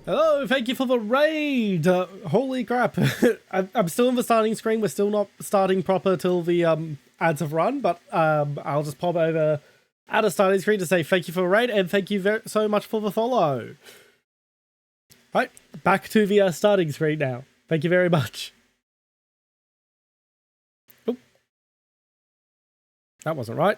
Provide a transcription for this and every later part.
Hello, thank you for the raid. Holy crap. I'm still in the starting screen. We're still not starting proper till the ads have run, but I'll just pop over at a starting screen to say thank you for the raid and thank you so much for the follow. Right, back to the starting screen now. Thank you very much. Oh, that wasn't right.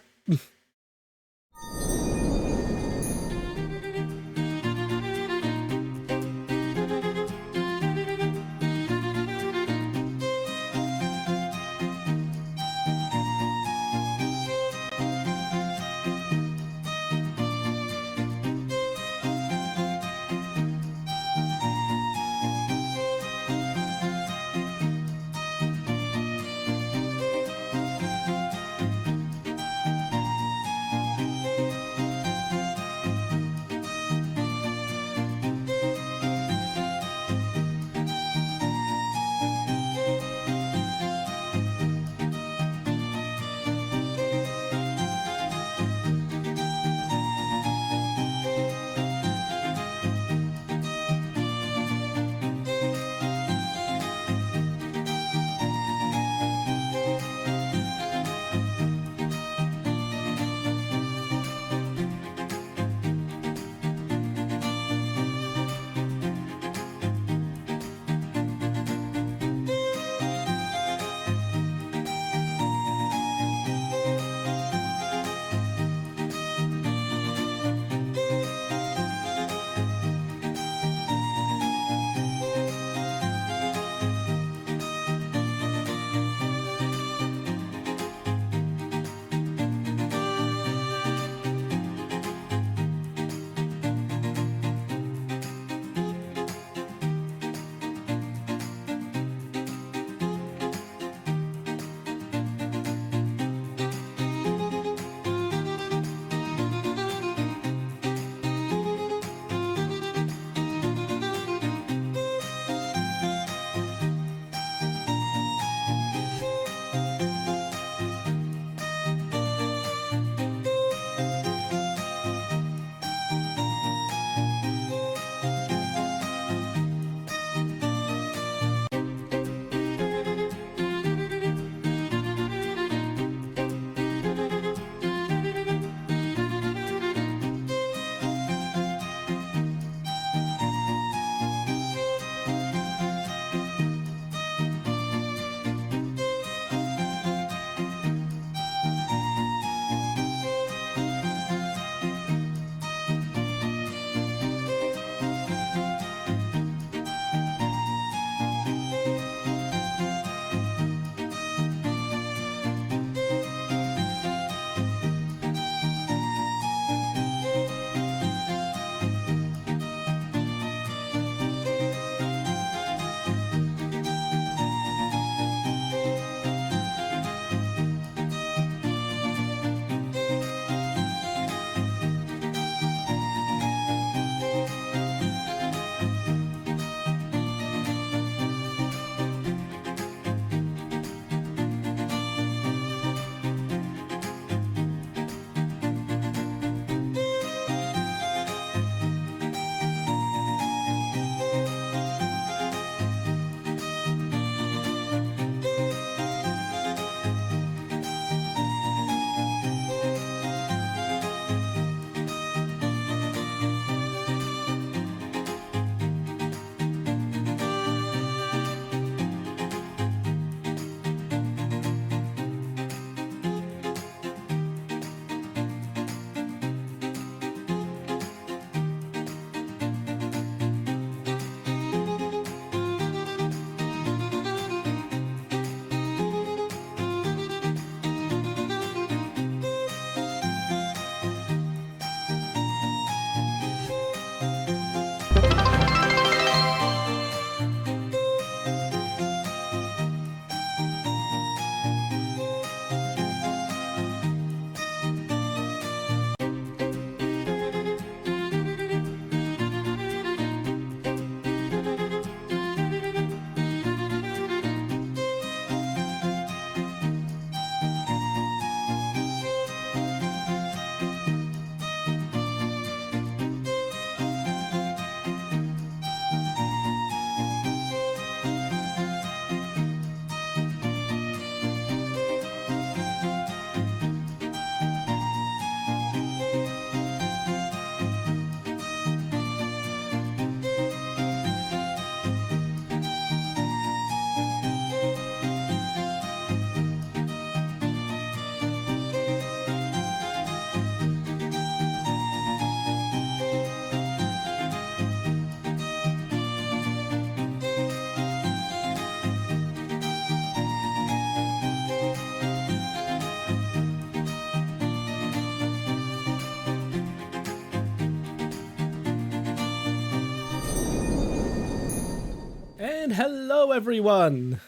And hello everyone!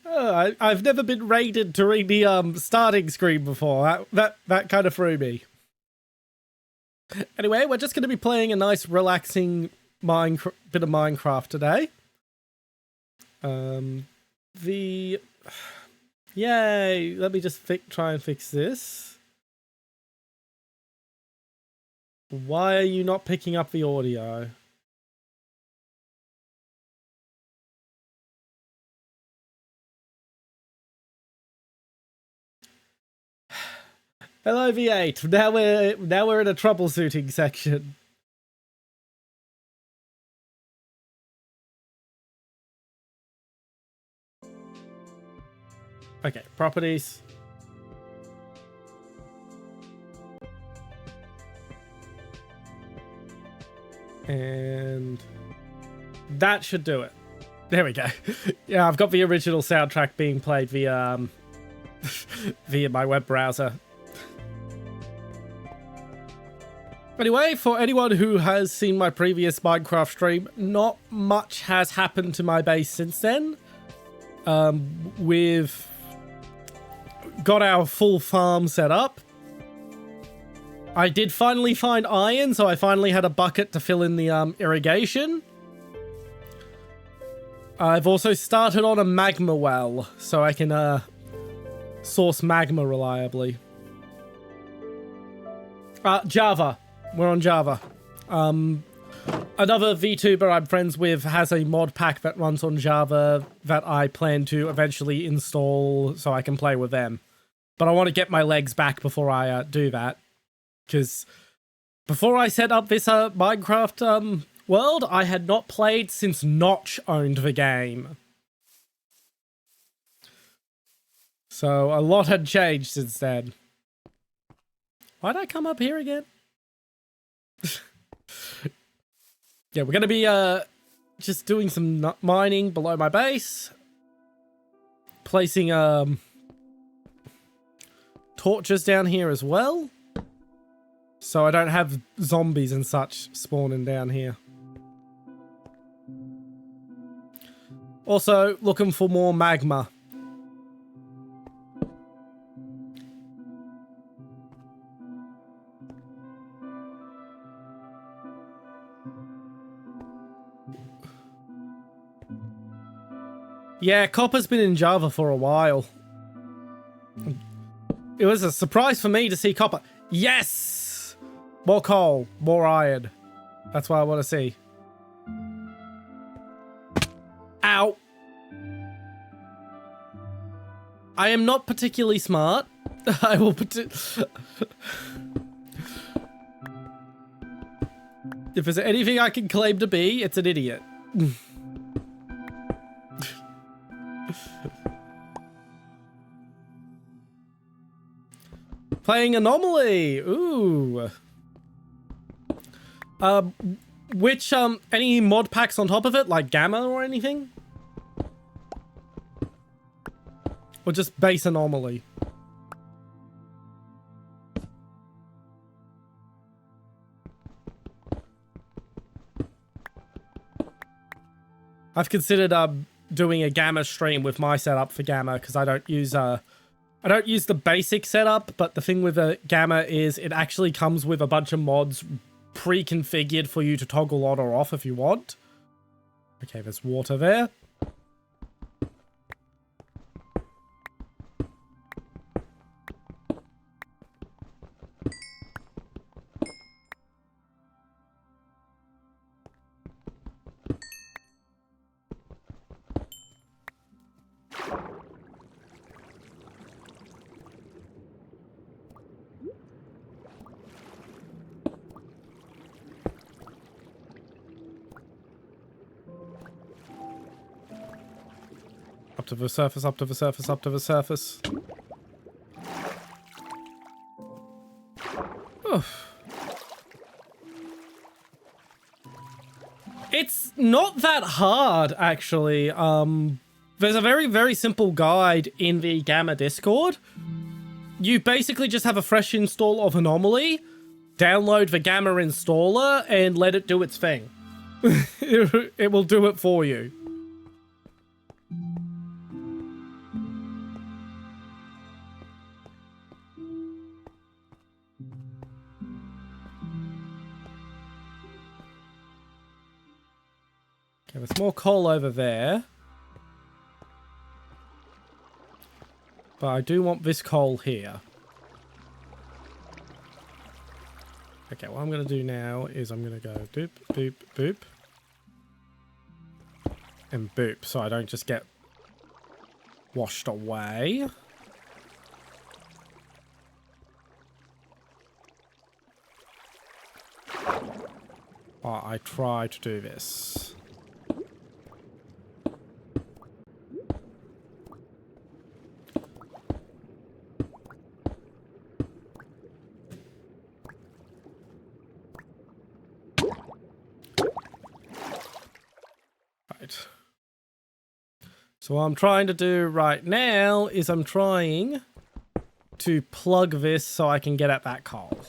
I've never been raided during the starting screen before. That kind of threw me. Anyway, we're just going to be playing a nice relaxing bit of Minecraft today. Yay, let me just try and fix this. Why are you not picking up the audio? Hello V8. Now we're in a troubleshooting section. Okay, properties. And that should do it. There we go. Yeah, I've got the original soundtrack being played via via my web browser. Anyway, for anyone who has seen my previous Minecraft stream, not much has happened to my base since then. We've got our full farm set up. I did finally find iron, so I finally had a bucket to fill in the irrigation. I've also started on a magma well, so I can source magma reliably. Java. We're on Java. Another VTuber I'm friends with has a mod pack that runs on Java that I plan to eventually install so I can play with them. But I want to get my legs back before I do that. Because before I set up this Minecraft world, I had not played since Notch owned the game. So a lot had changed since then. Why'd I come up here again? Yeah, we're going to be just doing some mining below my base. Placing torches down here as well. So I don't have zombies and such spawning down here. Also, looking for more magma. Yeah, copper's been in Java for a while. It was a surprise for me to see copper. Yes! More coal, more iron. That's what I want to see. Ow! I am not particularly smart. I will If there's anything I can claim to be, it's an idiot. Playing Anomaly. Ooh. Which any mod packs on top of it, like Gamma or anything? Or just base Anomaly? I've considered doing a Gamma stream with my setup for Gamma because I don't use the basic setup, but the thing with a Gamma is it actually comes with a bunch of mods pre-configured for you to toggle on or off if you want. Okay, there's water there. Up to the surface, up to the surface, up to the surface. Oof. It's not that hard, actually. There's a very, very simple guide in the Gamma Discord. You basically just have a fresh install of Anomaly, download the Gamma installer, and let it do its thing. It will do it for you. There's more coal over there. But I do want this coal here. Okay, what I'm going to do now is I'm going to go boop, boop, boop. And boop, so I don't just get washed away. Oh, I try to do this. Right. So what I'm trying to do right now is I'm trying to plug this so I can get at that coal.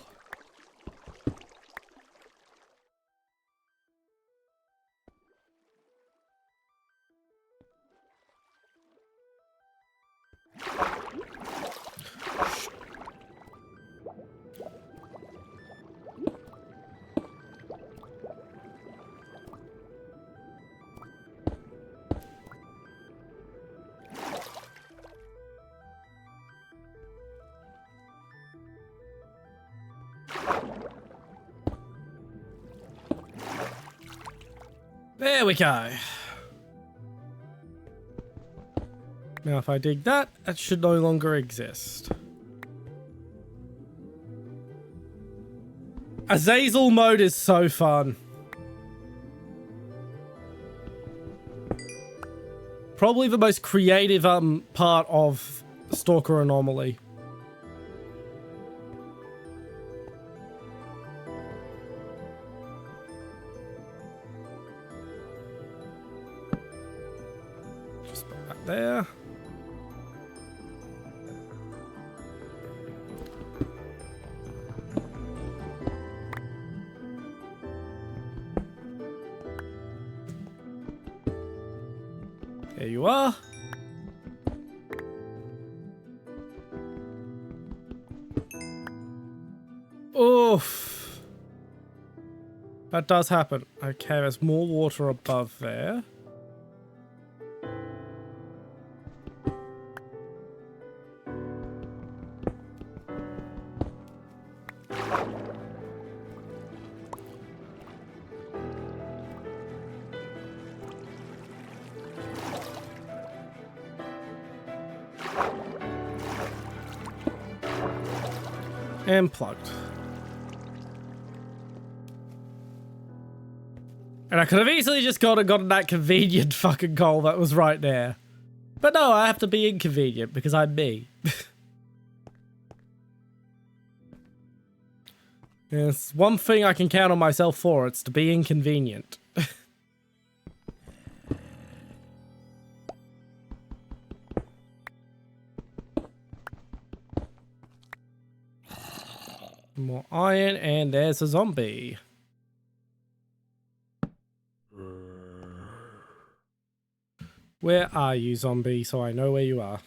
There we go. Now if I dig that, it should no longer exist. Azazel mode is so fun. Probably the most creative part of Stalker Anomaly. Just put that there. There you are. Oof. That does happen. Okay, there's more water above there. And plugged. And I could have easily just gotten that convenient fucking coal that was right there. But no, I have to be inconvenient because I'm me. There's one thing I can count on myself for, it's to be inconvenient. More iron, and there's a zombie. Where are you, zombie, so I know where you are?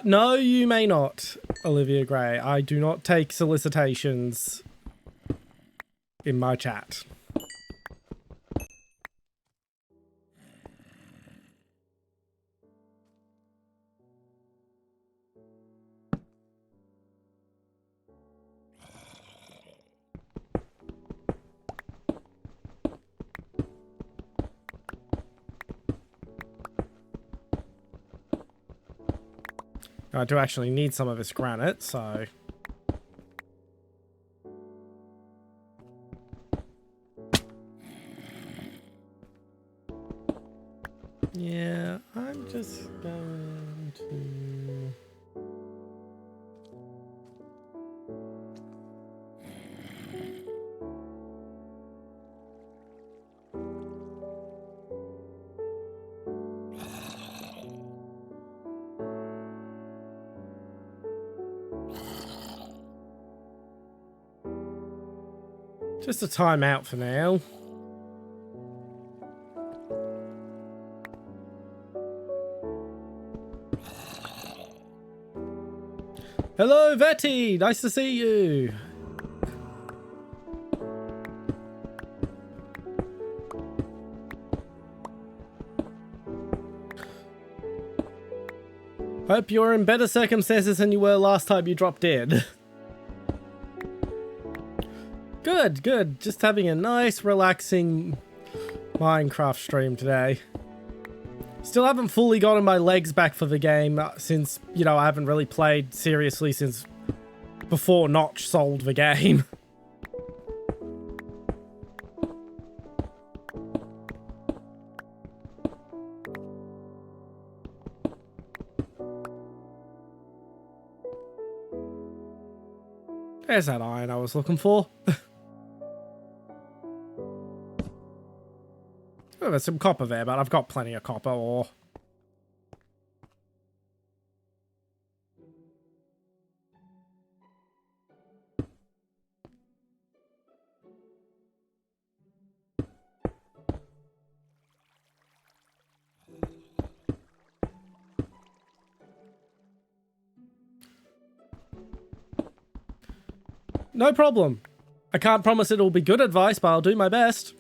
No, you may not, Olivia Gray. I do not take solicitations in my chat. I do actually need some of this granite, so... Yeah, I'm just going to... Just a timeout for now. Hello, Vetty! Nice to see you! Hope you're in better circumstances than you were last time you dropped in. Good, good. Just having a nice, relaxing Minecraft stream today. Still haven't fully gotten my legs back for the game since, you know, I haven't really played seriously since before Notch sold the game. There's that iron I was looking for. Oh, there's some copper there, but I've got plenty of copper ore. No problem. I can't promise it'll be good advice, but I'll do my best.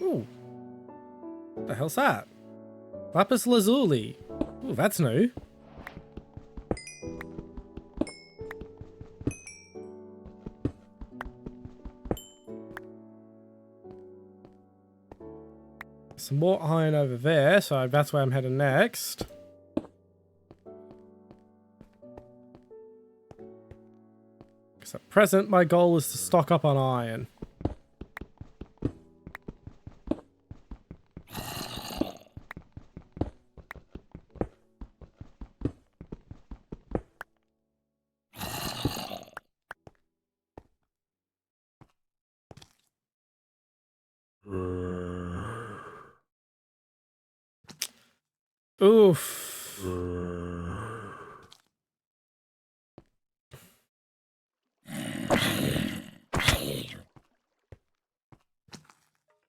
Ooh. What the hell's that? Lapis lazuli. Ooh, that's new. Some more iron over there, so that's where I'm heading next. Because at present, my goal is to stock up on iron. Oof.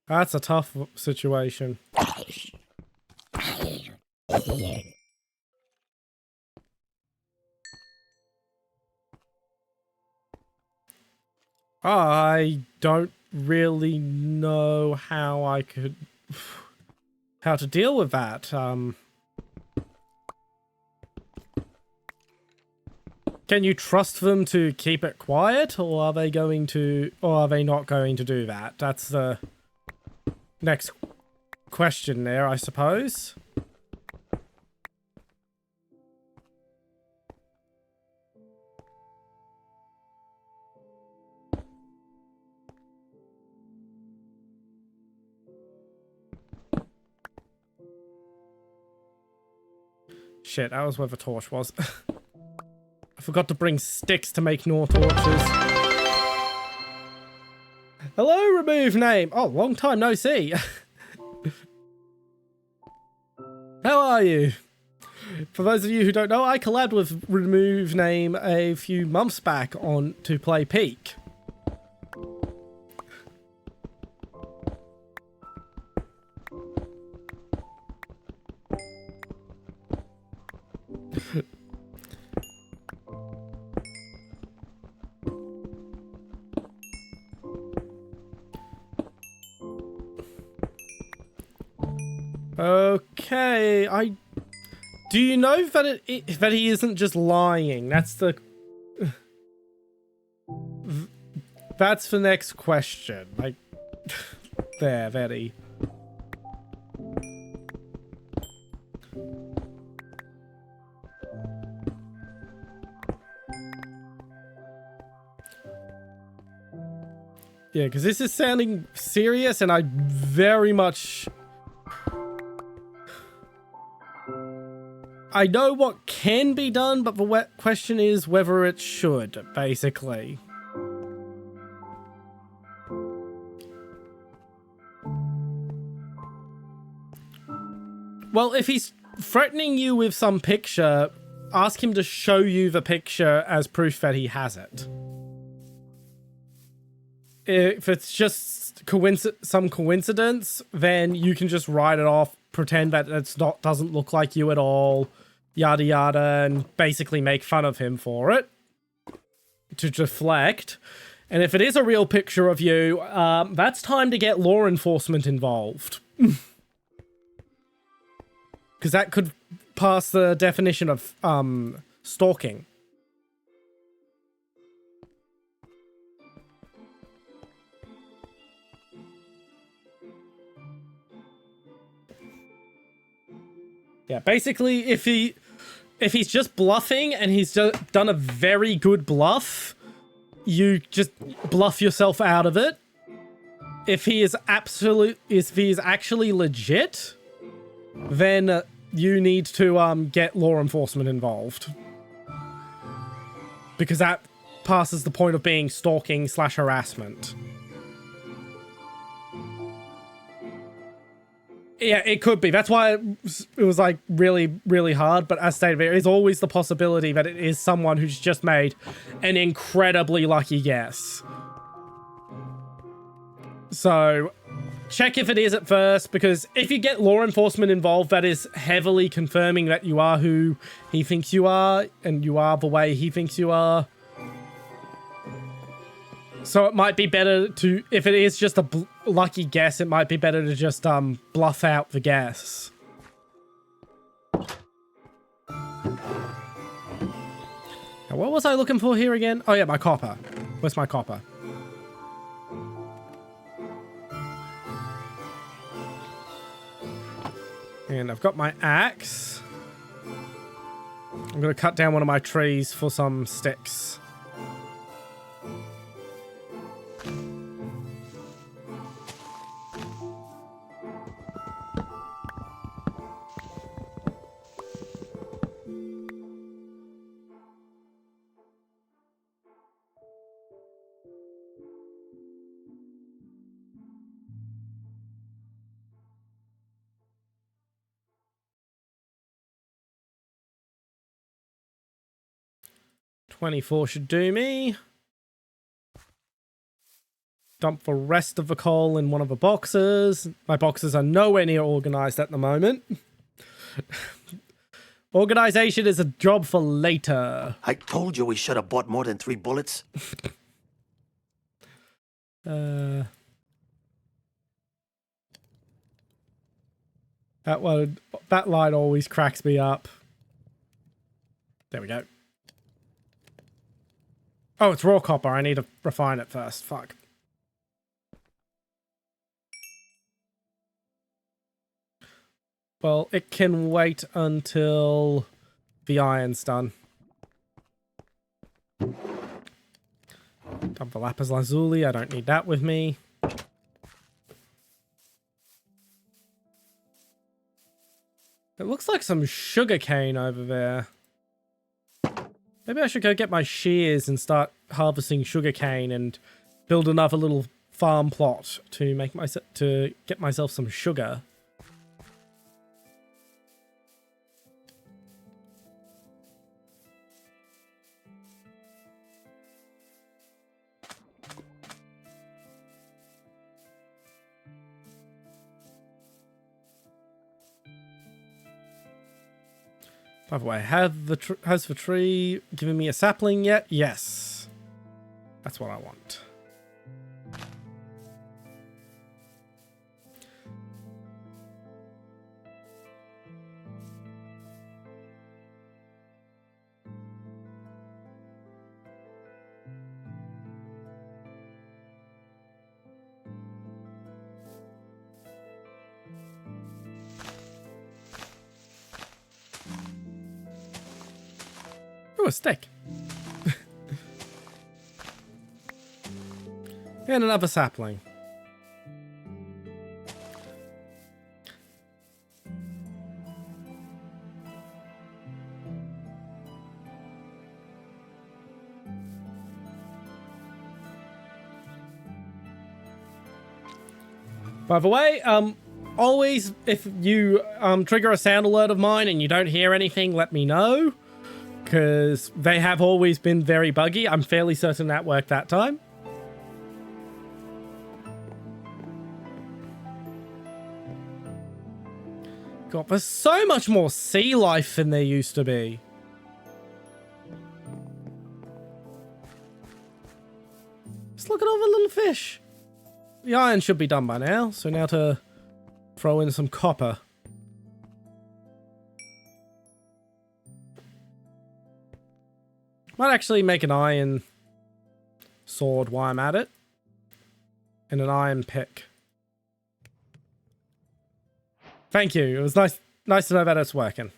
That's a tough situation. I don't really know how I could... how to deal with that. Can you trust them to keep it quiet, or are they going to, or are they not going to do that? That's the next question there, I suppose. Shit, that was where the torch was. I forgot to bring sticks to make more torches. Hello, remove name. Oh, long time no see. How are you? For those of you who don't know, I collabed with remove name a few months back on to play Peak. Okay, do you know that that he isn't just lying? That's the that's the next question. Like there, Vetty. Yeah, because this is sounding serious, and I very much... I know what can be done, but the question is whether it should, basically. Well, if he's threatening you with some picture, ask him to show you the picture as proof that he has it. If it's just some coincidence, then you can just write it off, pretend that doesn't look like you at all, yada yada, and basically make fun of him for it to deflect. And if it is a real picture of you, that's time to get law enforcement involved. Because that could pass the definition of stalking. Yeah, basically, if he's just bluffing and he's done a very good bluff, you just bluff yourself out of it. If he is actually legit, then you need to get law enforcement involved, because that passes the point of being stalking / harassment. Yeah, it could be. That's why it was like really, really hard. But as stated, there is always the possibility that it is someone who's just made an incredibly lucky guess. So check if it is at first, because if you get law enforcement involved, that is heavily confirming that you are who he thinks you are, and you are the way he thinks you are. So it might be better to, if it is just a lucky guess, it might be better to just bluff out the guess. Now, what was I looking for here again? Oh yeah, my copper. Where's my copper? And I've got my axe. I'm going to cut down one of my trees for some sticks. $24 should do me. Dump the rest of the coal in one of the boxes. My boxes are nowhere near organized at the moment. Organization is a job for later. I told you we should have bought more than 3 bullets. That line always cracks me up. There we go. Oh, it's raw copper. I need to refine it first. Fuck. Well, it can wait until the iron's done. Dump the lapis lazuli. I don't need that with me. It looks like some sugarcane over there. Maybe I should go get my shears and start harvesting sugarcane and build another little farm plot to get myself some sugar. By the way, has the tree given me a sapling yet? Yes. That's what I want. Ooh, a stick. And another sapling. By the way, always, if you trigger a sound alert of mine and you don't hear anything, let me know. Because they have always been very buggy. I'm fairly certain that worked that time. God, there's so much more sea life than there used to be. Just look at all the little fish. The iron should be done by now. So now to throw in some copper. Might actually make an iron sword while I'm at it. And an iron pick. Thank you. It was nice to know that it's working.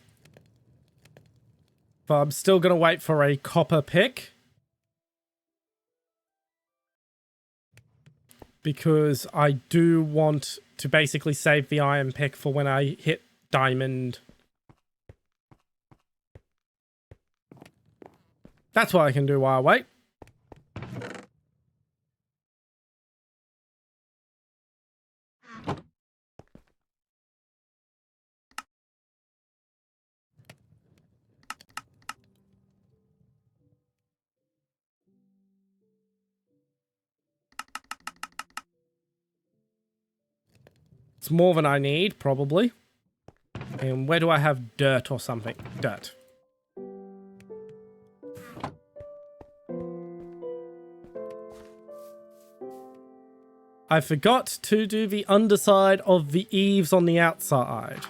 But I'm still going to wait for a copper pick. Because I do want to basically save the iron pick for when I hit diamond. That's what I can do while I wait. It's more than I need, probably. And where do I have dirt or something? Dirt. I forgot to do the underside of the eaves on the outside.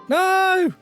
No!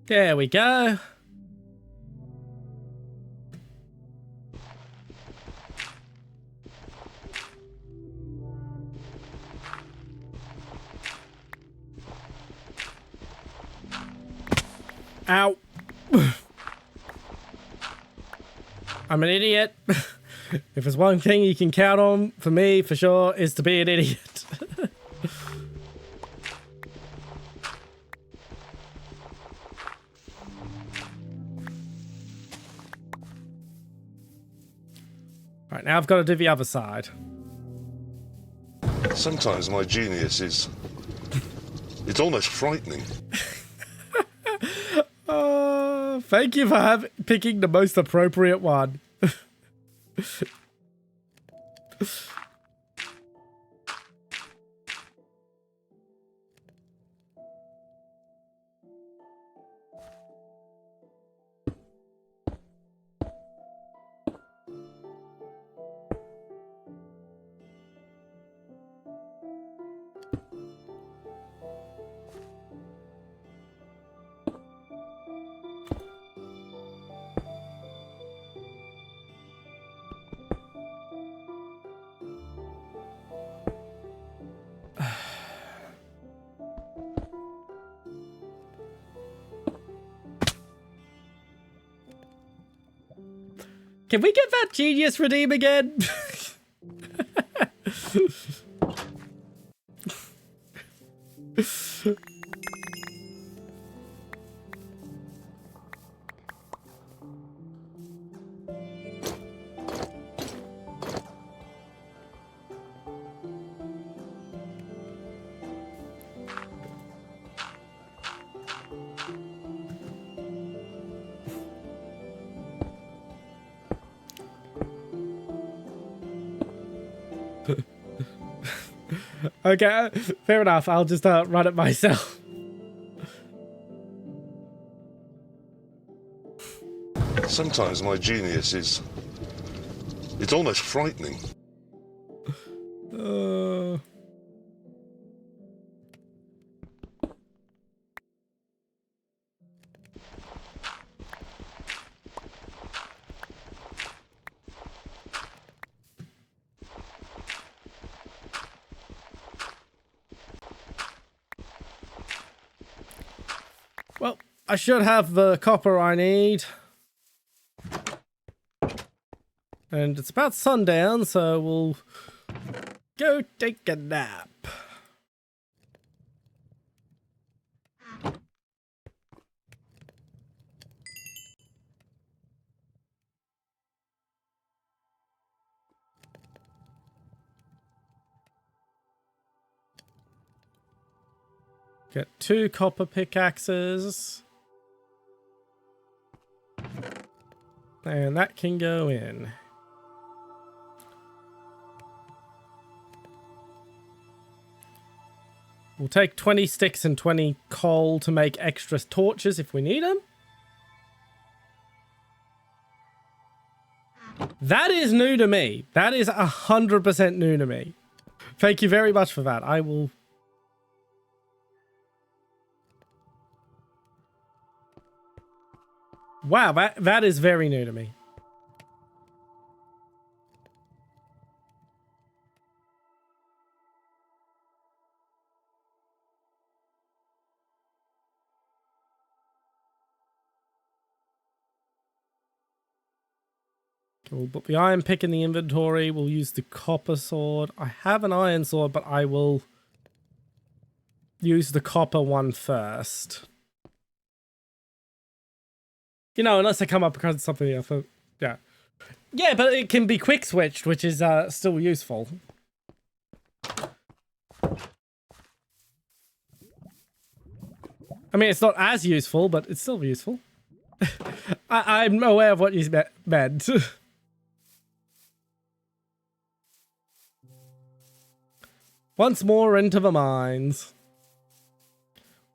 There we go. Ow. I'm an idiot. If there's one thing you can count on for me, for sure, is to be an idiot. Right, now I've got to do the other side. Sometimes my genius is... it's almost frightening. Thank you for picking the most appropriate one. Can we get that genius redeem again? Okay, fair enough. I'll just run it myself. Sometimes my genius is... It's almost frightening. Well, I should have the copper I need. And it's about sundown, so we'll go take a nap. Get 2 copper pickaxes. And that can go in. We'll take 20 sticks and 20 coal to make extra torches if we need them. That is new to me. That is 100% new to me. Thank you very much for that. I will... Wow, that is very new to me. We'll put the iron pick in the inventory. We'll use the copper sword. I have an iron sword, but I will use the copper one first. You know, unless I come up against something else. Yeah. Yeah, but it can be quick switched, which is still useful. I mean, it's not as useful, but it's still useful. I'm aware of what you meant. Once more into the mines.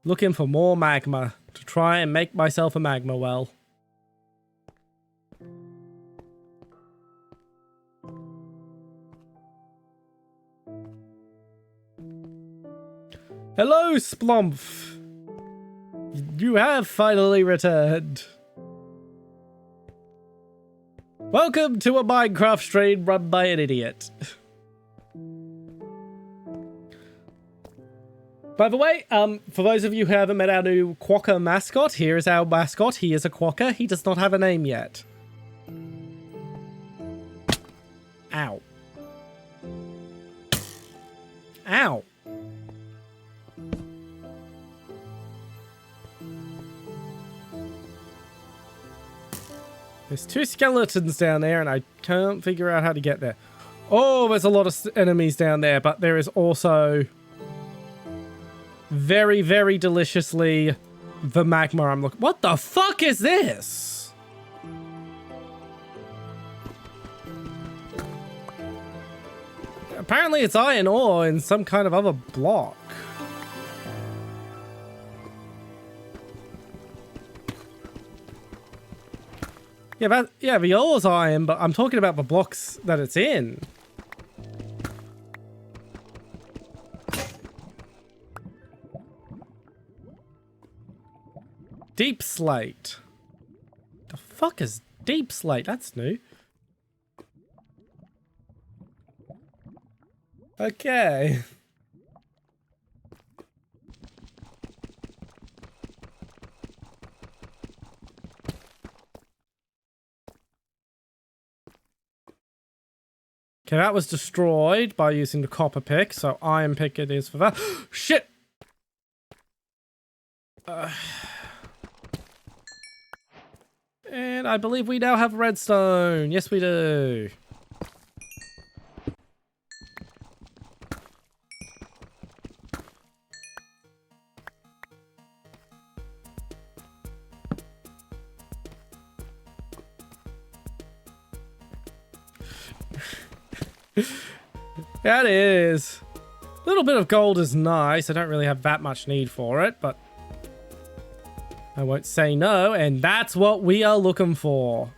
Looking for more magma to try and make myself a magma well. Hello, Splomph. You have finally returned. Welcome to a Minecraft stream run by an idiot. By the way, for those of you who haven't met our new Quokka mascot, here is our mascot. He is a Quokka. He does not have a name yet. Ow. Ow. There's 2 skeletons down there, and I can't figure out how to get there. Oh, there's a lot of enemies down there, but there is also... very, very deliciously the magma I'm looking... What the fuck is this? Apparently it's iron ore in some kind of other block. Yeah, the ore's iron, but I'm talking about the blocks that it's in. Deep slate. The fuck is deep slate? That's new. Okay. Okay, that was destroyed by using the copper pick, so iron pick it is for that. Shit! And I believe we now have redstone. Yes, we do. Yeah, it is. A little bit of gold is nice. I don't really have that much need for it, but I won't say no, and that's what we are looking for.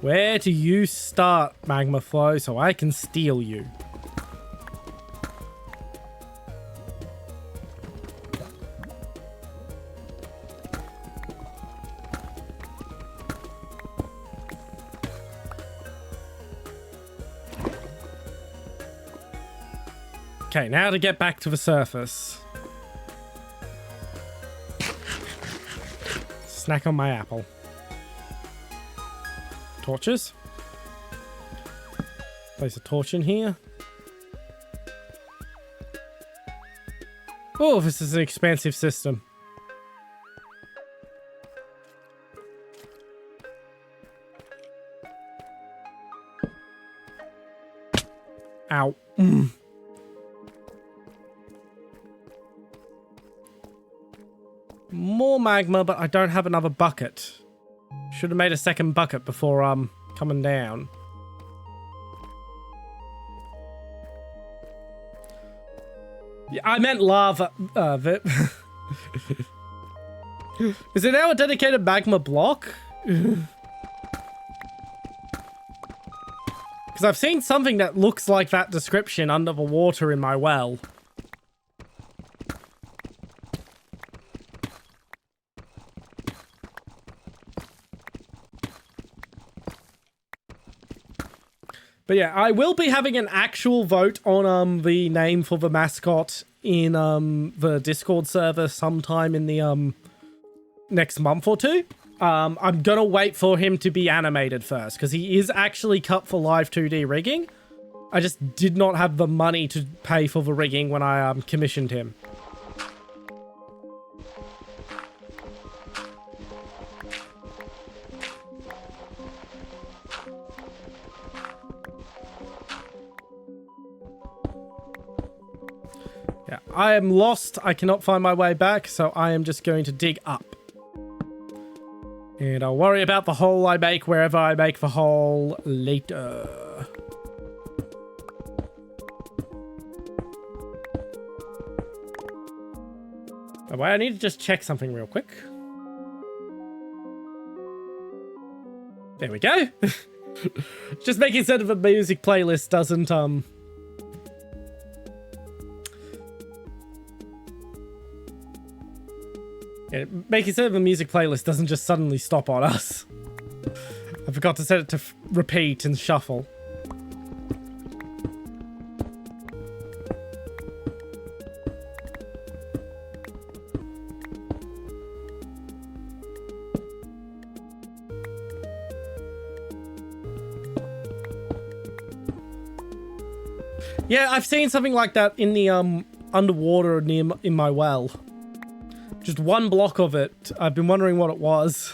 Where do you start, magma flow, so I can steal you? Okay, now to get back to the surface. Snack on my apple. Torches. Place a torch in here. Oh, this is an expansive system. Ow. More magma, but I don't have another bucket. Should have made a second bucket before coming down. Yeah, I meant lava. Is it now a dedicated magma block? Because I've seen something that looks like that description under the water in my well. But yeah, I will be having an actual vote on the name for the mascot in the Discord server sometime in the next month or two. I'm gonna wait for him to be animated first, because he is actually cut for live 2D rigging. I just did not have the money to pay for the rigging when I commissioned him. Yeah, I am lost. I cannot find my way back, so I am just going to dig up. And I'll worry about the hole I make wherever I make the hole later. Oh, wait, I need to just check something real quick. There we go. Just making sure that the music playlist doesn't, yeah, making sure the music playlist doesn't just suddenly stop on us. I forgot to set it to repeat and shuffle. Yeah, I've seen something like that in the underwater near in my well. Just one block of it. I've been wondering what it was.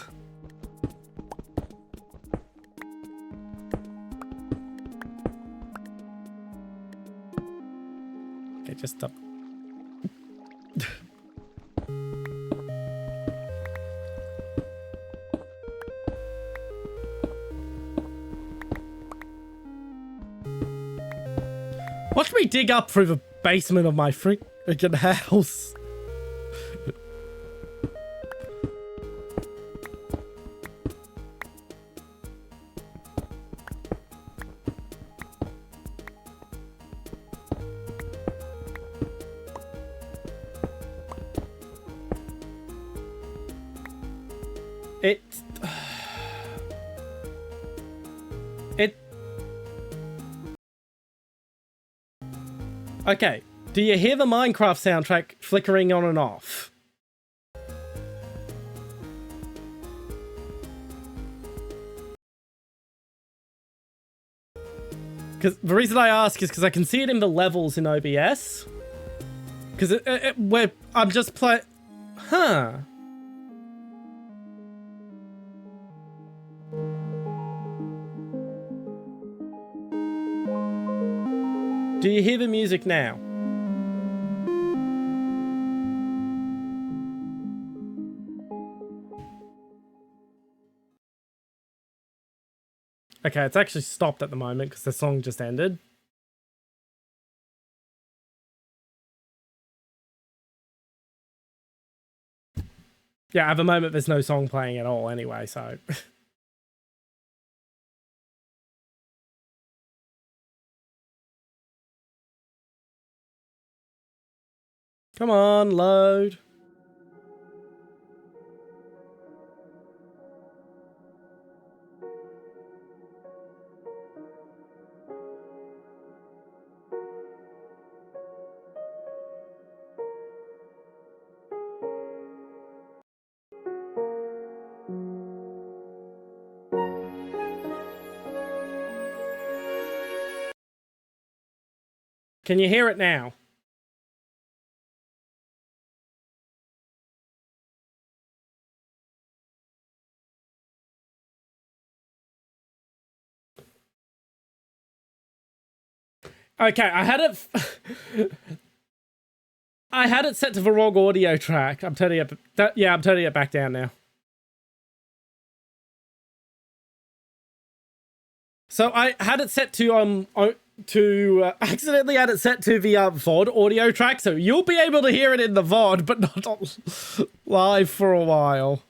Okay, just up. Watch me dig up through the basement of my freaking house. Okay, do you hear the Minecraft soundtrack flickering on and off? because the reason I ask is because I can see it in the levels in OBS. Because I'm just play. Huh. Do you hear the music now? Okay, it's actually stopped at the moment because the song just ended. Yeah, at the moment there's no song playing at all anyway, so... Come on, load. Can you hear it now? Okay, I had it... I had it set to the wrong audio track. I'm turning it... yeah, I'm turning it back down now. So I had it set to accidentally had it set to the VOD audio track, so you'll be able to hear it in the VOD, but not on live for a while.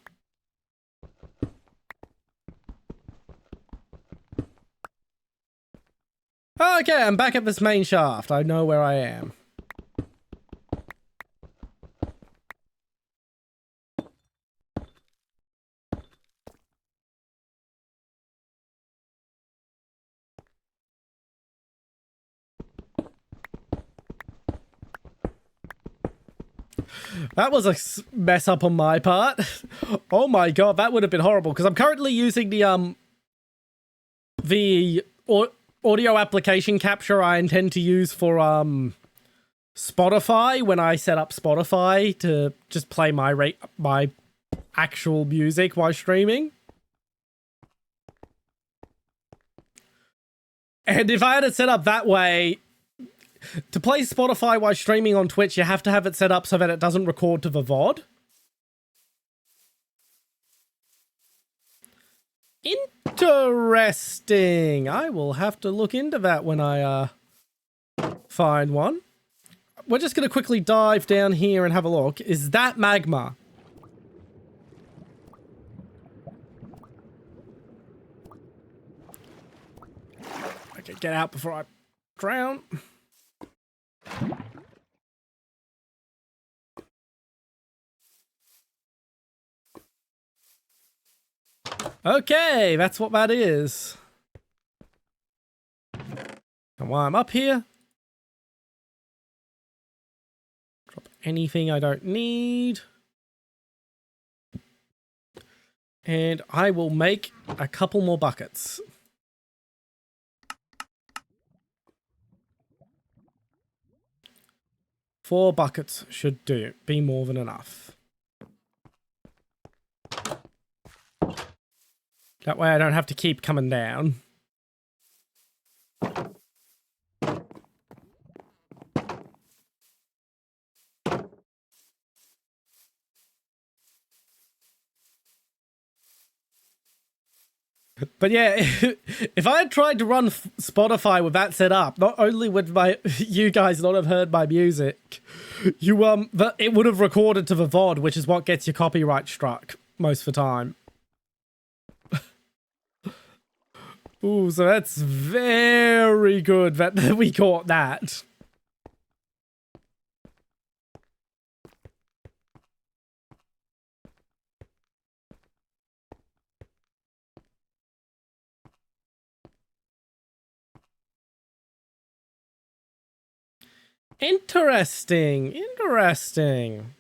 Okay, I'm back at this main shaft. I know where I am. That was a mess up on my part. Oh my god, that would have been horrible, because I'm currently using the audio application capture I intend to use for Spotify when I set up Spotify to just play my actual music while streaming. And if I had it set up that way, to play Spotify while streaming on Twitch, you have to have it set up so that it doesn't record to the VOD. Interesting. I will have to look into that when I find one. We're just going to quickly dive down here and have a look. Is that magma? Okay, get out before I drown. Okay, that's what that is. And while I'm up here, drop anything I don't need. And I will make a couple more buckets. Four buckets should be more than enough. That way I don't have to keep coming down. But yeah, if I had tried to run Spotify with that set up, not only would you guys not have heard my music, it would have recorded to the VOD, which is what gets your copyright struck most of the time. Ooh, so that's very good that we caught that. Interesting. Interesting.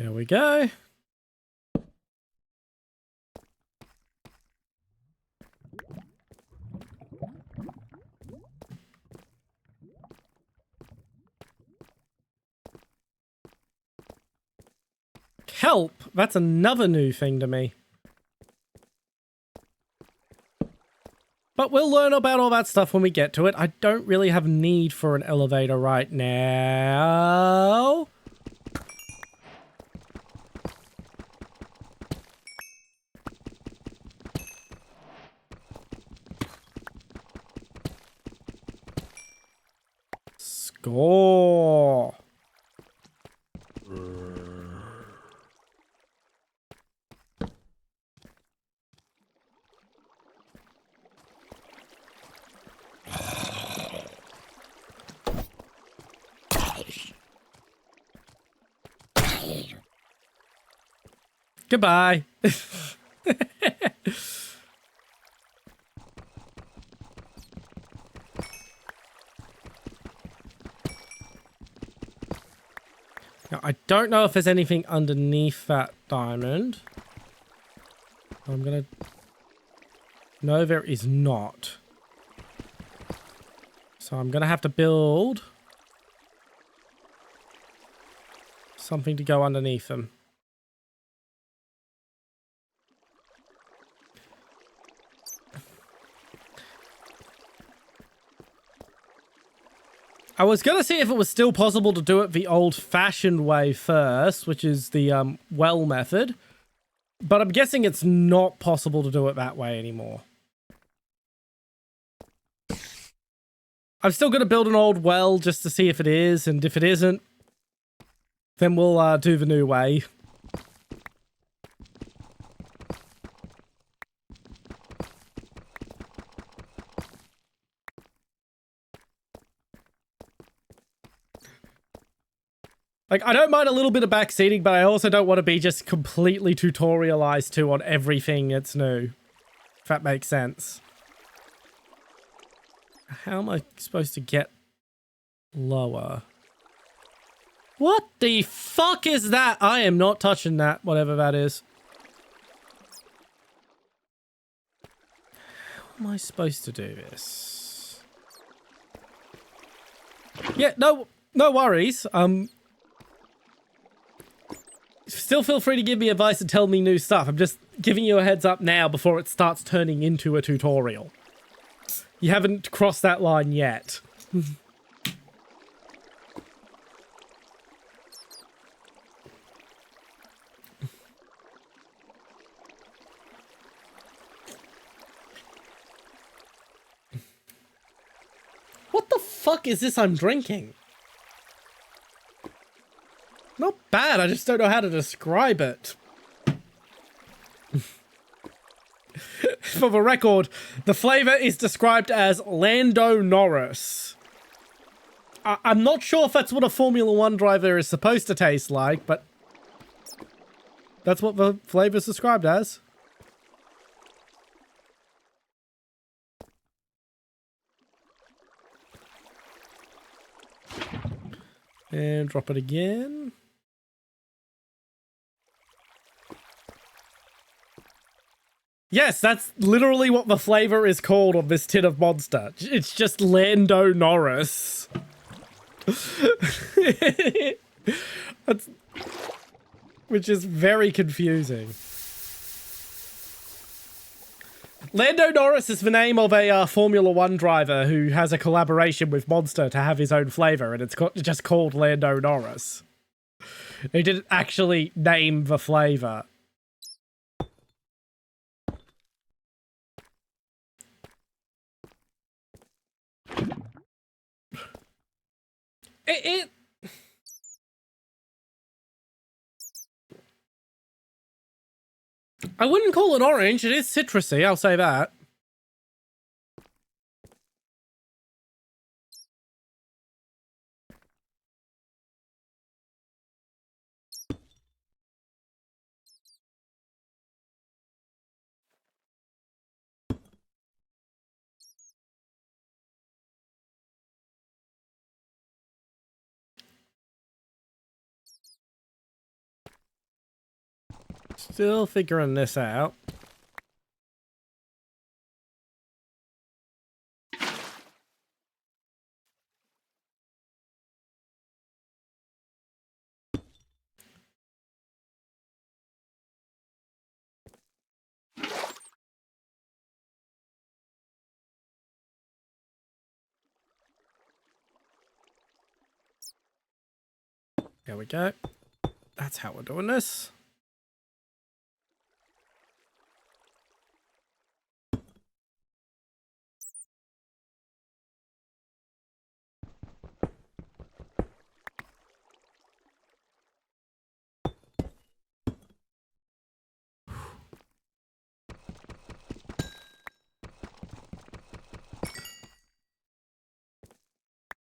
There we go. Help! That's another new thing to me. But we'll learn about all that stuff when we get to it. I don't really have need for an elevator right now. Score! Goodbye. Now, I don't know if there's anything underneath that diamond. I'm gonna... No, there is not. So I'm gonna have to build something to go underneath them. I was going to see if it was still possible to do it the old-fashioned way first, which is the well method. But I'm guessing it's not possible to do it that way anymore. I'm still going to build an old well just to see if it is, and if it isn't, then we'll do the new way. Like, I don't mind a little bit of backseating, but I also don't want to be just completely tutorialized to on everything that's new. If that makes sense. How am I supposed to get lower? What the fuck is that? I am not touching that, whatever that is. How am I supposed to do this? Yeah, no worries. Still feel free to give me advice and tell me new stuff. I'm just giving you a heads up now before it starts turning into a tutorial. You haven't crossed that line yet. What the fuck is this I'm drinking? Not bad, I just don't know how to describe it. For the record, the flavor is described as Lando Norris. I'm not sure if that's what a Formula 1 driver is supposed to taste like, but that's what the flavor is described as. And drop it again. Yes, that's literally what the flavor is called on this tin of Monster. It's just Lando Norris. Which is very confusing. Lando Norris is the name of a Formula 1 driver who has a collaboration with Monster to have his own flavor, and it's just called Lando Norris. They didn't actually name the flavor. I wouldn't call it orange. It is citrusy, I'll say that. Still figuring this out. There we go. That's how we're doing this.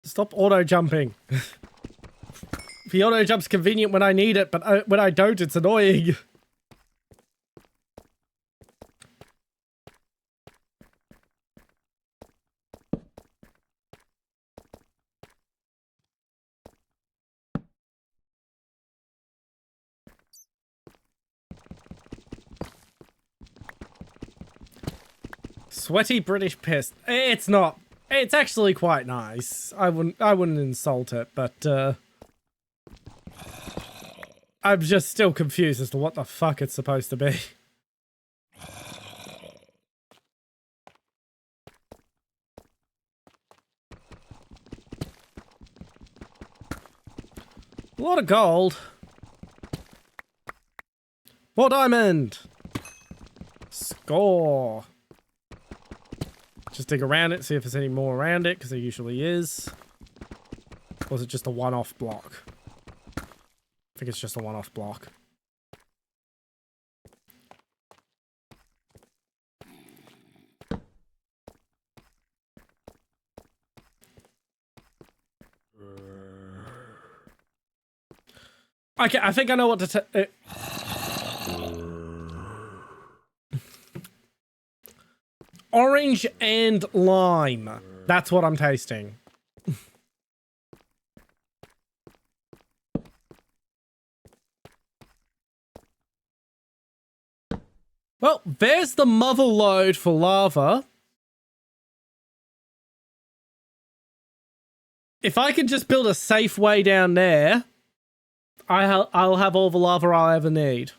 Stop auto-jumping. The auto-jump's convenient when I need it, but when I don't, it's annoying. Sweaty British piss. It's not. It's actually quite nice. I wouldn't insult it, but I'm just still confused as to what the fuck it's supposed to be. A lot of gold. More diamond. Score. Just dig around it, see if there's any more around it, because there usually is. Or is it just a one-off block? I think it's just a one-off block. Okay, I think I know what to orange and lime. That's what I'm tasting. Well, there's the mother lode for lava. If I can just build a safe way down there, I'll have all the lava I'll ever need.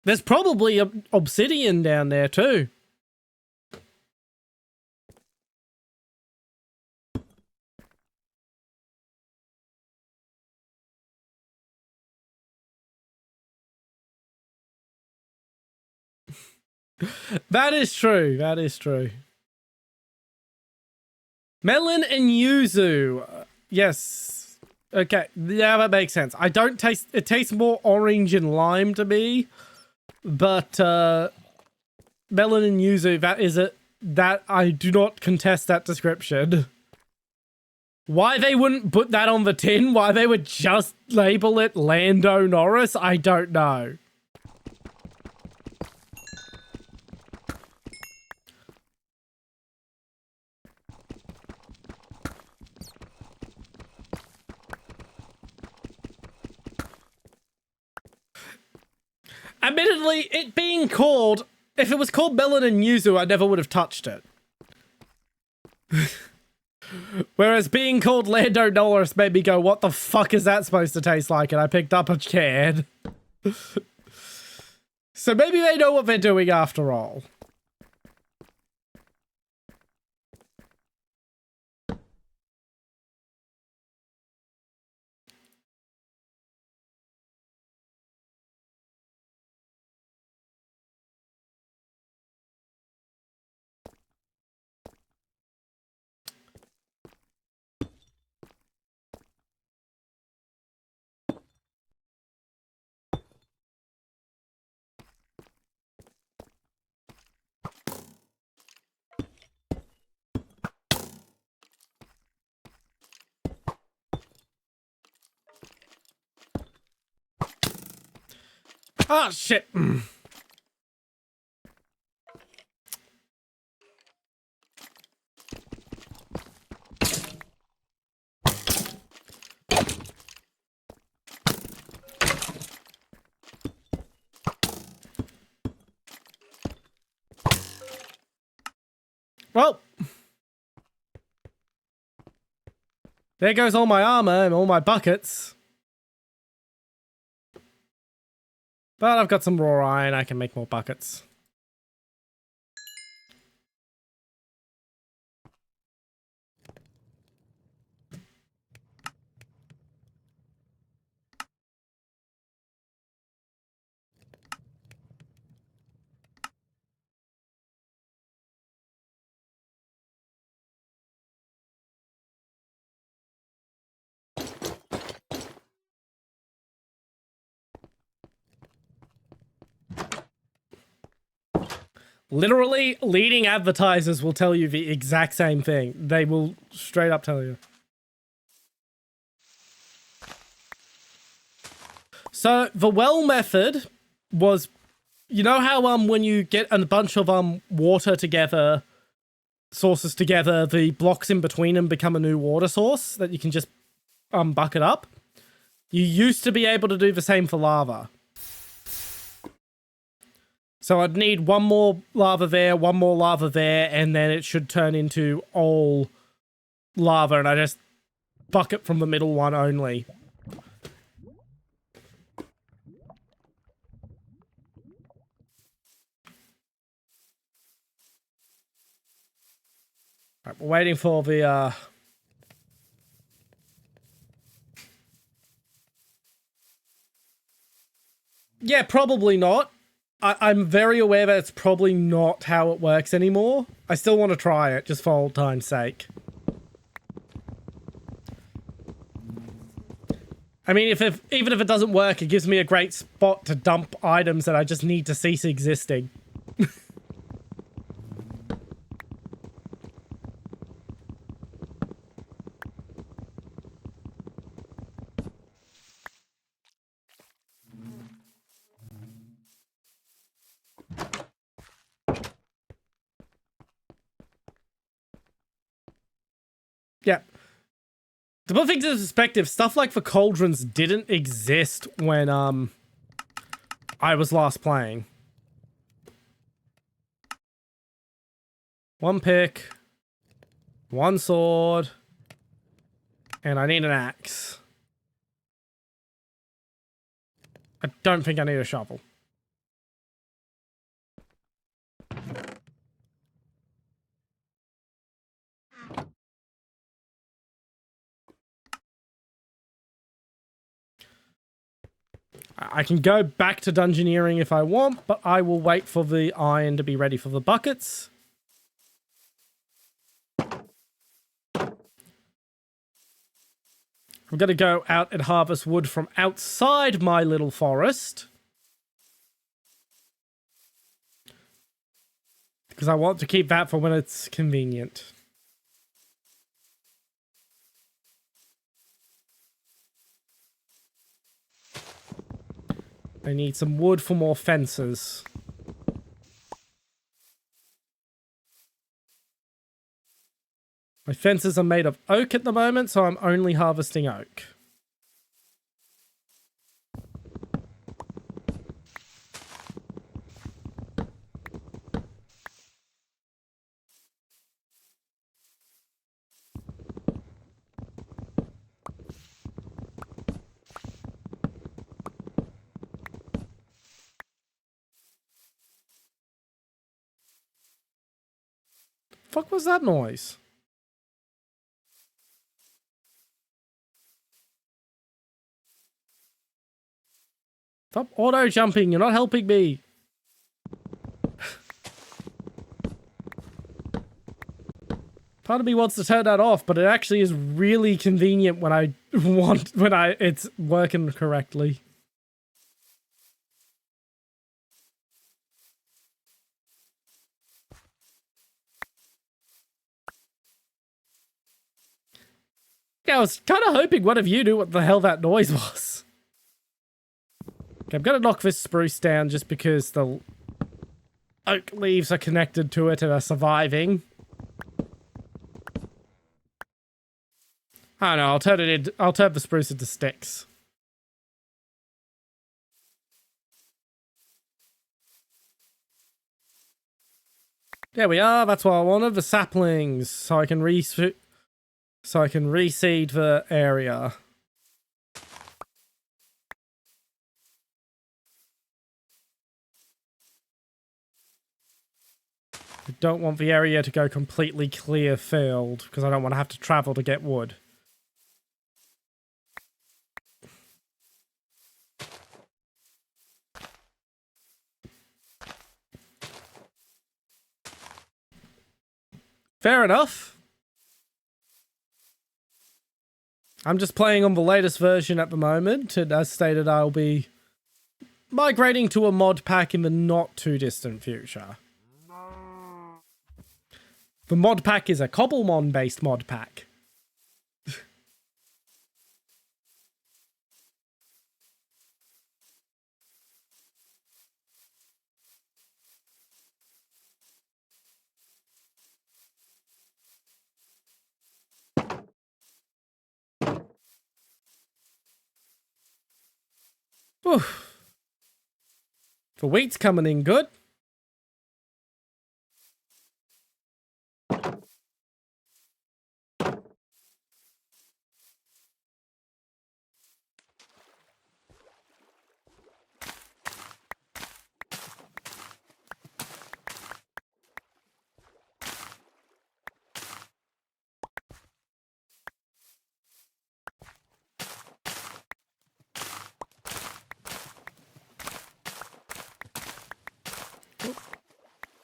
There's probably obsidian down there too. That is true. That is true. Melon and yuzu. Yes. Okay. Yeah, that makes sense. I don't taste... It tastes more orange and lime to me. But, melon and yuzu, that is it. That... I do not contest that description. Why they wouldn't put that on the tin? Why they would just label it Lando Norris? I don't know. Admittedly, it being called... If it was called Melon and Yuzu, I never would have touched it. Whereas being called Lando Norris made me go, what the fuck is that supposed to taste like? And I picked up a can. So maybe they know what they're doing after all. Oh, shit. Well, there goes all my armor and all my buckets. But I've got some raw iron, I can make more buckets. Literally, leading advertisers will tell you the exact same thing. They will straight up tell you. So the well method was, you know how when you get a bunch of water together, sources together, the blocks in between them become a new water source that you can just bucket up? You used to be able to do the same for lava. So I'd need one more lava there, and then it should turn into all lava, and I just bucket from the middle one only. Right, we're waiting for the yeah, probably not. I'm very aware that it's probably not how it works anymore. I still want to try it, just for old time's sake. I mean, even if it doesn't work, it gives me a great spot to dump items that I just need to cease existing. Yeah. To put things into perspective, stuff like the cauldrons didn't exist when I was last playing. One pick, one sword, and I need an axe. I don't think I need a shovel. I can go back to dungeoneering if I want, but I will wait for the iron to be ready for the buckets. I'm going to go out and harvest wood from outside my little forest. Because I want to keep that for when it's convenient. I need some wood for more fences. My fences are made of oak at the moment, so I'm only harvesting oak. Fuck was that noise? Stop auto jumping, you're not helping me. Part of me wants to turn that off, but it actually is really convenient when I it's working correctly. Yeah, I was kind of hoping one of you knew what the hell that noise was. Okay, I'm gonna knock this spruce down just because the oak leaves are connected to it and are surviving. I don't know, I'll turn the spruce into sticks. There we are. That's what I wanted. The saplings, so I can reseed the area. I don't want the area to go completely clear field because I don't want to have to travel to get wood. Fair enough. I'm just playing on the latest version at the moment, and as stated, I'll be migrating to a mod pack in the not too distant future. The mod pack is a Cobblemon based mod pack. Oof. The wheat's coming in good.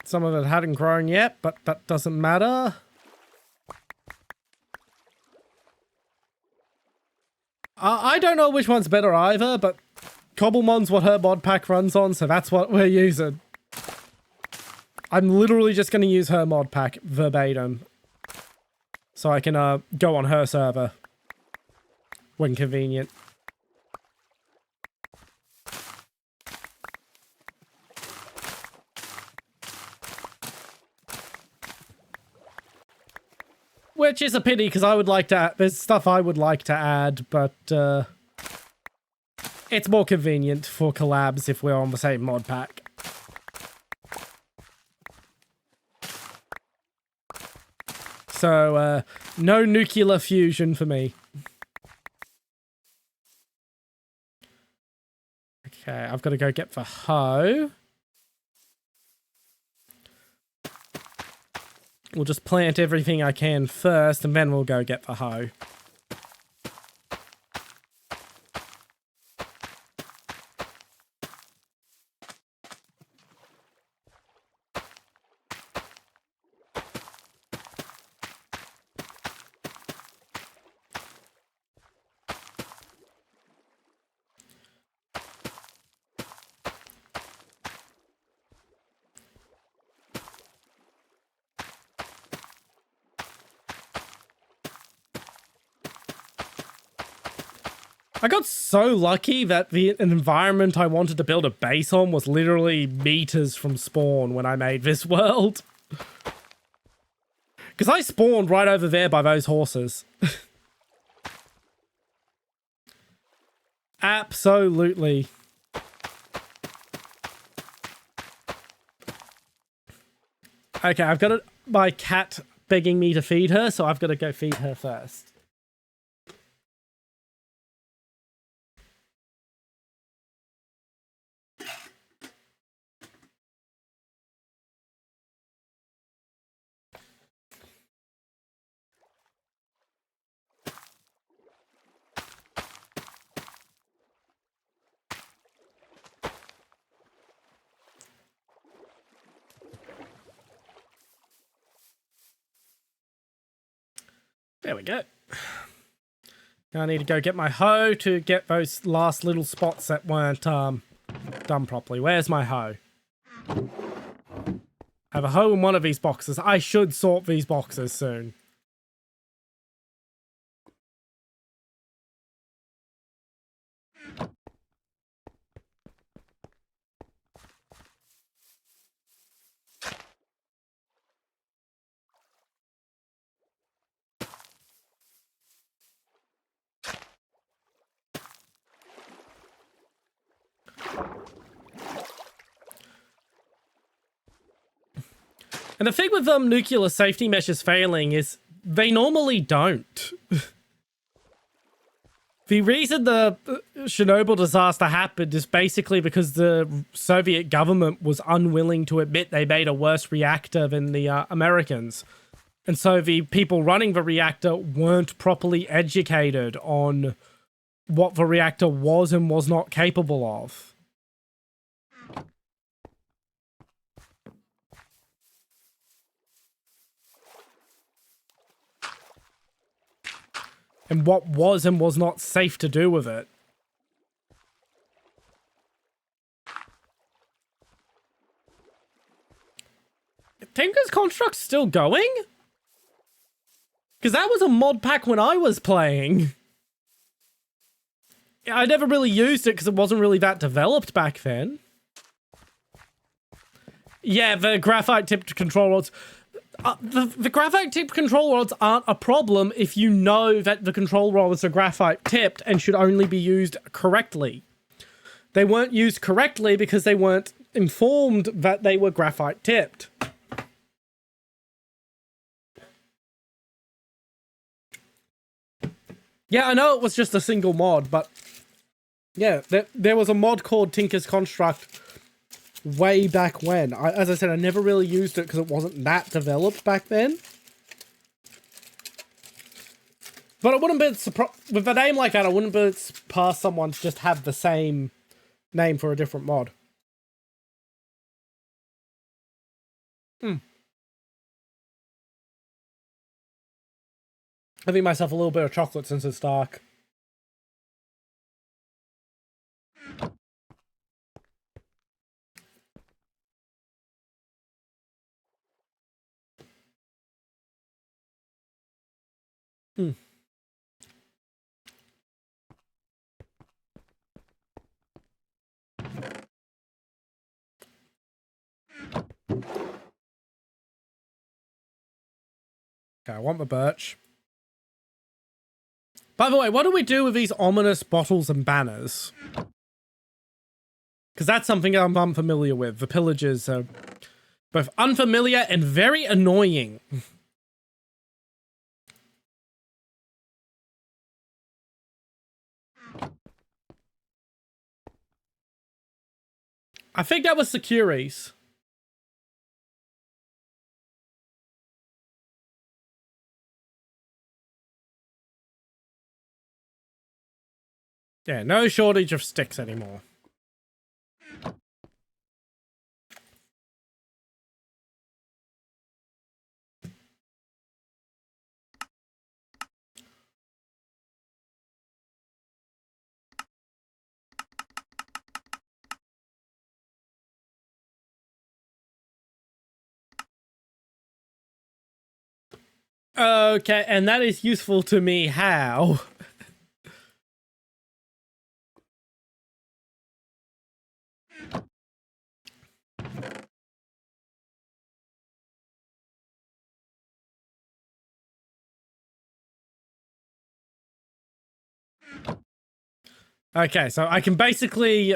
Some of it hadn't grown yet, but that doesn't matter. I don't know which one's better either, but Cobblemon's what her mod pack runs on, so that's what we're using. I'm literally just going to use her mod pack verbatim, so I can go on her server when convenient. Which is a pity, because I would like to add, there's stuff I would like to add, but it's more convenient for collabs if we're on the same mod pack. So, no nuclear fusion for me. Okay, I've got to go get the hoe. We'll just plant everything I can first, and then we'll go get the hoe. I got so lucky that an environment I wanted to build a base on was literally meters from spawn when I made this world. Because I spawned right over there by those horses. Absolutely. Okay, I've got my cat begging me to feed her, so I've got to go feed her first. There we go. Now I need to go get my hoe to get those last little spots that weren't done properly. Where's my hoe? I have a hoe in one of these boxes. I should sort these boxes soon. And the thing with nuclear safety measures failing is they normally don't. The reason the Chernobyl disaster happened is basically because the Soviet government was unwilling to admit they made a worse reactor than the Americans. And so the people running the reactor weren't properly educated on what the reactor was and was not capable of. And what was and was not safe to do with it. Tinker's Construct's still going? Because that was a mod pack when I was playing. I never really used it because it wasn't really that developed back then. Yeah, the graphite-tipped control rods. The graphite-tipped control rods aren't a problem if you know that the control rods are graphite-tipped and should only be used correctly. They weren't used correctly because they weren't informed that they were graphite-tipped. Yeah, I know it was just a single mod, but yeah, there was a mod called Tinker's Construct way back when. As I said, I never really used it because it wasn't that developed back then. But I wouldn't be surprised with a name like that. I wouldn't be surprised someone to just have the same name for a different mod. Having myself a little bit of chocolate since it's dark. Okay, I want the birch. By the way, what do we do with these ominous bottles and banners? Because that's something I'm unfamiliar with. The pillagers are both unfamiliar and very annoying. I think that was Securities. Yeah, no shortage of sticks anymore. Okay, and that is useful to me. How? Okay, so I can basically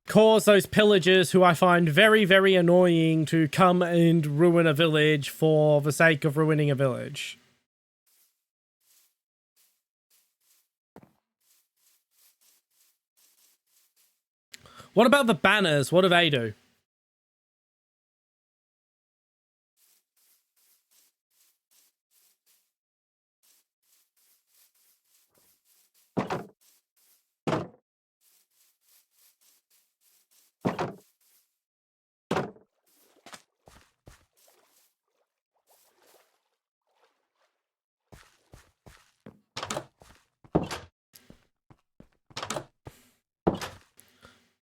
cause those pillagers who I find very, very annoying to come and ruin a village for the sake of ruining a village. What about the banners? What do they do?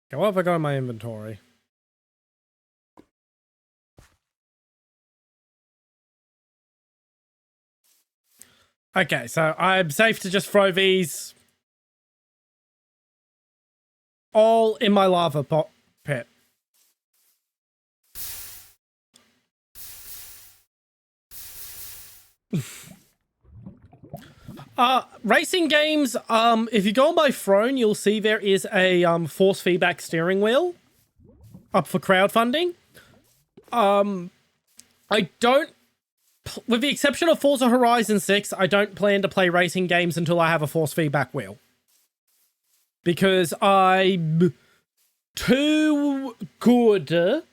Okay, what have I got in my inventory? Okay, so I'm safe to just throw these all in my lava pit. Racing games, if you go on my throne, you'll see there is a force feedback steering wheel up for crowdfunding. I don't, with the exception of Forza Horizon 6, I don't plan to play racing games until I have a force feedback wheel. Because I'm too good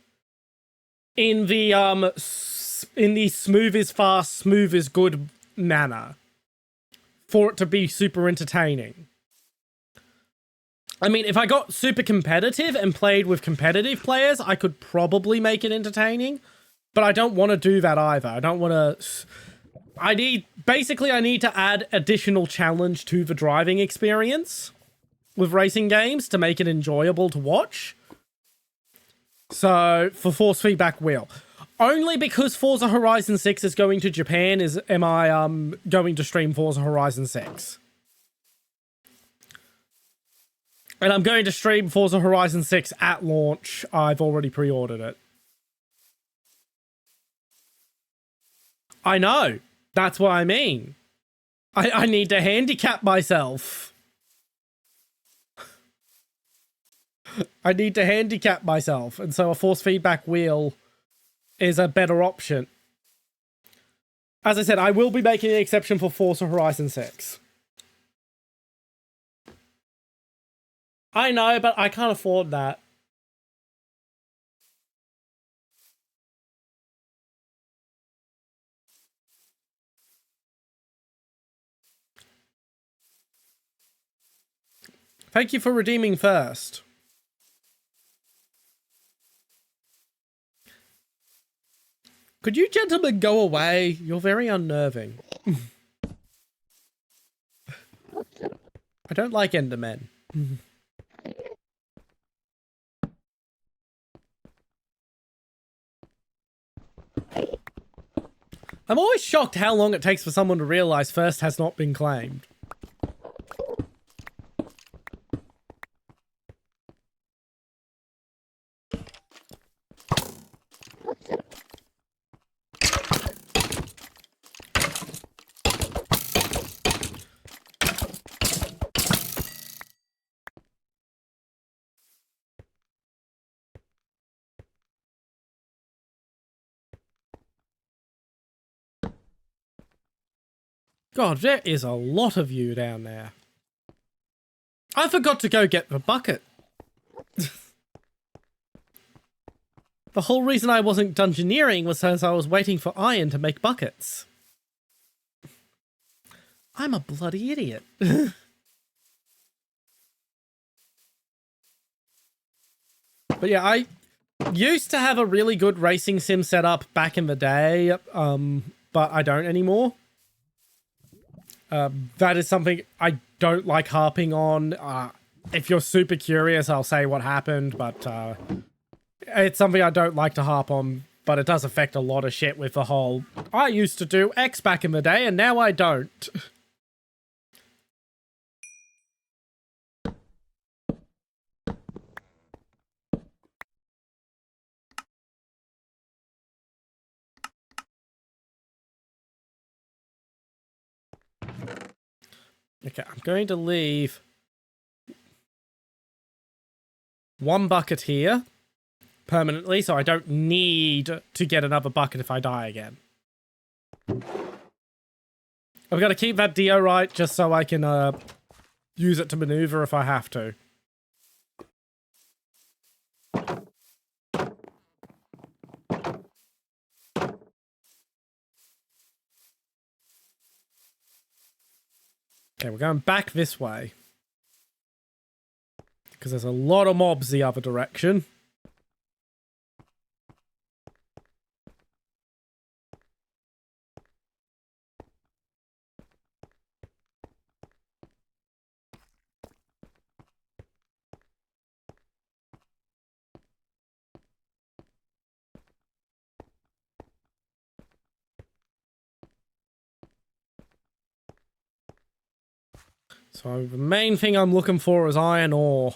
in the smooth is fast, smooth is good manner for it to be super entertaining. I mean, if I got super competitive and played with competitive players, I could probably make it entertaining, but I don't want to do that either. I don't want to... I need to add additional challenge to the driving experience with racing games to make it enjoyable to watch. So, for force feedback wheel. Only because Forza Horizon 6 is going to Japan am I going to stream Forza Horizon 6. And I'm going to stream Forza Horizon 6 at launch. I've already pre-ordered it. I know. That's what I mean. I need to handicap myself. I need to handicap myself. And so a force feedback wheel is a better option. As I said, I will be making an exception for Forza Horizon 6. I know, but I can't afford that. Thank you for redeeming first. Could you gentlemen go away? You're very unnerving. I don't like Endermen. I'm always shocked how long it takes for someone to realize first has not been claimed. God, there is a lot of you down there. I forgot to go get the bucket. The whole reason I wasn't dungeoneering was because I was waiting for iron to make buckets. I'm a bloody idiot. But yeah, I used to have a really good racing sim setup back in the day, but I don't anymore. That is something I don't like harping on. If you're super curious, I'll say what happened, but it's something I don't like to harp on, but it does affect a lot of shit with the whole, I used to do X back in the day, and now I don't. Okay, I'm going to leave one bucket here permanently, so I don't need to get another bucket if I die again. I've got to keep that diorite just so I can use it to maneuver if I have to. Okay, we're going back this way. Because there's a lot of mobs the other direction. So the main thing I'm looking for is iron ore.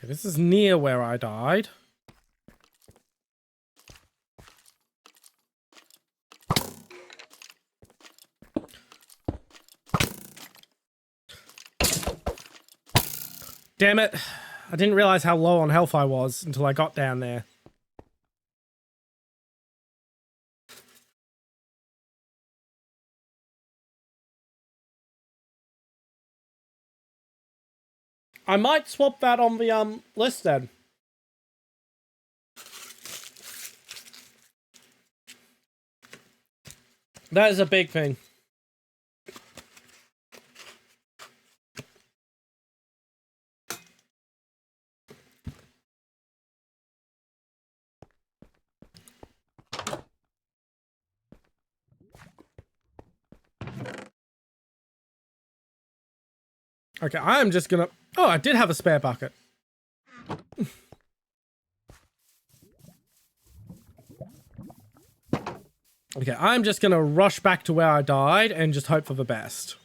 Okay, this is near where I died. Damn it. I didn't realize how low on health I was until I got down there. I might swap that on the list then. That is a big thing. Okay, I'm just gonna... Oh, I did have a spare bucket. Okay, I'm just gonna rush back to where I died and just hope for the best.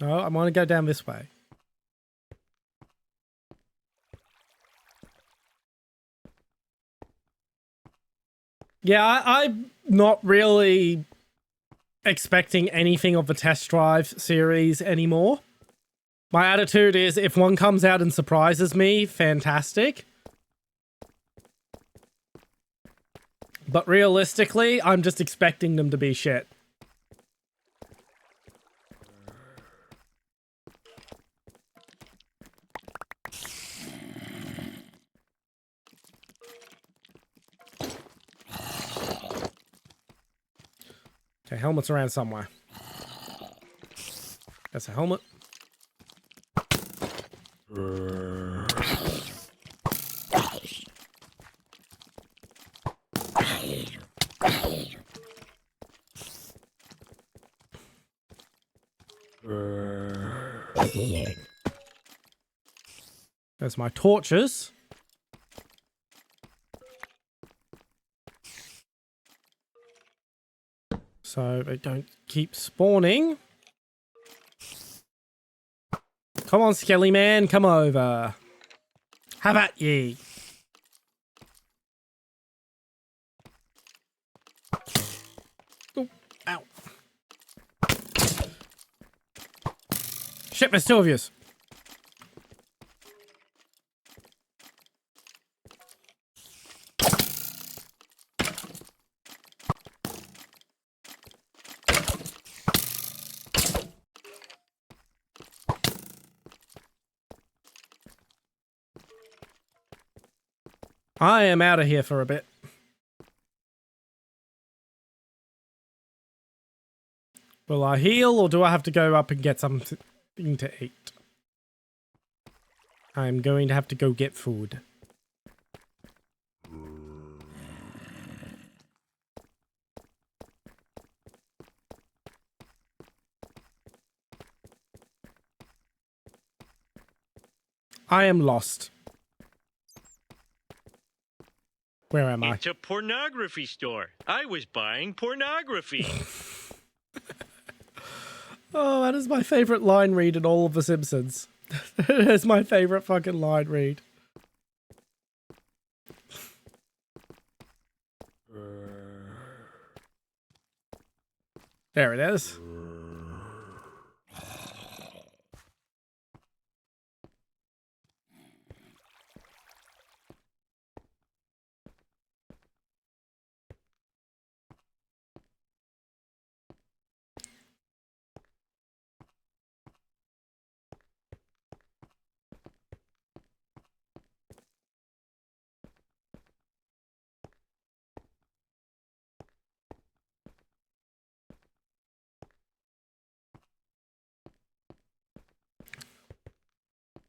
No, I want to go down this way. Yeah, I'm not really expecting anything of the test drive series anymore. My attitude is if one comes out and surprises me, fantastic. But realistically, I'm just expecting them to be shit. Okay, helmet's around somewhere. That's a helmet. There's my torches. So they don't keep spawning. Come on, Skelly Man, come over. Have at ye. Oh, ow. Shit, there's two of yous. I am out of here for a bit. Will I heal or do I have to go up and get something to eat? I'm going to have to go get food. I am lost. Where am I? It's a pornography store. I was buying pornography. Oh, that is my favorite line read in all of The Simpsons. It is my favorite fucking line read. There it is.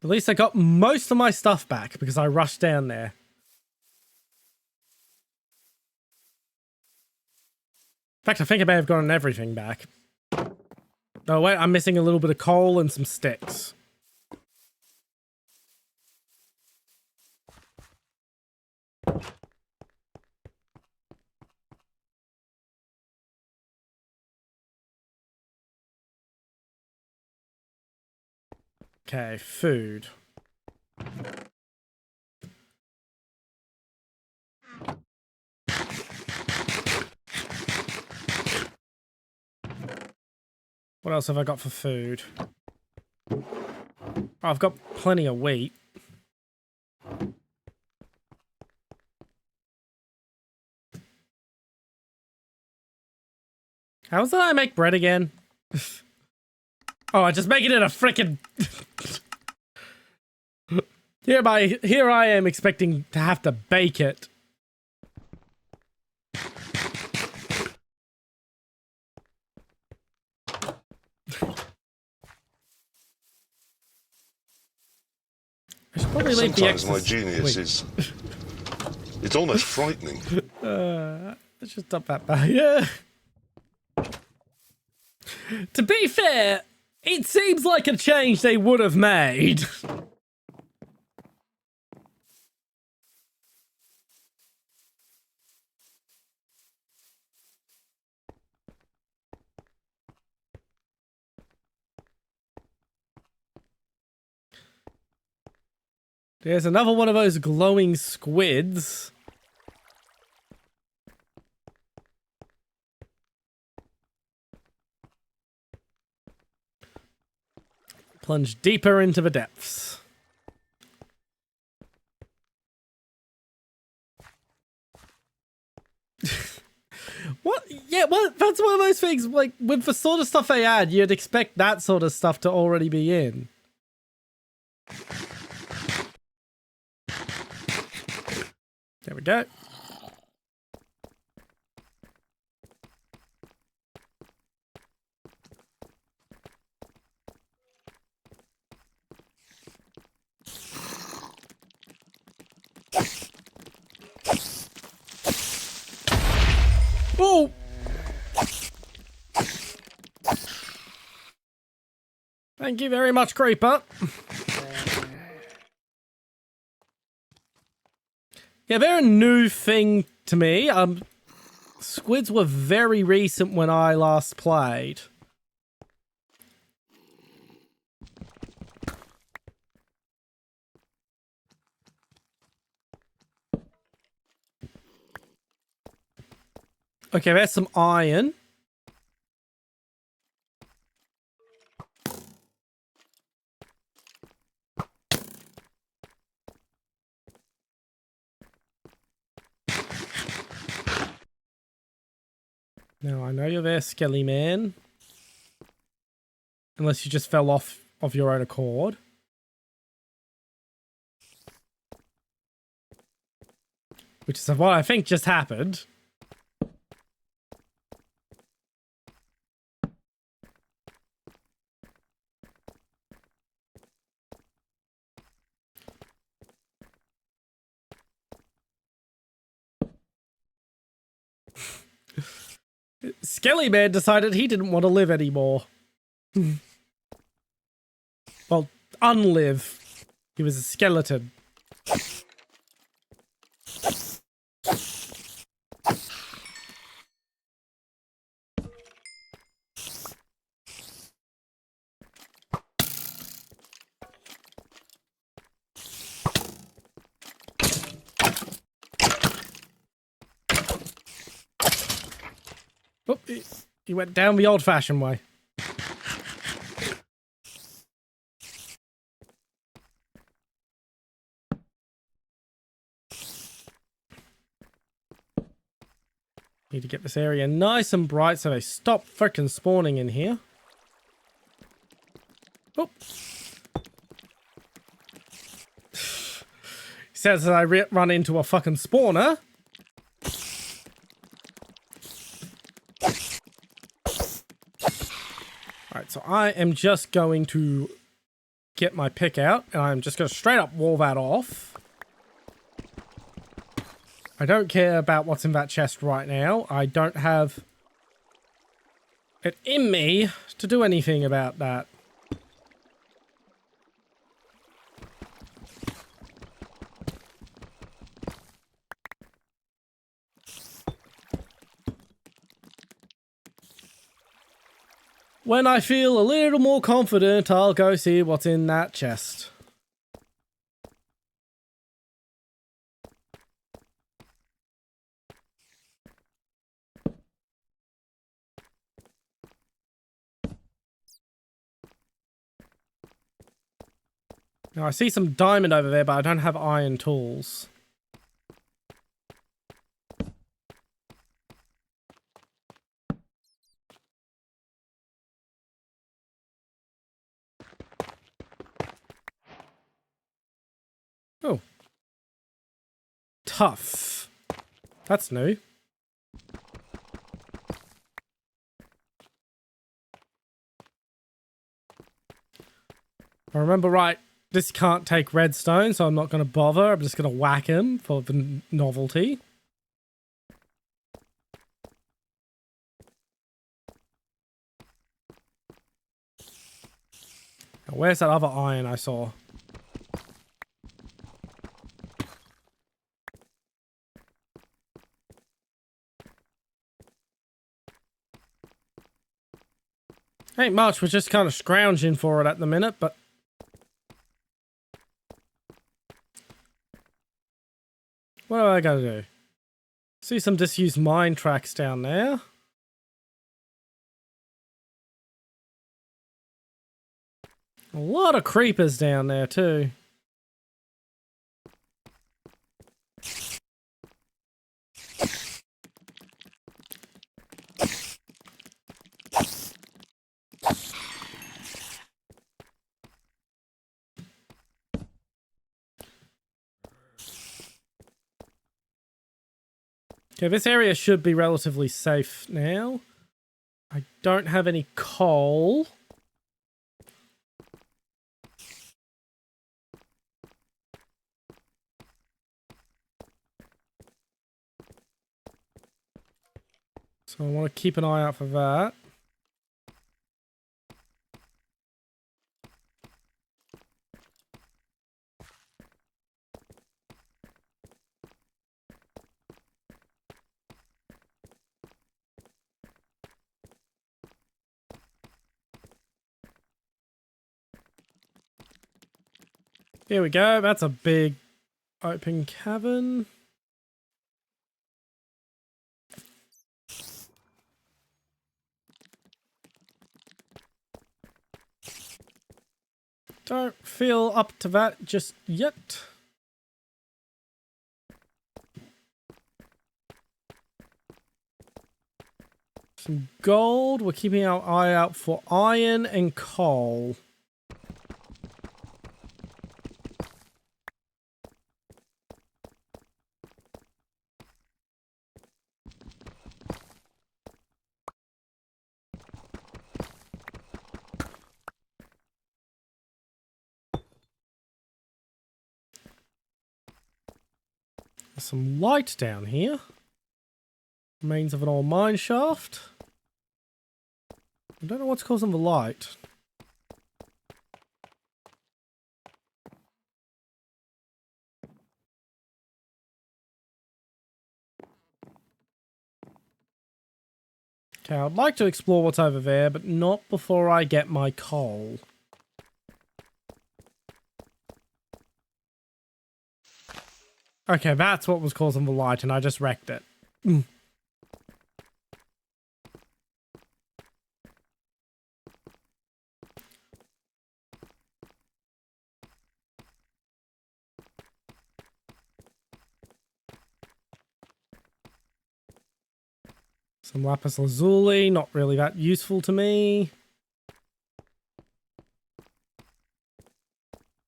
At least I got most of my stuff back because I rushed down there. In fact, I think I may have gotten everything back. Oh wait, I'm missing a little bit of coal and some sticks. Okay, food. What else have I got for food? Oh, I've got plenty of wheat. How did I make bread again? Oh, I just make it in a frickin' here I am expecting to have to bake it. I should probably leave the Sometimes my genius is... It's almost frightening. Let's just dump that back. Yeah. To be fair, it seems like a change they would have made. There's another one of those glowing squids. Plunge deeper into the depths. What? Yeah, well, that's one of those things, like, with the sort of stuff they add, you'd expect that sort of stuff to already be in. There we go. Oh! Thank you very much, Creeper. Yeah, they're a new thing to me. Squids were very recent when I last played. Okay, there's some iron. Now, I know you're there, Skelly Man. Unless you just fell off of your own accord. Which is what I think just happened. Skelly Man decided he didn't want to live anymore. Well, unlive. He was a skeleton. Oh, he went down the old-fashioned way. Need to get this area nice and bright so they stop frickin' spawning in here. Oh. Says that I run into a fucking spawner. Alright, so I am just going to get my pick out, and I'm just going to straight up wall that off. I don't care about what's in that chest right now. I don't have it in me to do anything about that. when I feel a little more confident, I'll go see what's in that chest. Now, I see some diamond over there, but I don't have iron tools. Oh. Tough. That's new. If I remember right, this can't take redstone, so I'm not going to bother. I'm just going to whack him for the novelty. Now, where's that other iron I saw? Ain't much, we're just kind of scrounging for it at the minute, but... what do I gotta do? See some disused mine tracks down there. A lot of creepers down there too. Okay, this area should be relatively safe now. I don't have any coal. So I want to keep an eye out for that. Here we go. That's a big open cavern. Don't feel up to that just yet. Some gold. We're keeping our eye out for iron and coal. There's some light down here. Remains of an old mine shaft. I don't know what's causing the light. Okay, I'd like to explore what's over there, but not before I get my coal. Okay, that's what was causing the light, and I just wrecked it. Some lapis lazuli, not really that useful to me.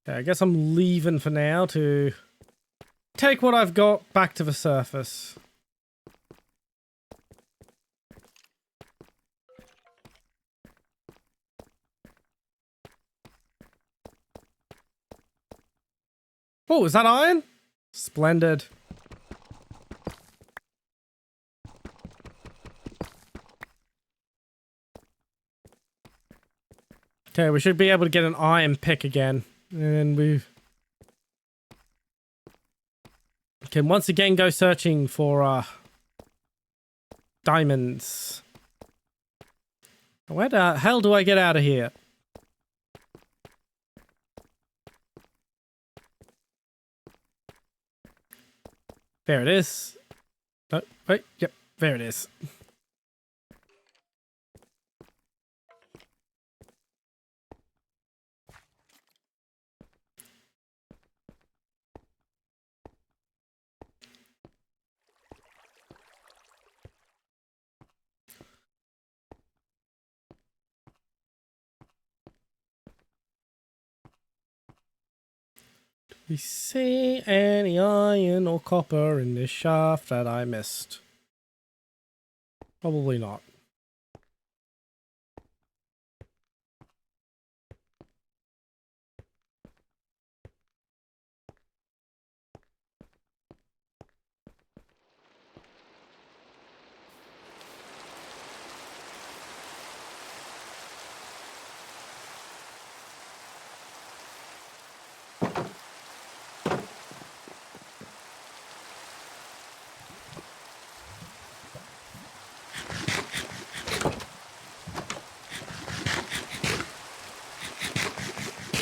Okay, I guess I'm leaving for now to take what I've got back to the surface. Oh, is that iron? Splendid. Okay, we should be able to get an iron pick again. And we can once again go searching for diamonds. Where the hell do I get out of here? There it is. No, wait, yep, there it is. We see any iron or copper in this shaft that I missed? Probably not.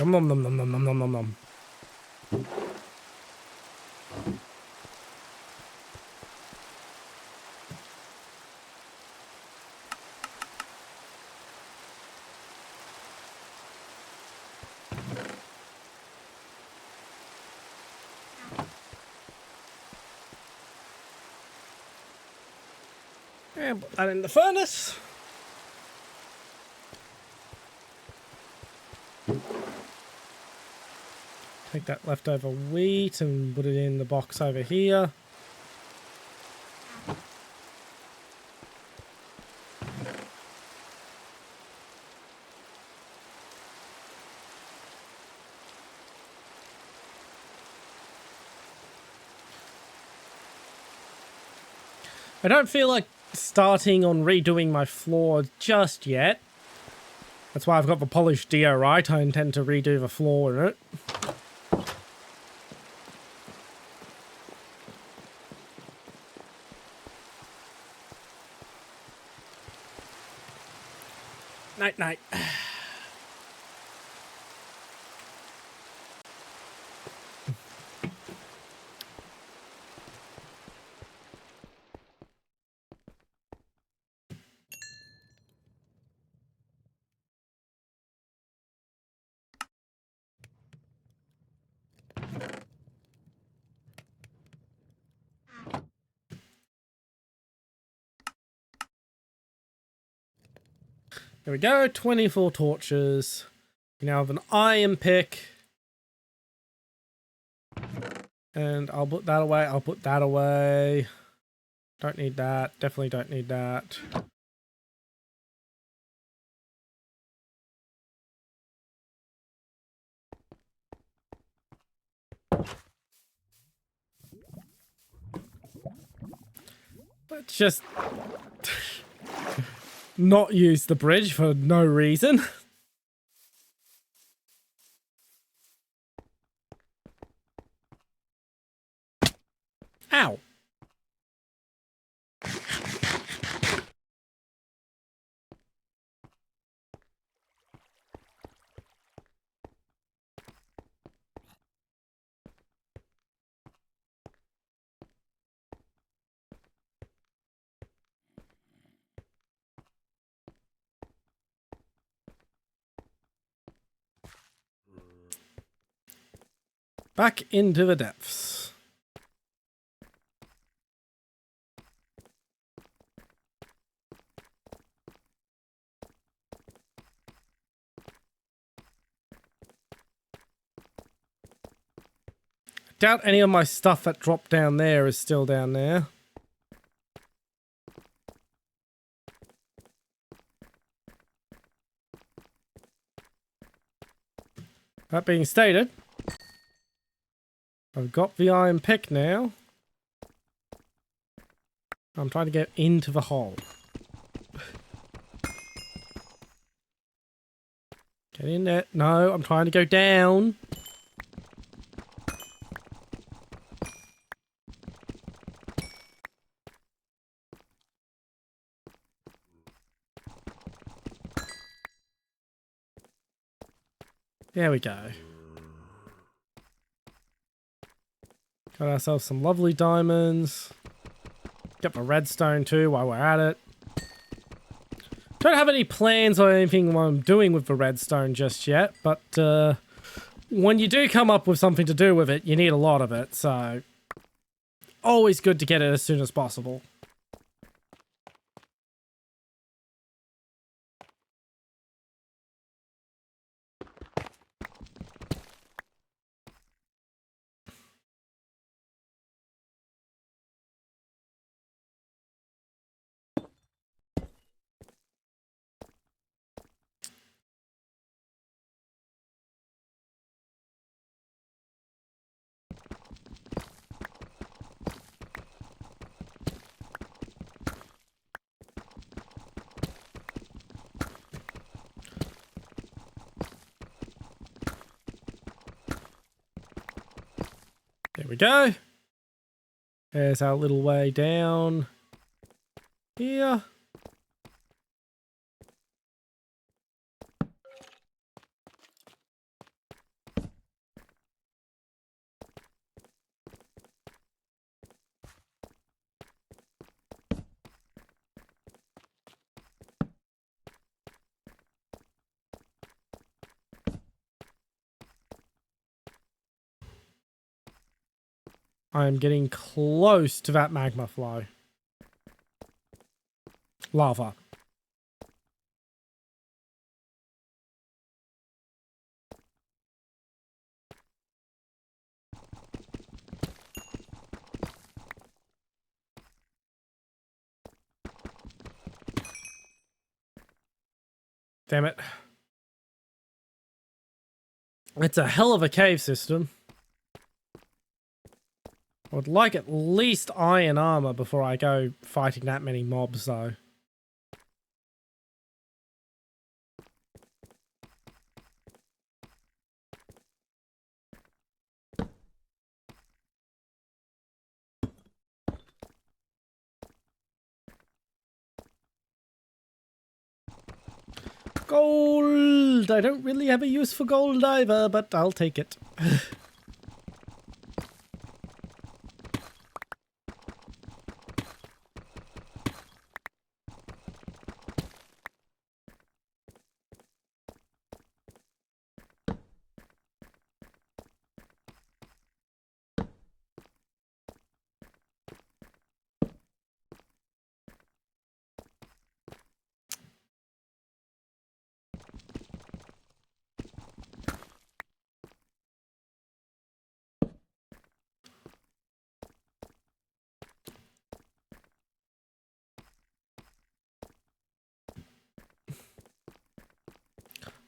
Nom nom nom nom nom nom nom nom nom. And put that in the furnace. Take that leftover wheat and put it in the box over here. I don't feel like starting on redoing my floor just yet. That's why I've got the polished diorite. I intend to redo the floor in it. Night night. There we go, 24 torches. We now have an iron pick. And I'll put that away, I'll put that away. Don't need that, definitely don't need that. Let's just not use the bridge for no reason. Ow. Back into the depths. I doubt any of my stuff that dropped down there is still down there. That being stated, I've got the iron pick now. I'm trying to get into the hole. Get in there. No, I'm trying to go down. There we go. Got ourselves some lovely diamonds. Get the redstone too while we're at it. Don't have any plans or anything what I'm doing with the redstone just yet, but when you do come up with something to do with it, you need a lot of it, so always good to get it as soon as possible. There we go. There's our little way down here. I'm getting close to that magma flow. Lava. Damn it. It's a hell of a cave system. I would like at least iron armor before I go fighting that many mobs, though. Gold! I don't really have a use for gold either, but I'll take it.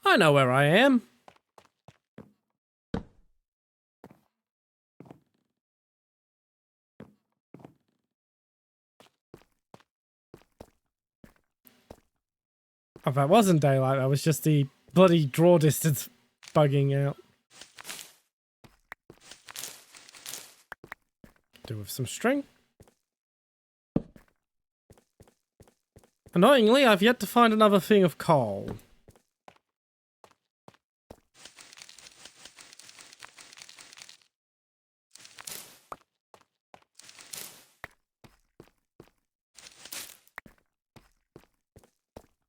I know where I am. Oh, that wasn't daylight, that was just the bloody draw distance bugging out. Do with some string. Annoyingly, I've yet to find another thing of coal.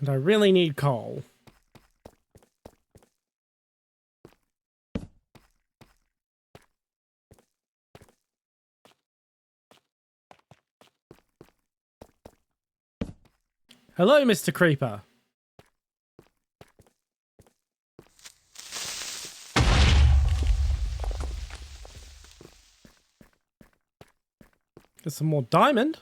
And I really need coal. Hello, Mr. Creeper. Get some more diamond.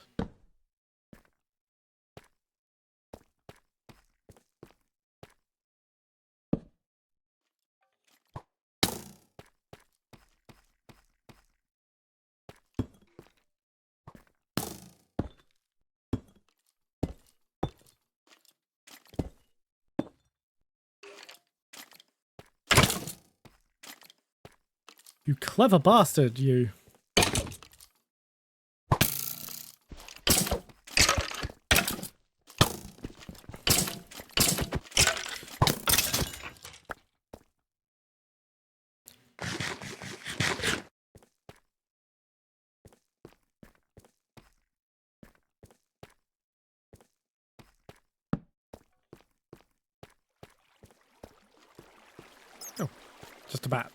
You clever bastard, you. Oh, just a bat.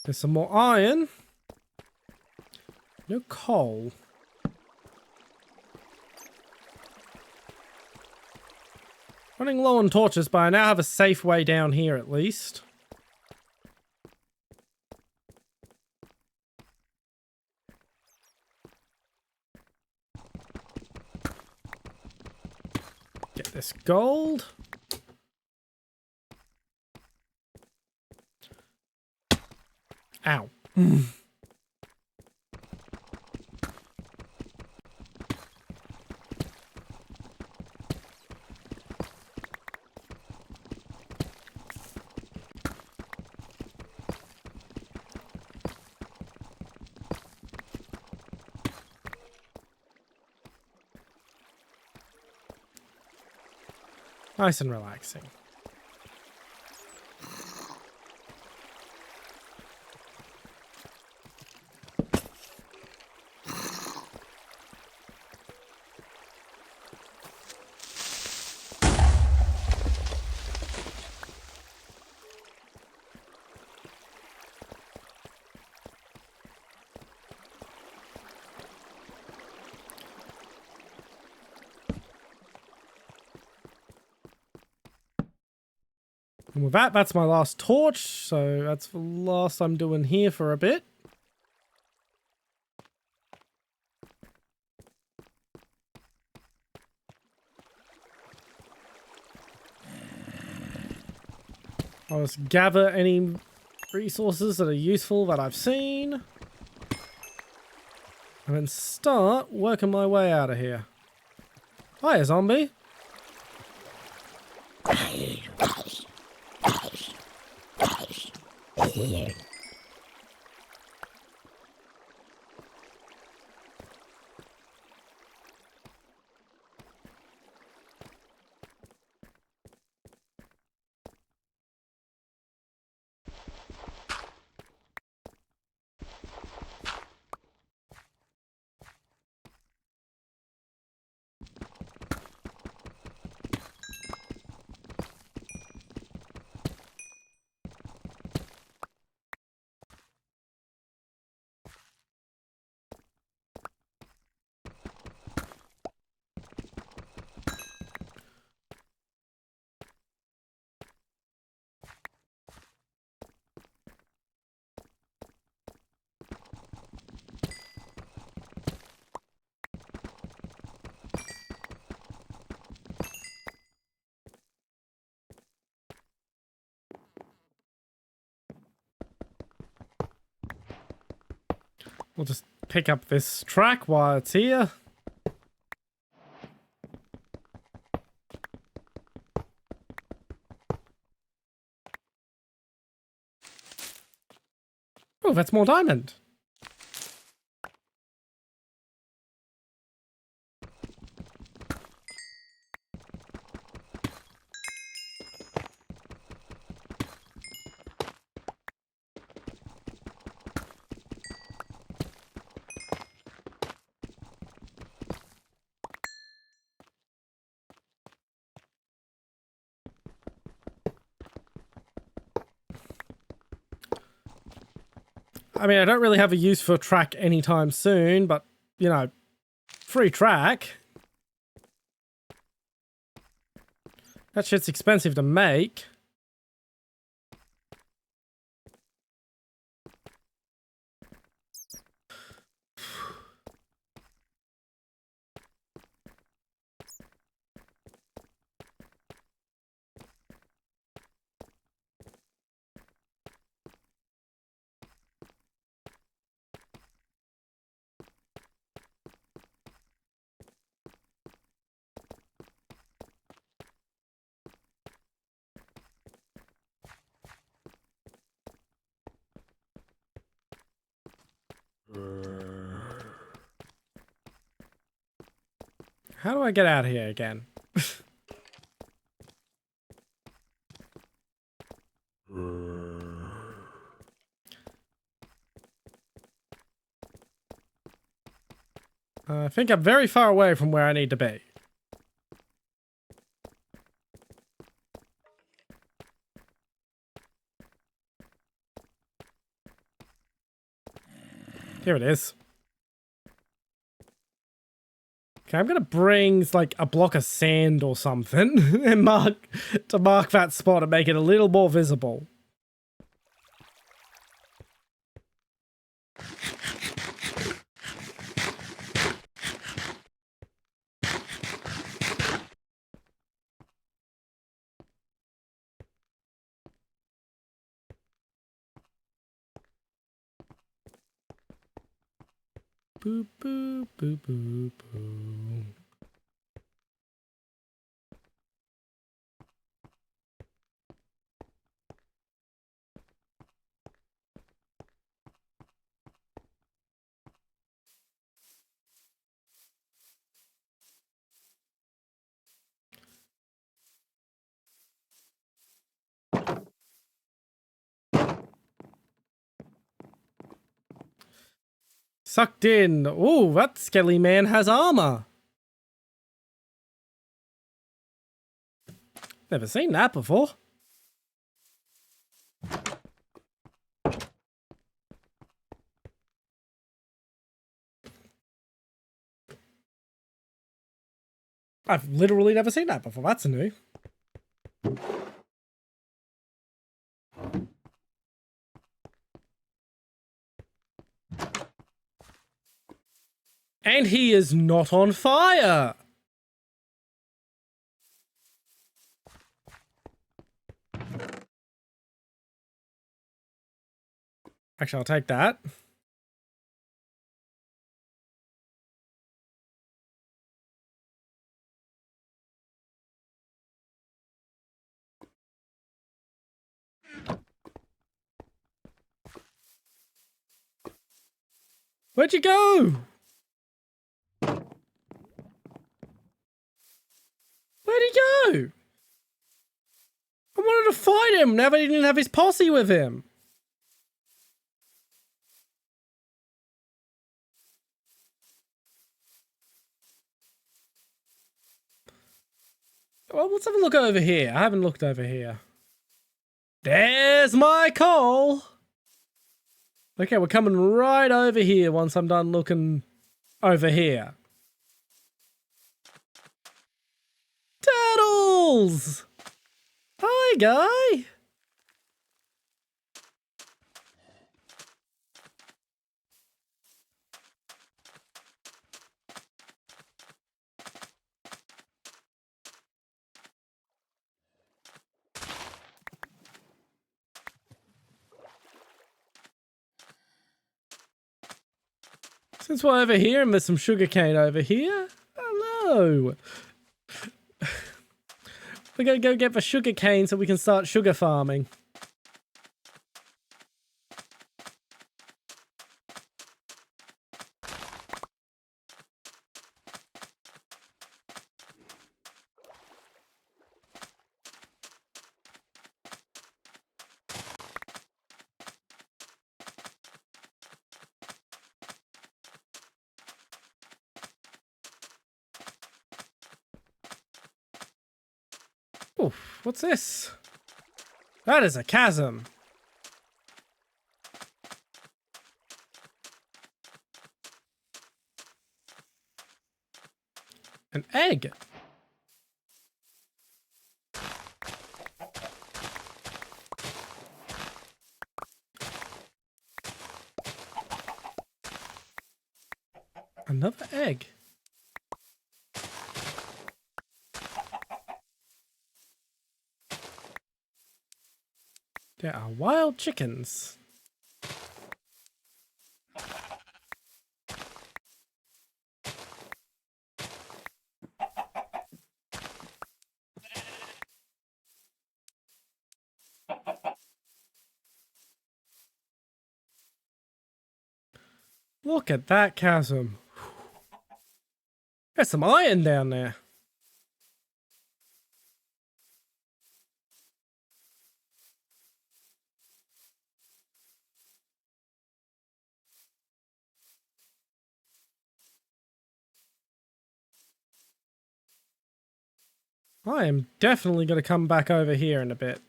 There's some more iron. No coal. Running low on torches, but I now have a safe way down here at least. Get this gold. Ow. Nice and relaxing. And with that, that's my last torch, so that's the last I'm doing here for a bit. I'll just gather any resources that are useful that I've seen. And then start working my way out of here. Hiya, zombie. We'll just pick up this track while it's here. Oh, that's more diamond. I mean, I don't really have a use for track anytime soon, but, you know, free track. That shit's expensive to make. How do I get out of here again? I think I'm very far away from where I need to be. Here it is. Okay, I'm gonna bring like a block of sand or something and mark that spot and make it a little more visible. Boop, boop, boop, boop, boop. Sucked in. Ooh, that skelly man has armor. Never seen that before. I've literally never seen that before. That's new. And he is not on fire. Actually, I'll take that. Where'd you go? Where'd he go? I wanted to fight him now that he didn't have his posse with him. Well, let's have a look over here. I haven't looked over here. There's my call. Okay, we're coming right over here once I'm done looking over here. Turtles! Hi, guy! Since we're over here and there's some sugarcane over here, hello! We're gonna go get the sugarcane so we can start sugar farming. Oof, what's this? That is a chasm. An egg. Another egg. There are wild chickens. Look at that chasm. There's some iron down there. I am definitely going to come back over here in a bit.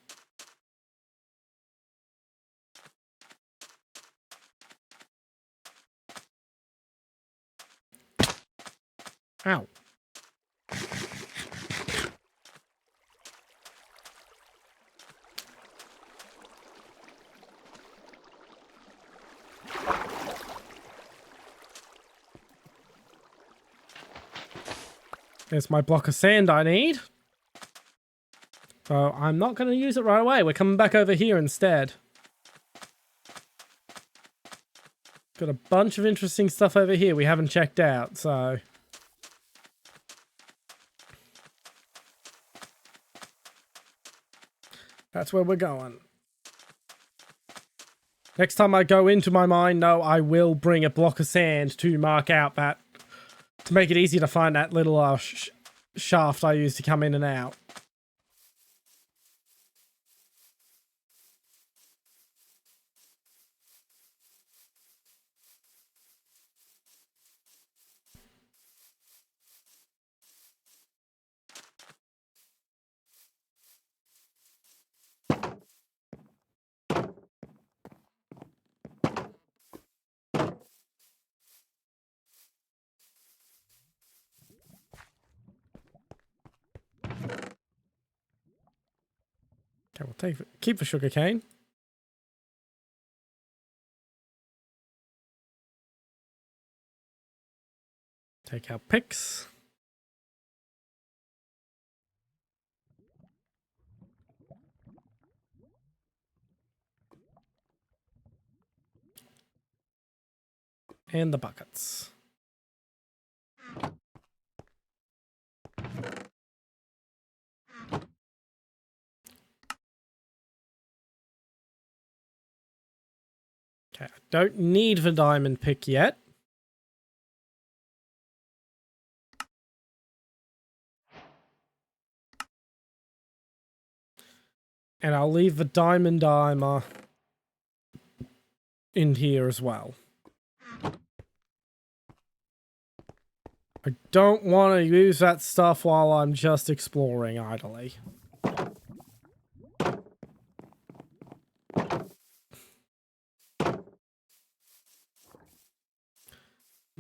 Ow. There's my block of sand I need. So I'm not going to use it right away. We're coming back over here instead. Got a bunch of interesting stuff over here we haven't checked out, so... That's where we're going. Next time I go into my mine, no, I will bring a block of sand to mark out that... To make it easy to find that little shaft I use to come in and out. Okay, we'll keep the sugar cane. Take our picks. And the buckets. Okay, I don't need the diamond pick yet. And I'll leave the diamond armor in here as well. I don't want to use that stuff while I'm just exploring idly.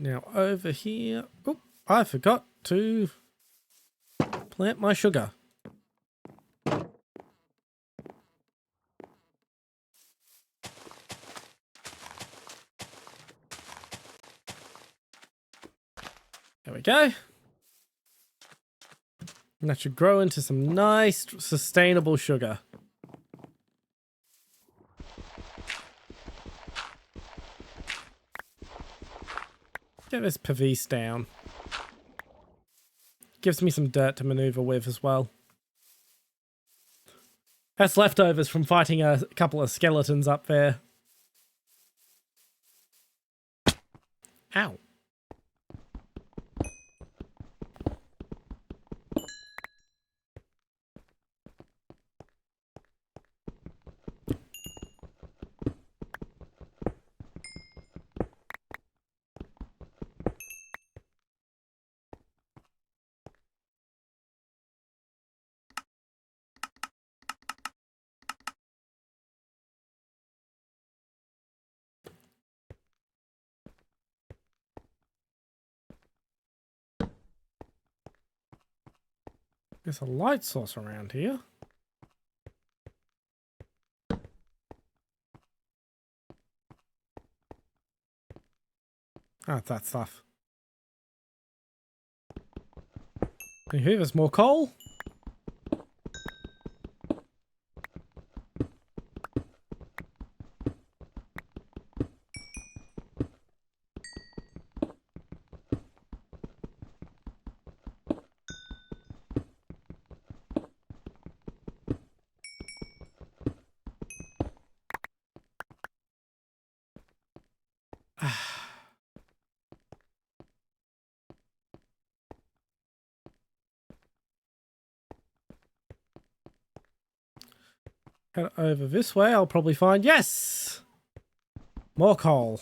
Now over here... Oh, I forgot to plant my sugar. There we go. And that should grow into some nice, sustainable sugar. Get this Pavise down. Gives me some dirt to maneuver with as well. That's leftovers from fighting a couple of skeletons up there. Ow. There's a light source around here. Ah, that stuff. And here, there's more coal. Head over this way, I'll probably find... Yes! More coal.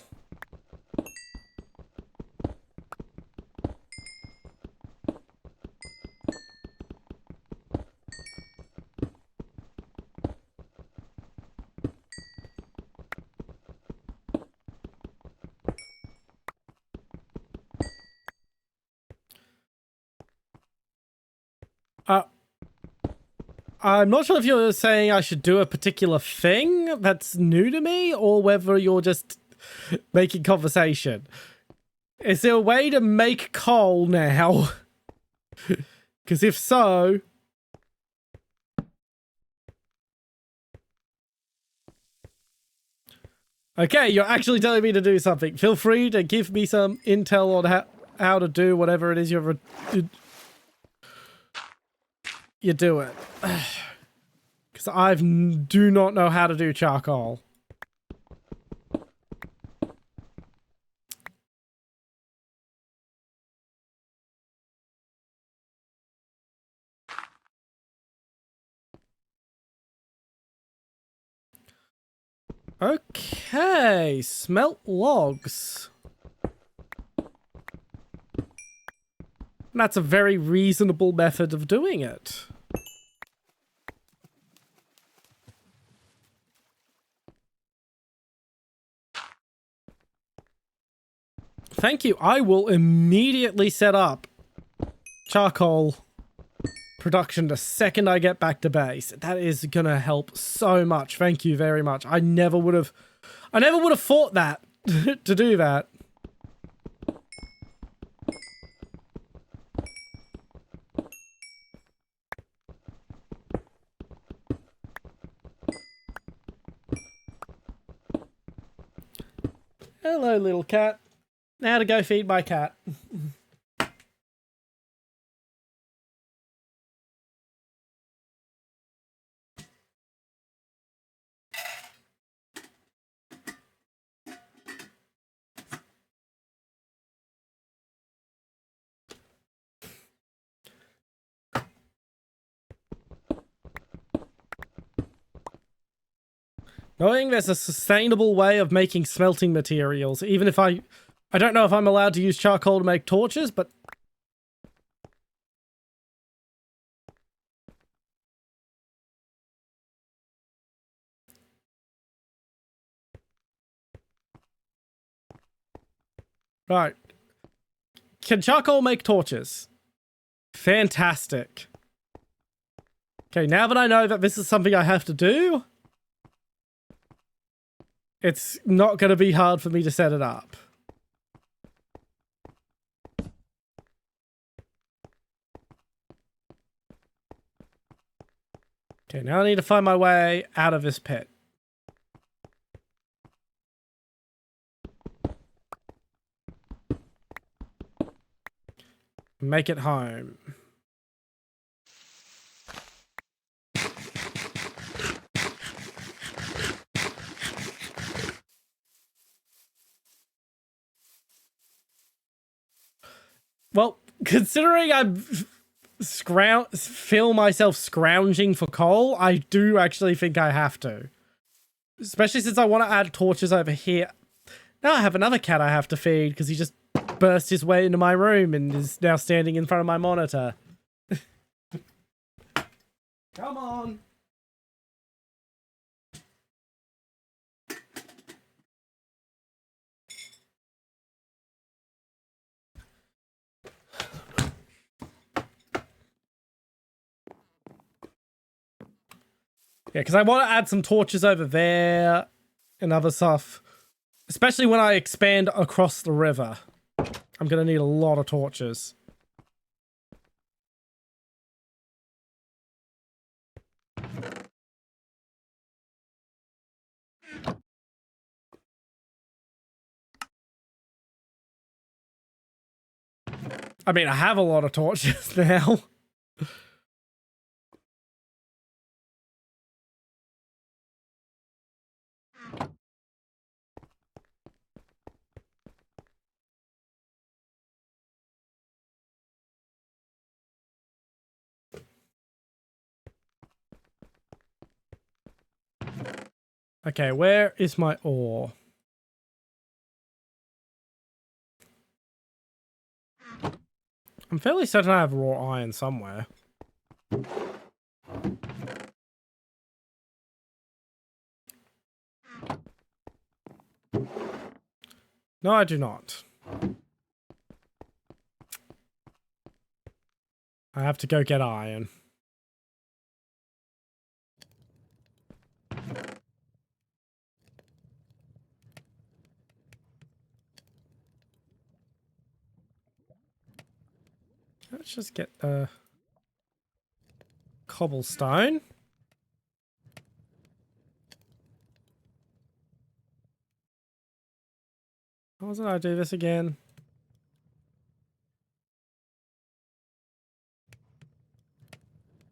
I'm not sure if you're saying I should do a particular thing that's new to me, or whether you're just making conversation. Is there a way to make coal now? Because if so... Okay, you're actually telling me to do something. Feel free to give me some intel on how to do whatever it is you do it. Because I do not know how to do charcoal. Okay, smelt logs. That's a very reasonable method of doing it. Thank you. I will immediately set up charcoal production the second I get back to base. That is gonna help so much. Thank you very much. I never would have thought that to do that. Hello, little cat. Now to go feed my cat. Knowing there's a sustainable way of making smelting materials, even if I don't know if I'm allowed to use charcoal to make torches, but... Right. Can charcoal make torches? Fantastic. Okay, now that I know that this is something I have to do, it's not going to be hard for me to set it up. Okay, now I need to find my way out of this pit. Make it home. Well, considering I'm feel myself scrounging for coal, I do actually think I have to. Especially since I want to add torches over here. Now I have another cat I have to feed because he just burst his way into my room and is now standing in front of my monitor. Come on. Yeah, because I want to add some torches over there and other stuff. Especially when I expand across the river. I'm going to need a lot of torches. I mean, I have a lot of torches now. Okay, where is my ore? I'm fairly certain I have raw iron somewhere. No, I do not. I have to go get iron. Let's just get the cobblestone. How did I do this again?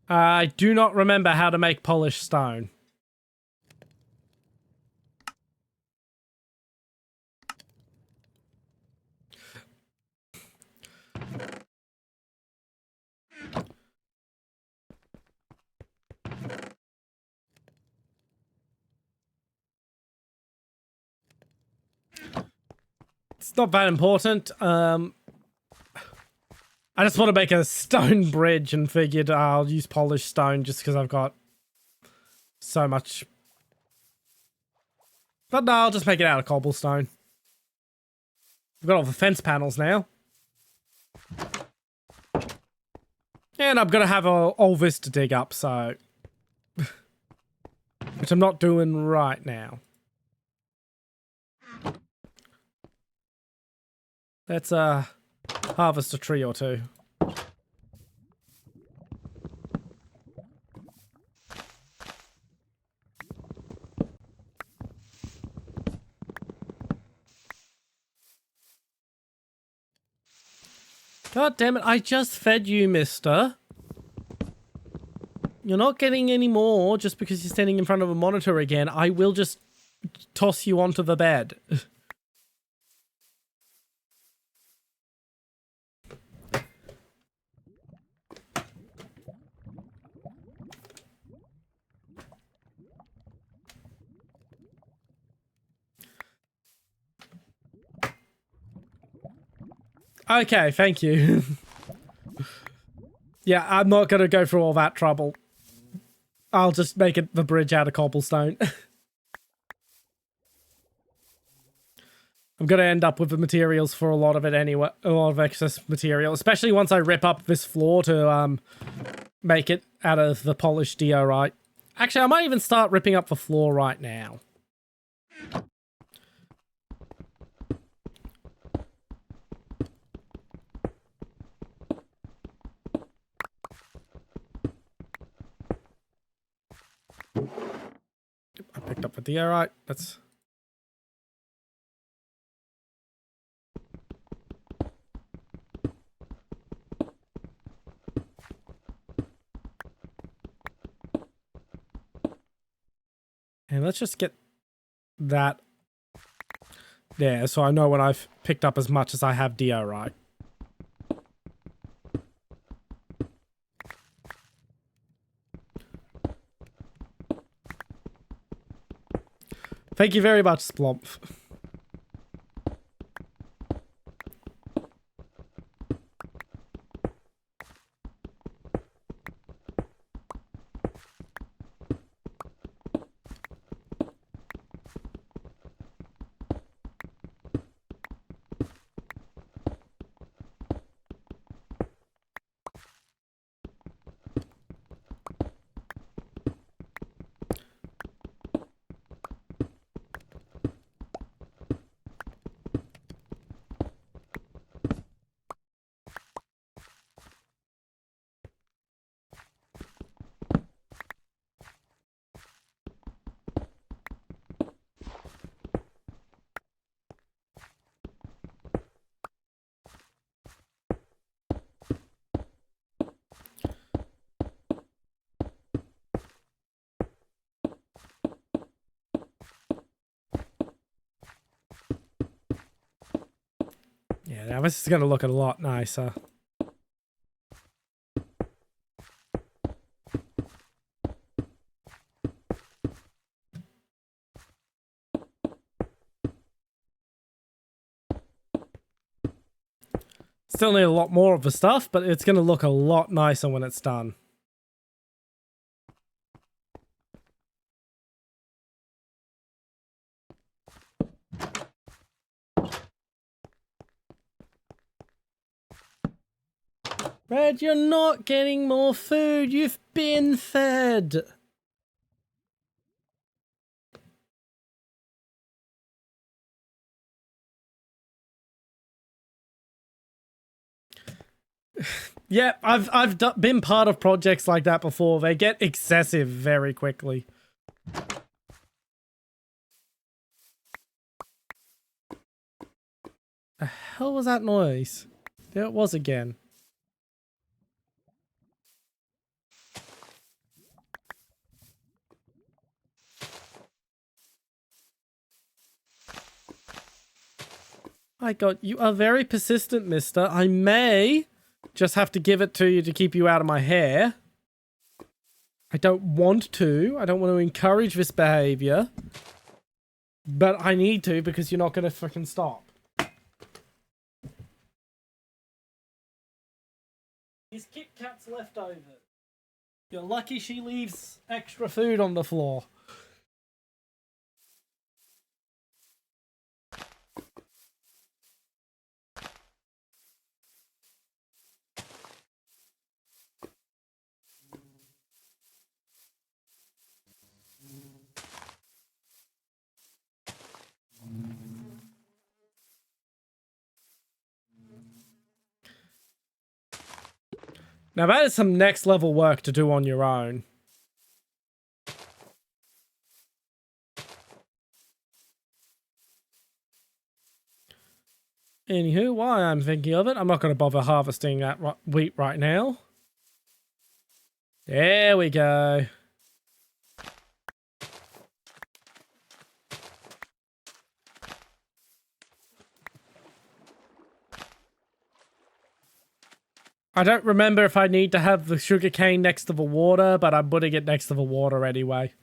I do not remember how to make polished stone. It's not that important. I just want to make a stone bridge and figured I'll use polished stone just because I've got so much. But no, I'll just make it out of cobblestone. I've got all the fence panels now. And I'm going to have all this to dig up, so... which I'm not doing right now. Let's harvest a tree or two. God damn it, I just fed you, mister. You're not getting any more just because you're standing in front of a monitor again. I will just toss you onto the bed. Okay, thank you. Yeah, I'm not going to go through all that trouble. I'll just make it the bridge out of cobblestone. I'm going to end up with the materials for a lot of it anyway. A lot of excess material. Especially once I rip up this floor to make it out of the polished diorite. Actually, I might even start ripping up the floor right now. I picked up the diorite. That's... And let's just get that there, so I know when I've picked up as much as I have diorite. Thank you very much, Splomp. Yeah, now this is going to look a lot nicer. Still need a lot more of the stuff, but it's going to look a lot nicer when it's done. Red, you're not getting more food. You've been fed. Yeah, I've been part of projects like that before. They get excessive very quickly. The hell was that noise? There it was again. My god, you are very persistent, mister. I may just have to give it to you to keep you out of my hair. I don't want to. I don't want to encourage this behavior. But I need to because you're not going to freaking stop. His Kit Kat's leftover. You're lucky she leaves extra food on the floor. Now that is some next level work to do on your own. Anywho, while I'm thinking of it, I'm not going to bother harvesting that wheat right now. There we go. I don't remember if I need to have the sugarcane next to the water, but I'm putting it next to the water anyway.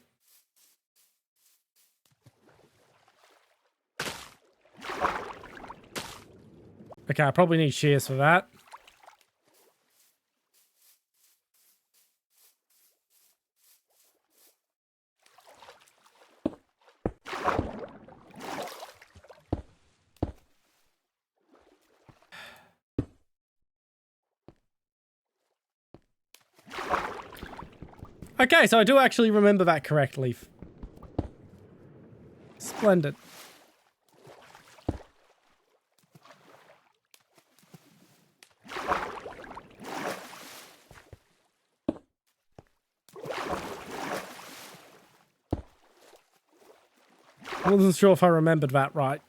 Okay, I probably need shears for that. Okay, so I do actually remember that correctly. Splendid. I wasn't sure if I remembered that right.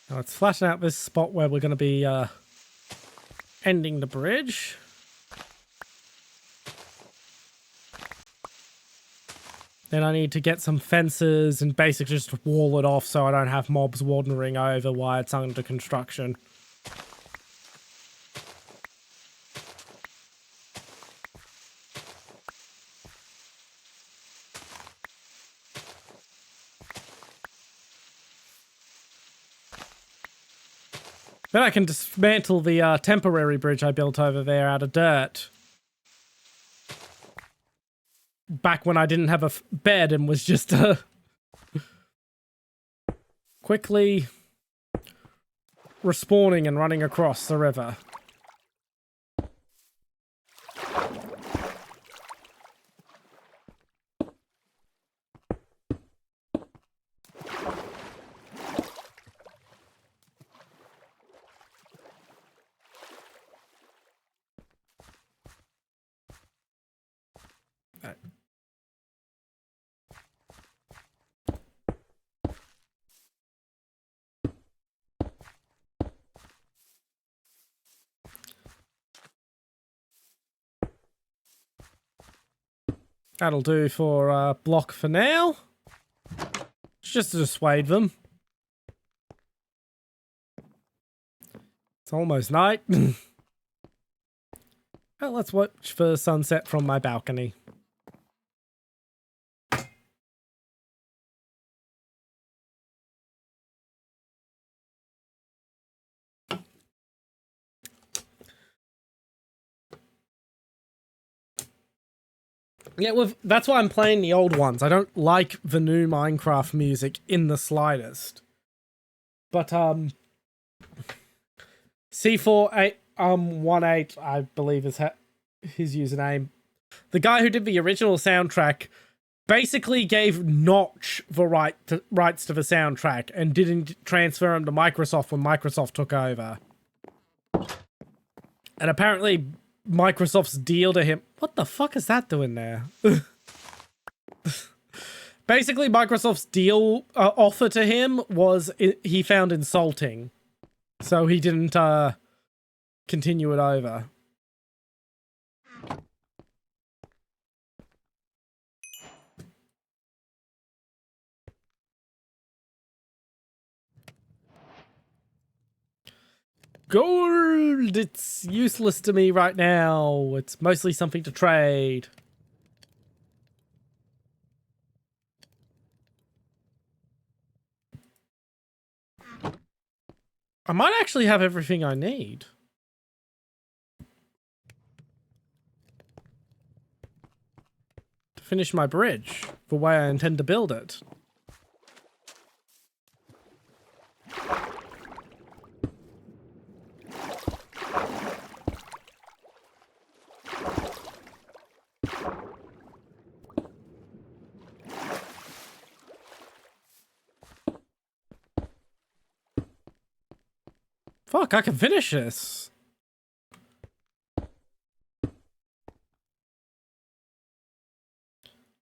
Now let's flatten out this spot where we're going to be ending the bridge. Then I need to get some fences and basically just wall it off so I don't have mobs wandering over while it's under construction. Then I can dismantle the temporary bridge I built over there out of dirt. Back when I didn't have a bed and was just quickly respawning and running across the river. That'll do for block for now. Just to dissuade them. It's almost night. Well, let's watch for sunset from my balcony. Yeah, that's why I'm playing the old ones. I don't like the new Minecraft music in the slightest. But C4818, I believe is his username. The guy who did the original soundtrack basically gave Notch the rights to the soundtrack and didn't transfer them to Microsoft when Microsoft took over. And apparently Microsoft's deal to him... What the fuck is that doing there? Basically, Microsoft's deal offer to him was he found insulting. So he didn't continue it over. Gold! It's useless to me right now. It's mostly something to trade. I might actually have everything I need. To finish my bridge, the way I intend to build it. Fuck, I can finish this.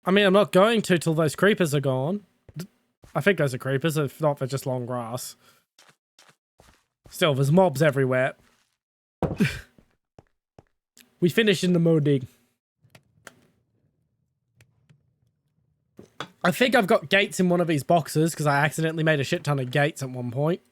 I mean, I'm not going to till those creepers are gone. I think those are creepers, if not, they're just long grass. Still, there's mobs everywhere. We finished in the modding. I think I've got gates in one of these boxes, because I accidentally made a shit ton of gates at one point.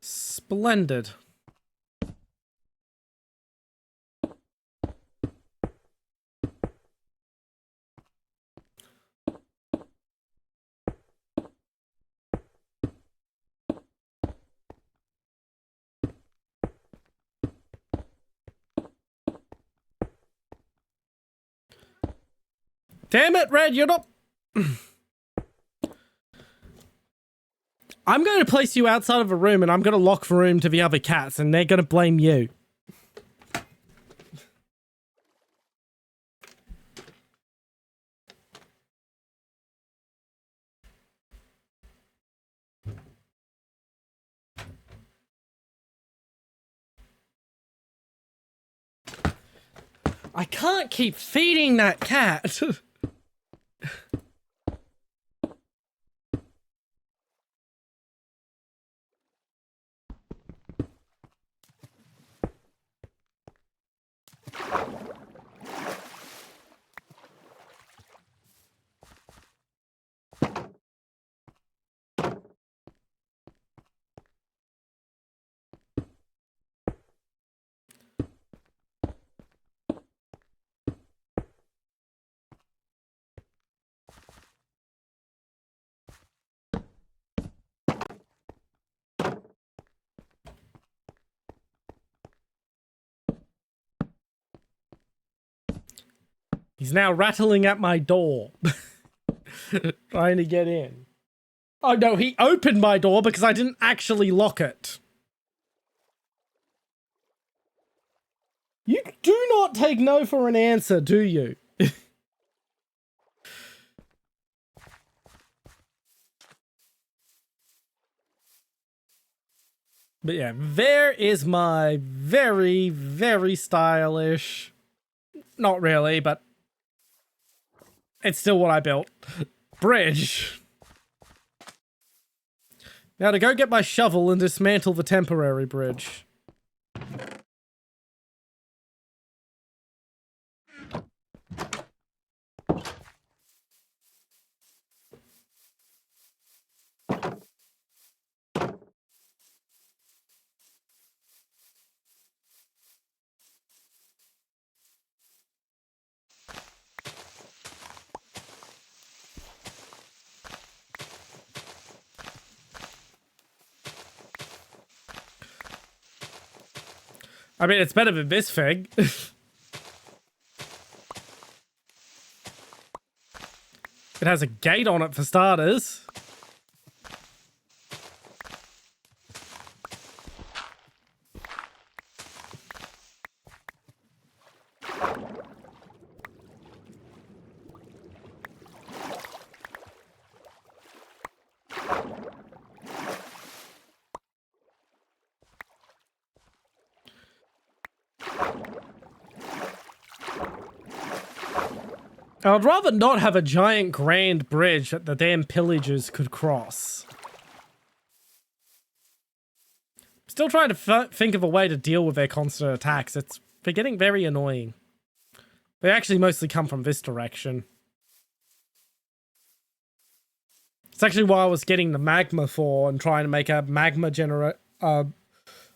Splendid. Damn it, Red, you're not... I'm going to place you outside of a room and I'm going to lock the room to the other cats and they're going to blame you. I can't keep feeding that cat. He's now rattling at my door. Trying to get in. Oh no, he opened my door because I didn't actually lock it. You do not take no for an answer, do you? But yeah, there is my very, very stylish... Not really, but... It's still what I built. Bridge. Now to go get my shovel and dismantle the temporary bridge. I mean, it's better than this thing. It has a gate on it for starters. I would rather not have a giant grand bridge that the damn pillagers could cross. Still trying to think of a way to deal with their constant attacks. They're getting very annoying. They actually mostly come from this direction. It's actually why I was getting the magma for and trying to make a magma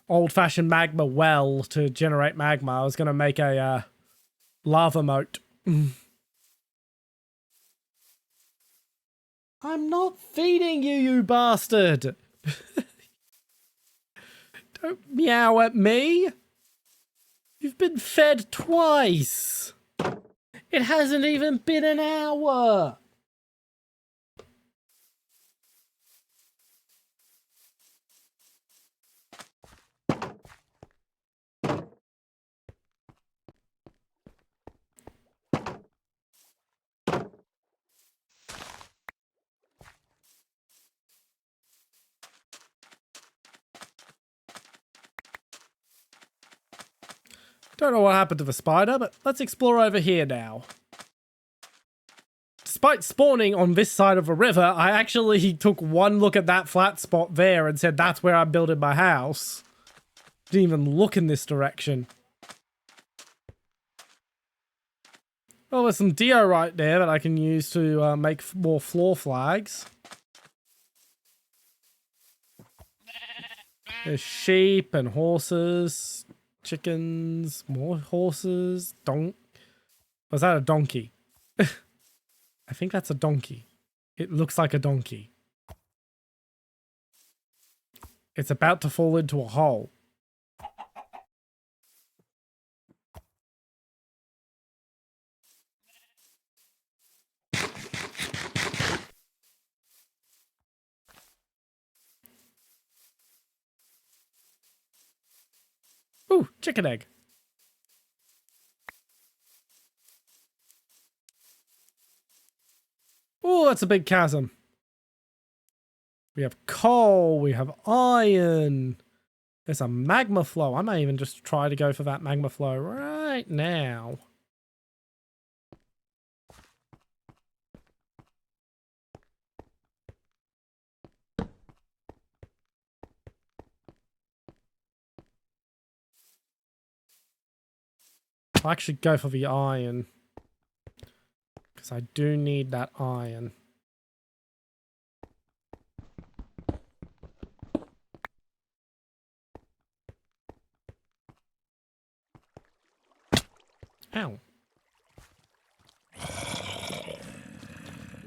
old-fashioned magma well to generate magma. I was going to make a lava moat. I'm not feeding you, you bastard! Don't meow at me! You've been fed twice! It hasn't even been an hour! Don't know what happened to the spider, but let's explore over here now. Despite spawning on this side of a river, I actually took one look at that flat spot there and said that's where I'm building my house. Didn't even look in this direction. Oh, there's some diorite there that I can use to make more floor flags. There's sheep and horses. Chickens, more horses, Was that a donkey? I think that's a donkey. It looks like a donkey. It's about to fall into a hole. Ooh, chicken egg. Ooh, that's a big chasm. We have coal, we have iron. There's a magma flow. I might even just try to go for that magma flow right now. I'll actually go for the iron. Because I do need that iron. Ow.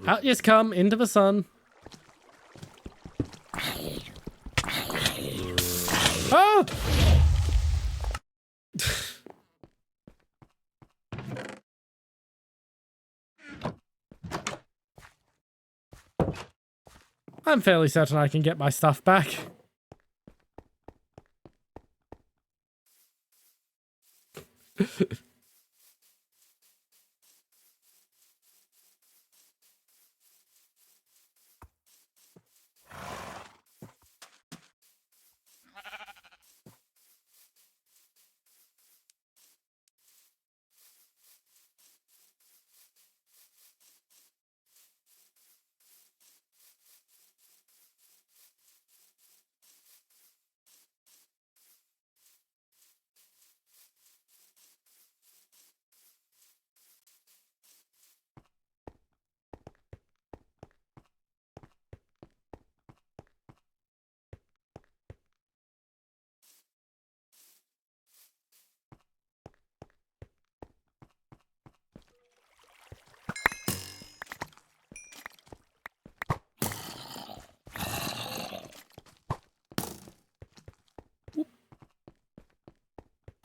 Out yes come, into the sun. Ah! I'm fairly certain I can get my stuff back.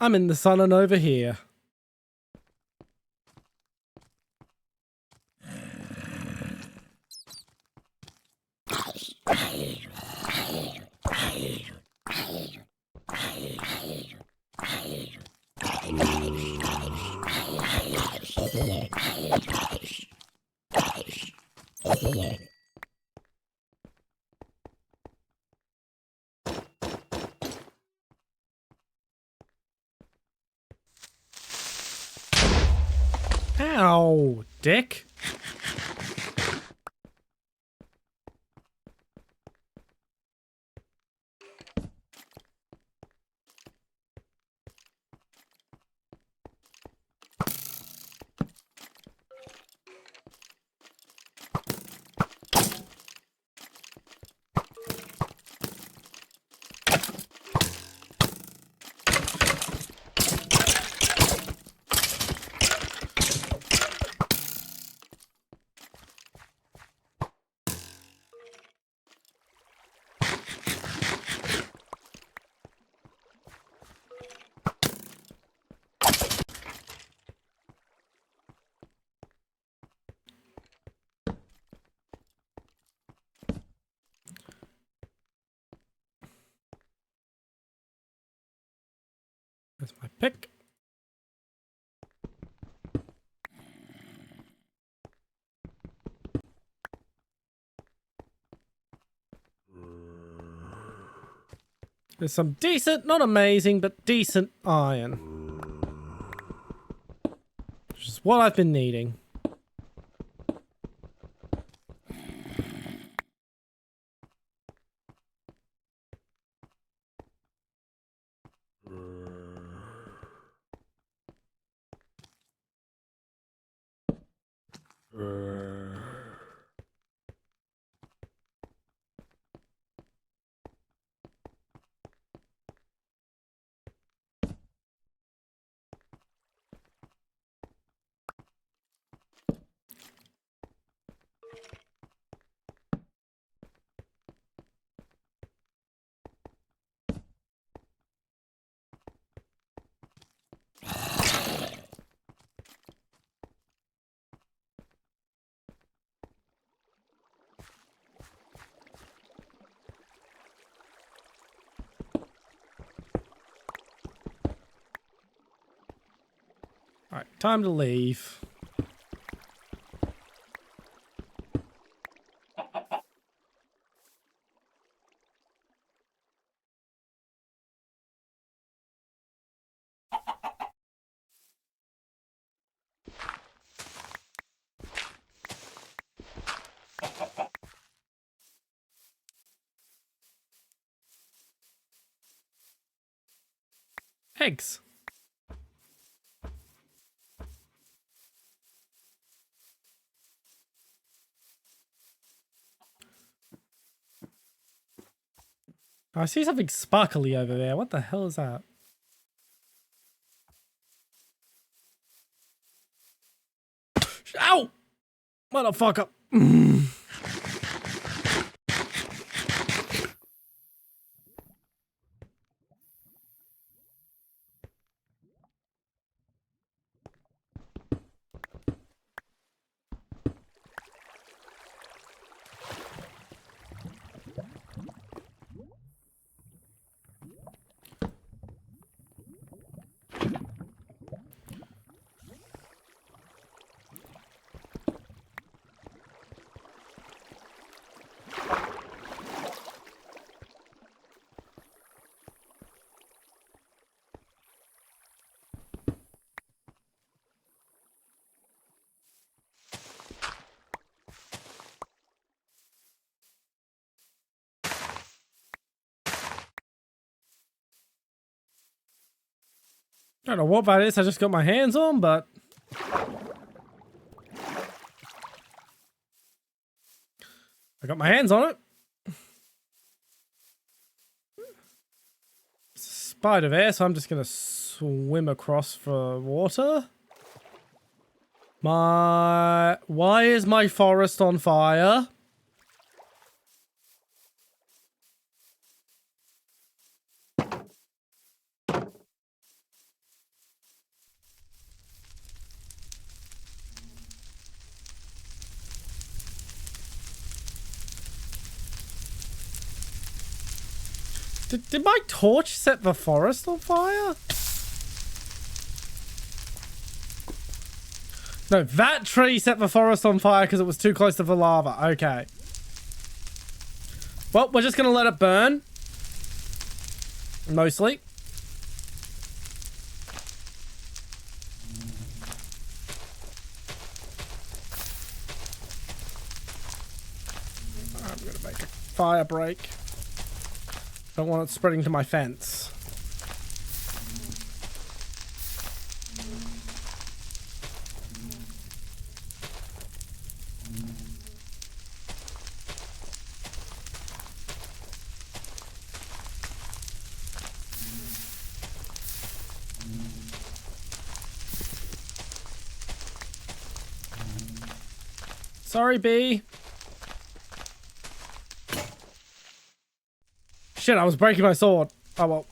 I'm in the sun and over here. Ow, dick. That's my pick. There's some decent, not amazing, but decent iron. Which is what I've been needing. Alright, time to leave. Eggs. I see something sparkly over there. What the hell is that? Ow! Motherfucker. I don't know what that is I just got my hands on, but I got my hands on it. It's a spider there, so I'm just gonna swim across for water. Why is my forest on fire? Did my torch set the forest on fire? No, that tree set the forest on fire because it was too close to the lava. Okay. Well, we're just going to let it burn. Mostly. I'm going to make a fire break. Don't want it spreading to my fence. Sorry, bee. Shit, I was breaking my sword. Oh well.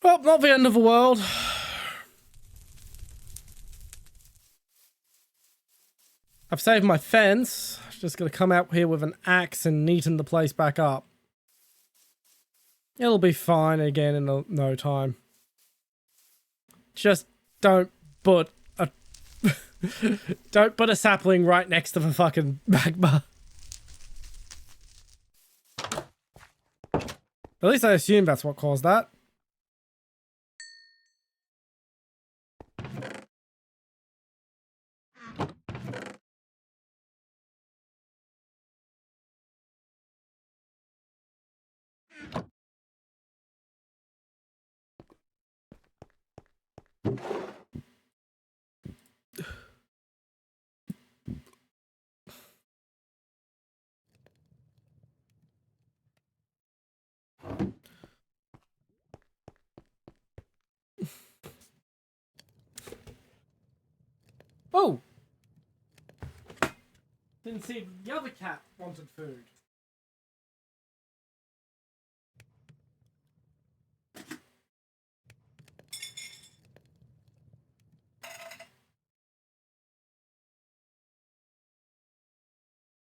Well, not the end of the world. I've saved my fence. Just gonna come out here with an axe and neaten the place back up. It'll be fine again in no time. Just don't put a don't put a sapling right next to the fucking magma. At least I assume that's what caused that. Oh! Didn't see the other cat wanted food.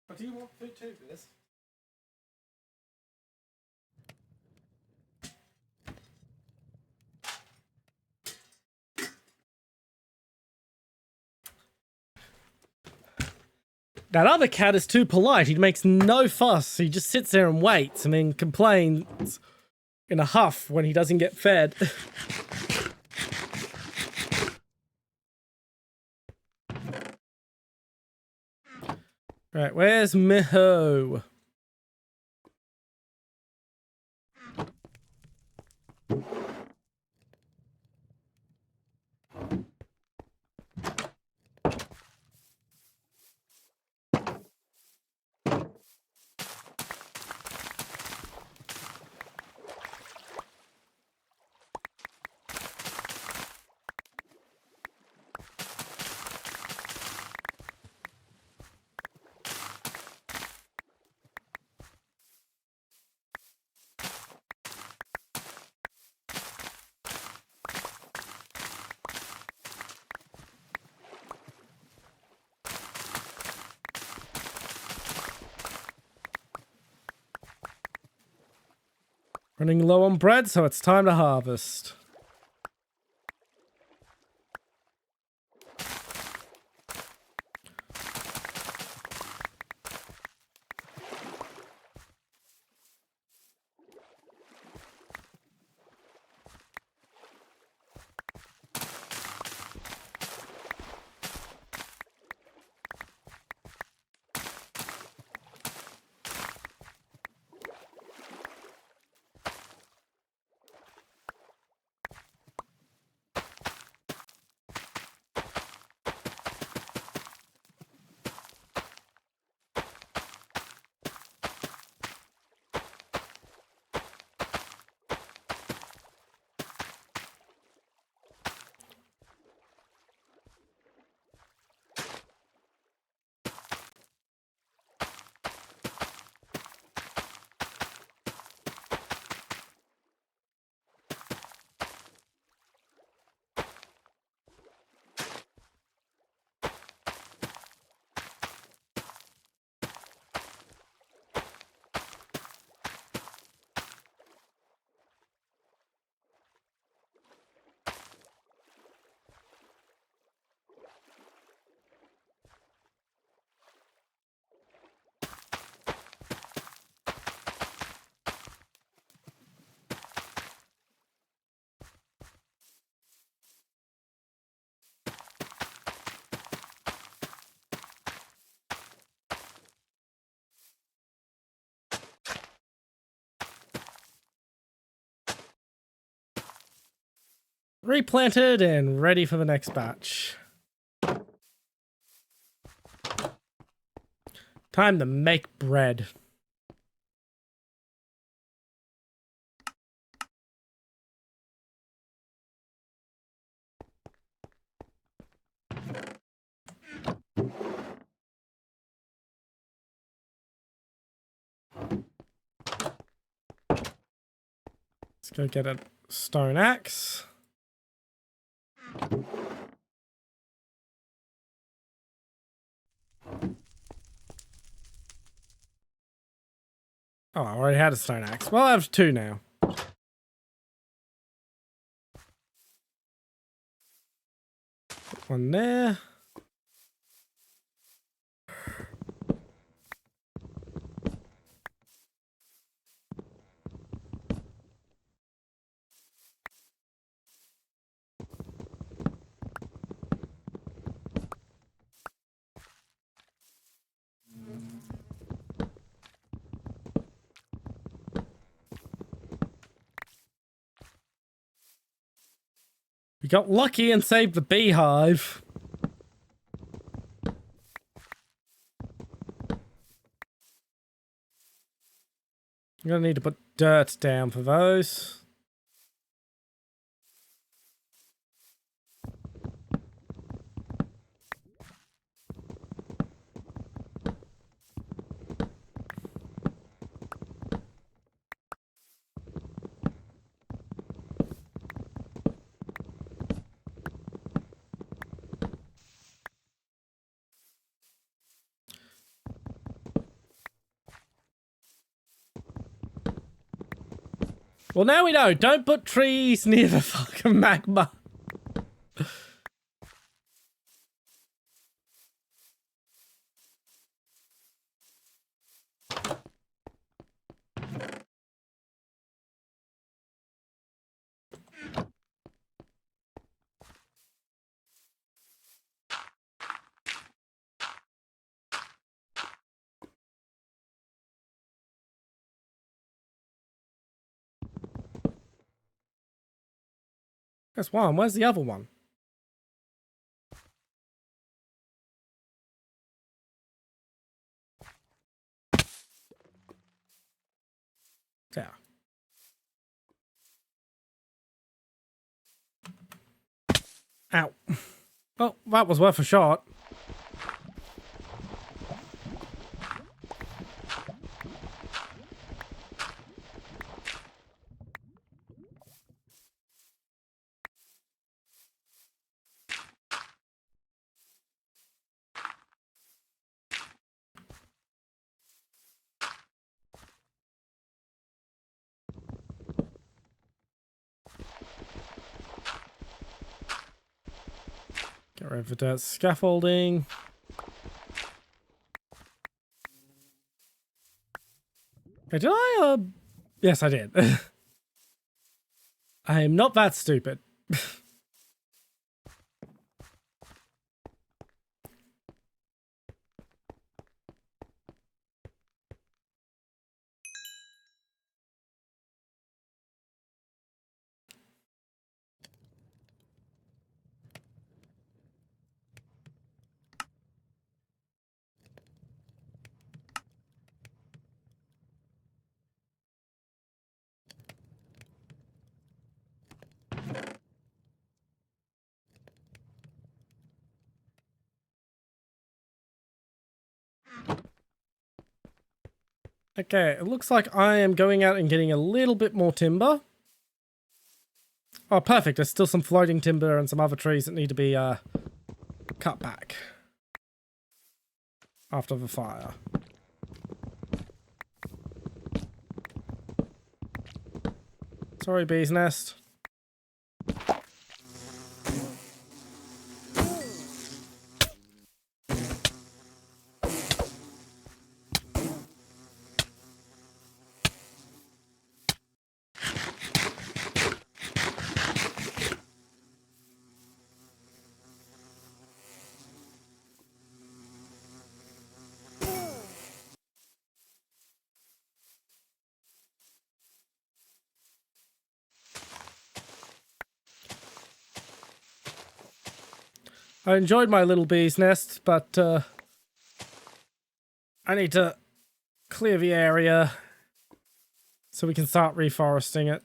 But do you want food too, Biz? That other cat is too polite. He makes no fuss. He just sits there and waits and then complains in a huff when he doesn't get fed. Right, where's Miho? Running low on bread, so it's time to harvest. replanted and ready for the next batch. Time to make bread. Let's go get a stone axe. Oh, I already had a stone axe. Well, I have 2 now. Put one there. We got lucky and saved the beehive. I'm gonna need to put dirt down for those. Well, now we know. Don't put trees near the fucking magma. That's one. Where's the other one? There. Ow. Well, that was worth a shot. Get rid of the dirt scaffolding. Hey, did I, yes, I did. I am not that stupid. Okay, it looks like I am going out and getting a little bit more timber. Oh, perfect. There's still some floating timber and some other trees that need to be cut back after the fire. Sorry, bee's nest. I enjoyed my little bee's nest, but I need to clear the area so we can start reforesting it.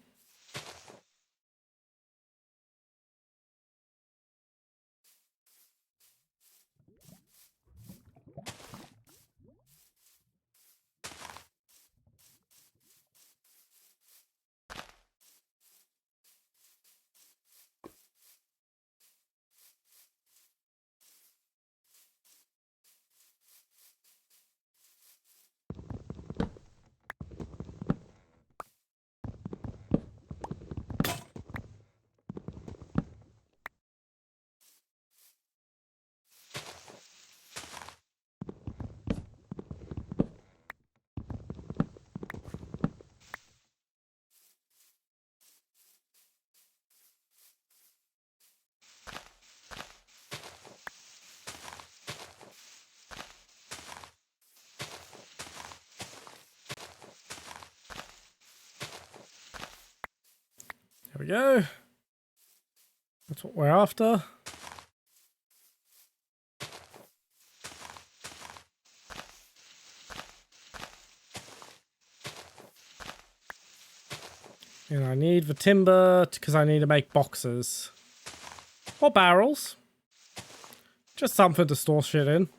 There we go. That's what we're after. And I need the timber because I need to make boxes. Or barrels. Just something to store shit in.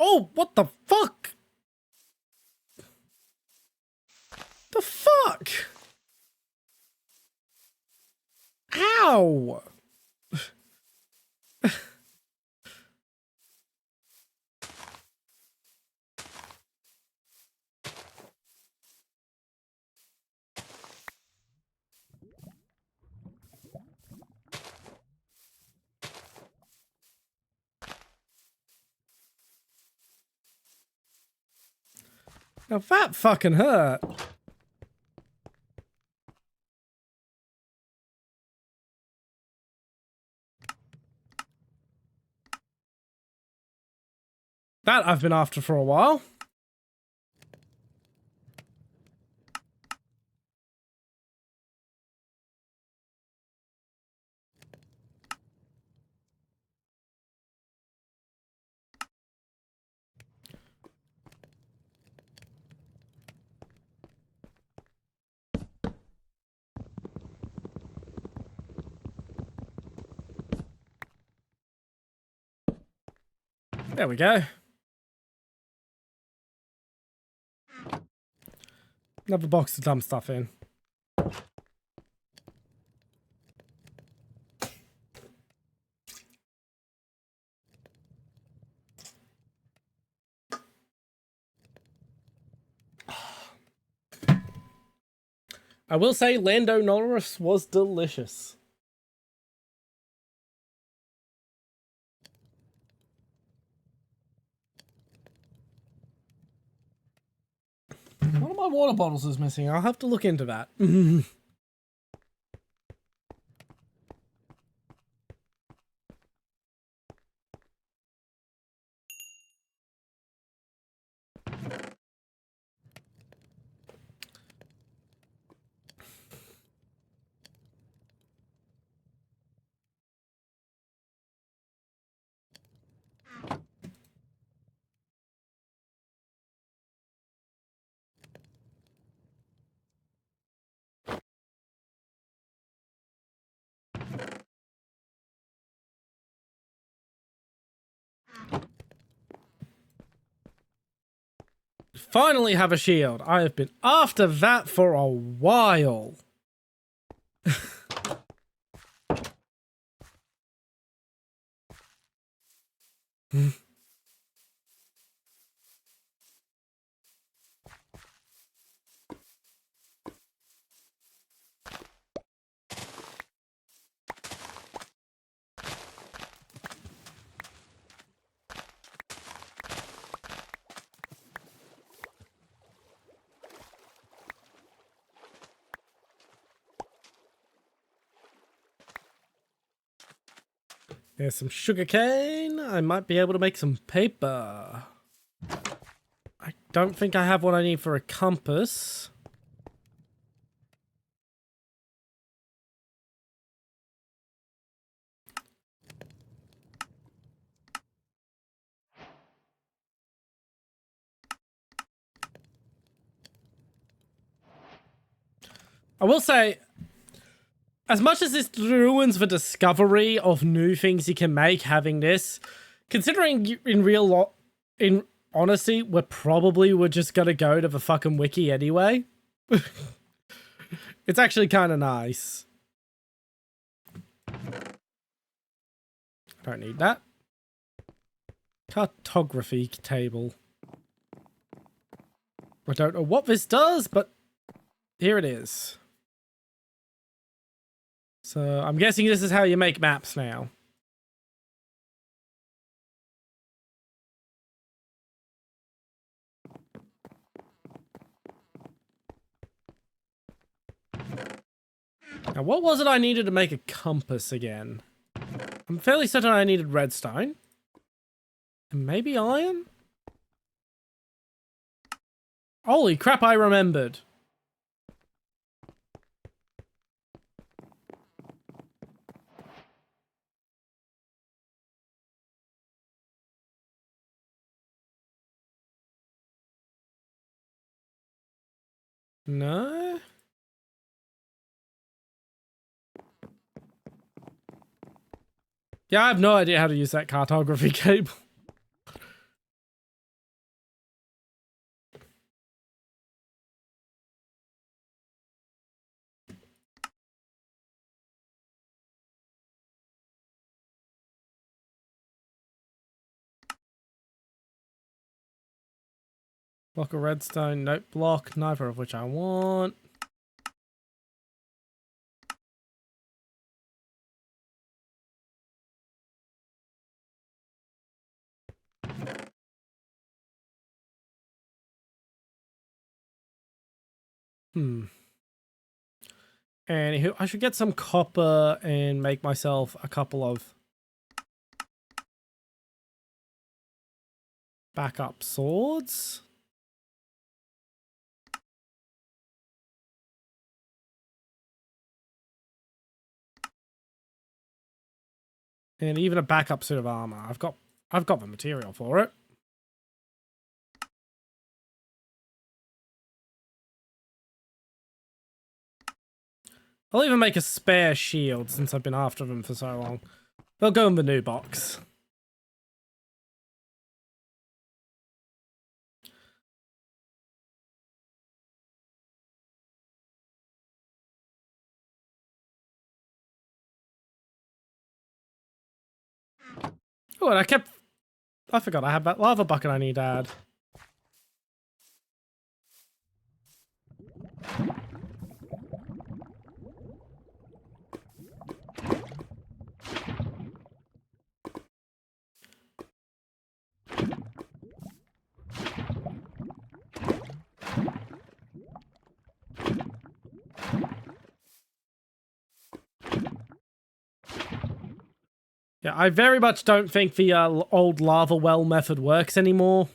Oh, what the fuck? The fuck? Ow! Now that fucking hurt. That I've been after for a while. There we go. Another box to dump stuff in. I will say Lando Norris was delicious. One of my water bottles is missing. I'll have to look into that. Finally have a shield. I have been after that for a while. There's some sugar cane. I might be able to make some paper. I don't think I have what I need for a compass. I will say, as much as this ruins the discovery of new things you can make having this, considering in honesty, we're just gonna go to the fucking wiki anyway. It's actually kind of nice. I don't need that. Cartography table. I don't know what this does, but here it is. So I'm guessing this is how you make maps now. Now, what was it I needed to make a compass again? I'm fairly certain I needed redstone. And maybe iron? Holy crap, I remembered. No? Yeah, I have no idea how to use that cartography cable. Block of redstone, note block, neither of which I want. Anywho, I should get some copper and make myself a couple of backup swords. And even a backup suit of armor. I've got the material for it. I'll even make a spare shield since I've been after them for so long. They'll go in the new box. Oh, and I forgot I have that lava bucket I need to add. Yeah, I very much don't think the old lava well method works anymore.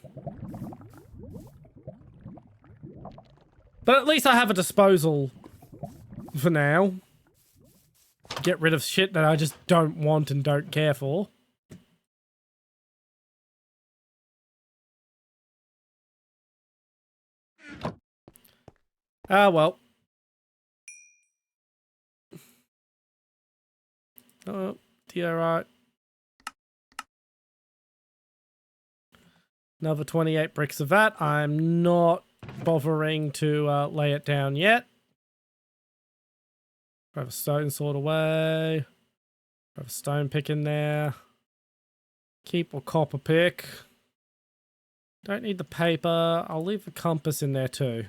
But at least I have a disposal for now. Get rid of shit that I just don't want and don't care for. Ah, well. Oh, dear, right. Another 28 bricks of that. I'm not bothering to lay it down yet. Grab a stone sword away. Grab a stone pick in there. Keep a copper pick. Don't need the paper. I'll leave the compass in there too.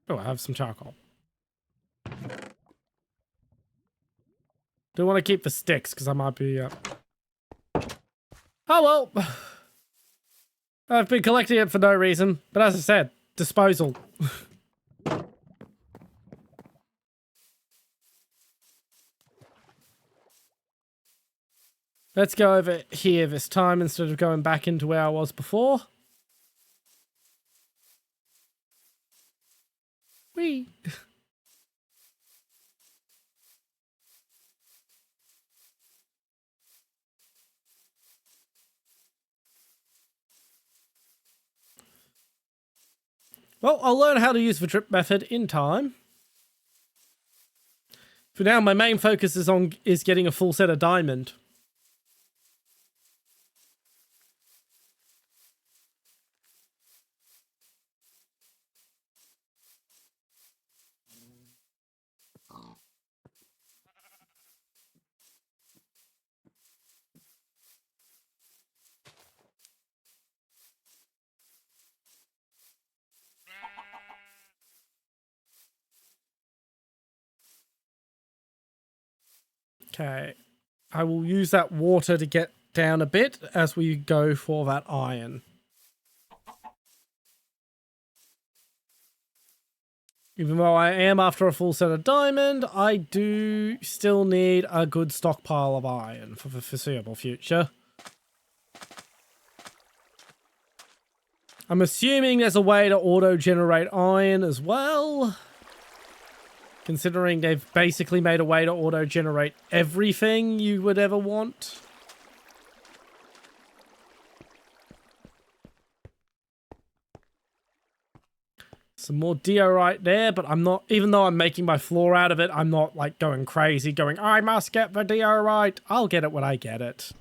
Oh, I have some charcoal. Do want to keep the sticks because I might be... Oh, well. I've been collecting it for no reason. But as I said, disposal. Let's go over here this time instead of going back into where I was before. Whee! Well, I'll learn how to use the drip method in time. For now, my main focus is getting a full set of diamond. Okay, I will use that water to get down a bit as we go for that iron. Even though I am after a full set of diamond, I do still need a good stockpile of iron for the foreseeable future. I'm assuming there's a way to auto-generate iron as well. Considering they've basically made a way to auto-generate everything you would ever want. Some more diorite there, but I'm not, even though I'm making my floor out of it, I'm not like going crazy, going, I must get the diorite. I'll get it when I get it.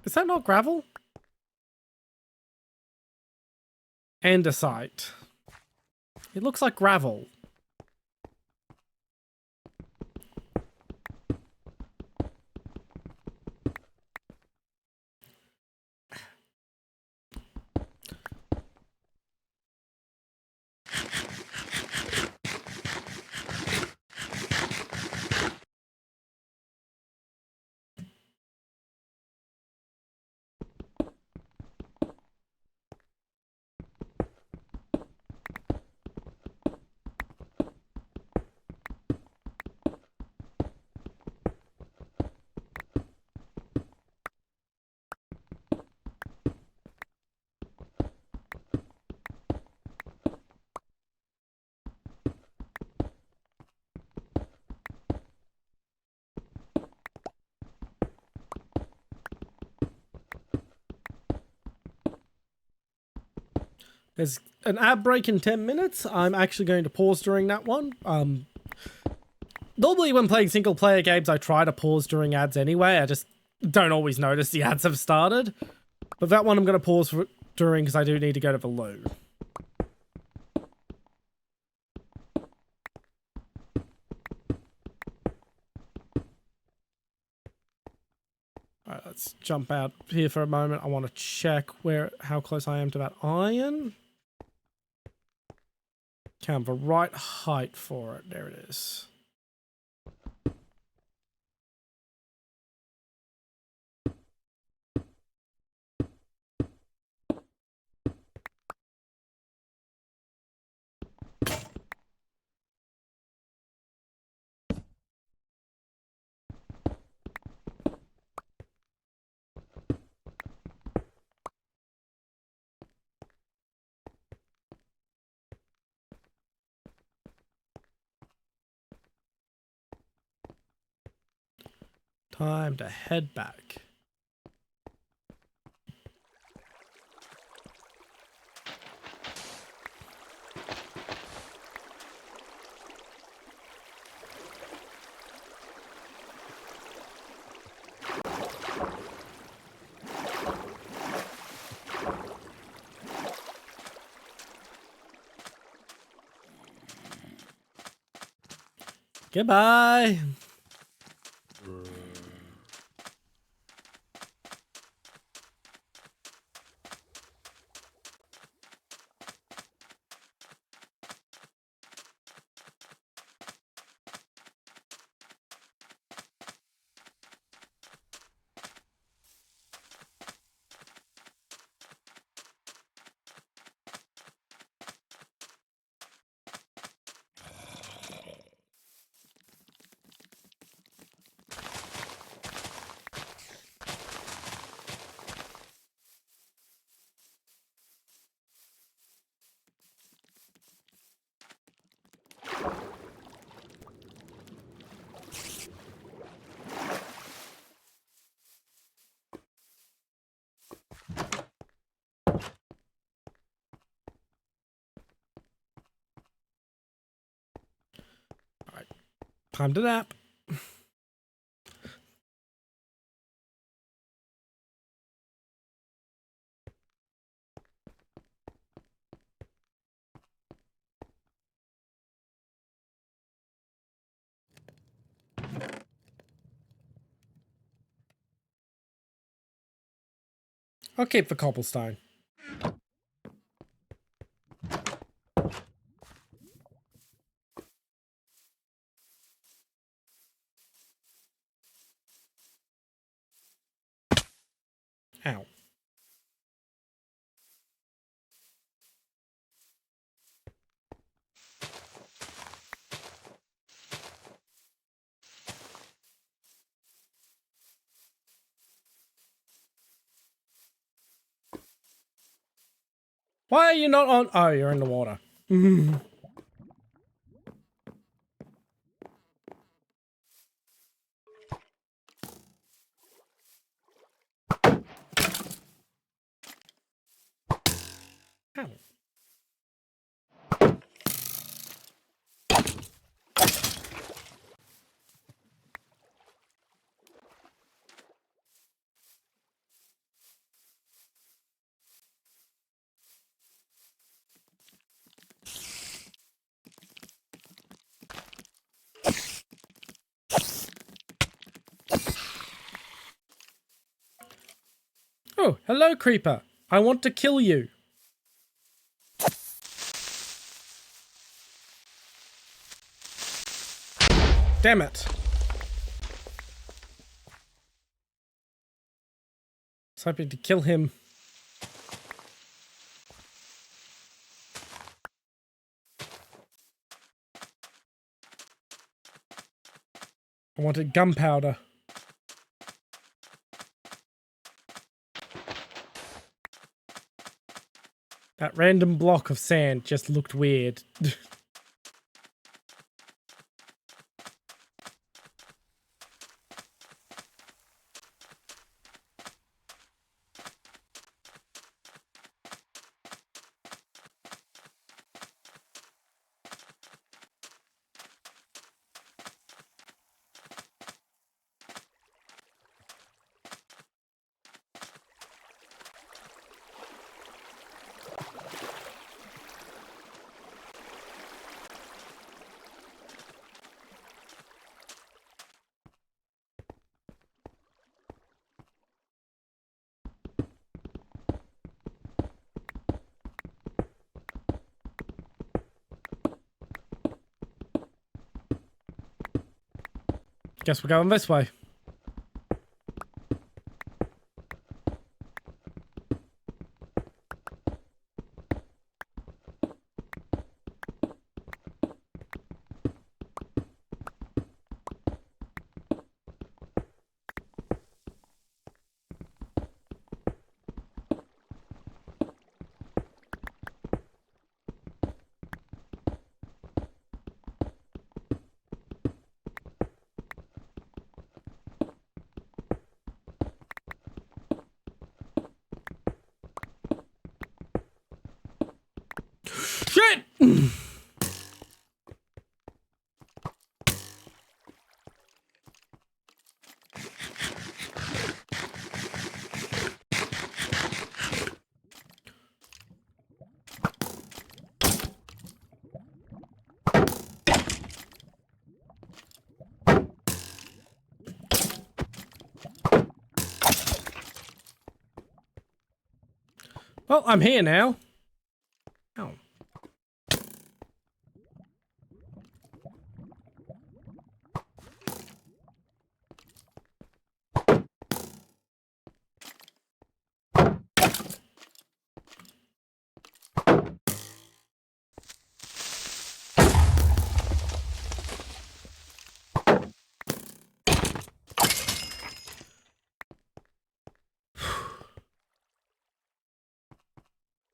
Is that not gravel? Andesite. It looks like gravel. There's an ad break in 10 minutes. I'm actually going to pause during that one. Normally when playing single player games, I try to pause during ads anyway. I just don't always notice the ads have started. But that one I'm going to pause during because I do need to go to the loo. Alright, let's jump out here for a moment. I want to check how close I am to that iron. Okay, I'm the right height for it. There it is. Time to head back. Goodbye. Time to nap. I'll keep the cobblestone. Ow. Why are you not on? Oh, you're in the water. Ow. Oh, hello, creeper. I want to kill you. Damn it. I was hoping to kill him. I wanted gunpowder. That random block of sand just looked weird. Guess we're going this way. Shit! Well, I'm here now. Ow.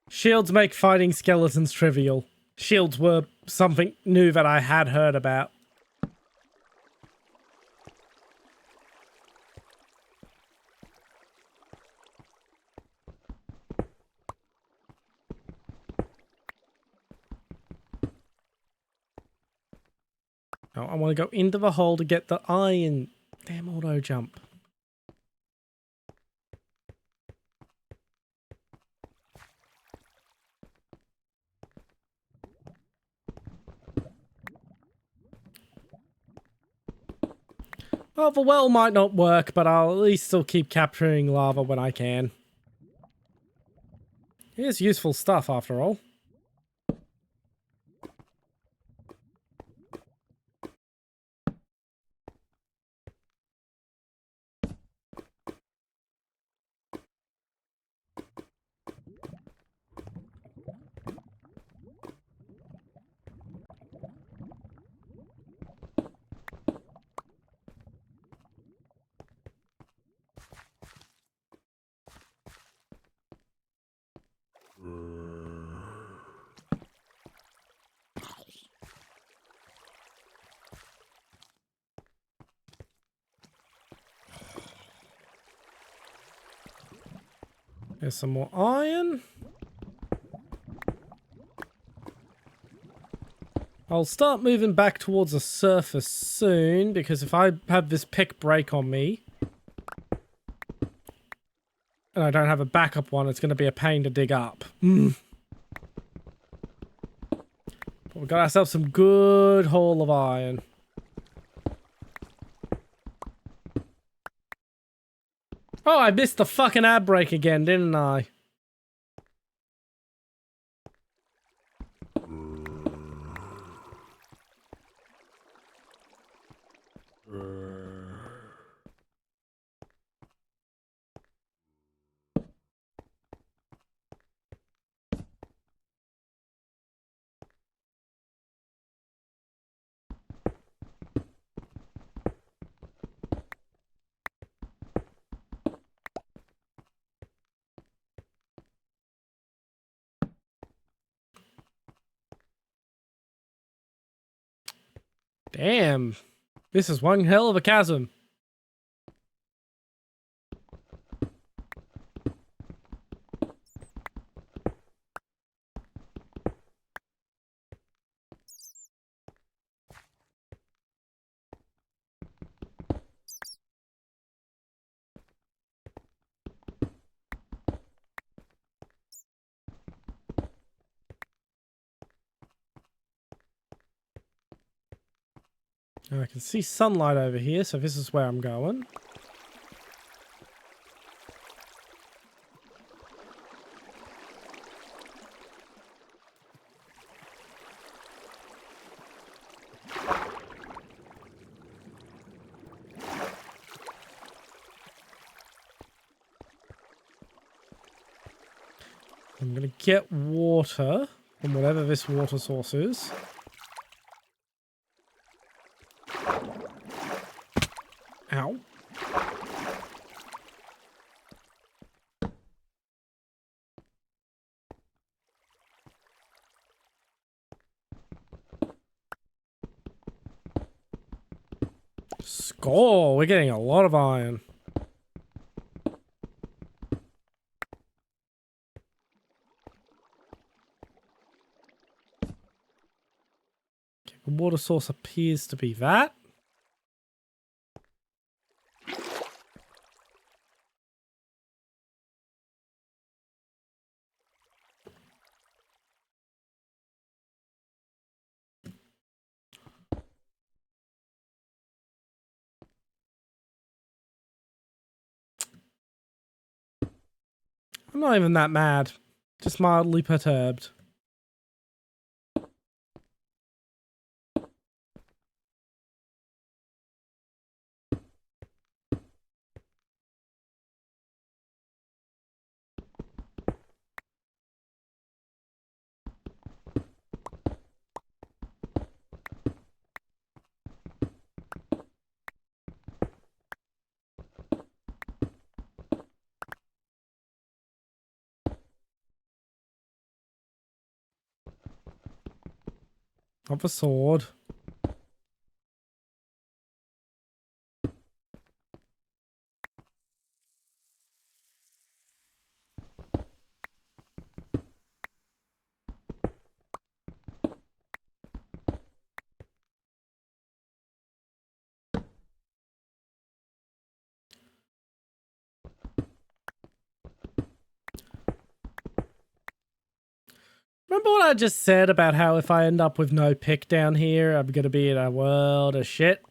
Shields make fighting skeletons trivial. Shields were something new that I had heard about. No, I want to go into the hole to get the iron. Damn auto jump. Well, the well might not work, but I'll at least still keep capturing lava when I can. Here's useful stuff after all. There's some more iron. I'll start moving back towards the surface soon, because if I have this pick break on me, and I don't have a backup one, it's going to be a pain to dig up. But we got ourselves some good haul of iron. Oh, I missed the fucking ad break again, didn't I? Damn. This is one hell of a chasm. I can see sunlight over here, so this is where I'm going. I'm gonna get water from whatever this water source is. Ow. Score! We're getting a lot of iron. Okay, the water source appears to be that. I'm not even that mad. Just mildly perturbed. Of a sword. Remember what I just said about how if I end up with no pick down here, I'm gonna be in a world of shit?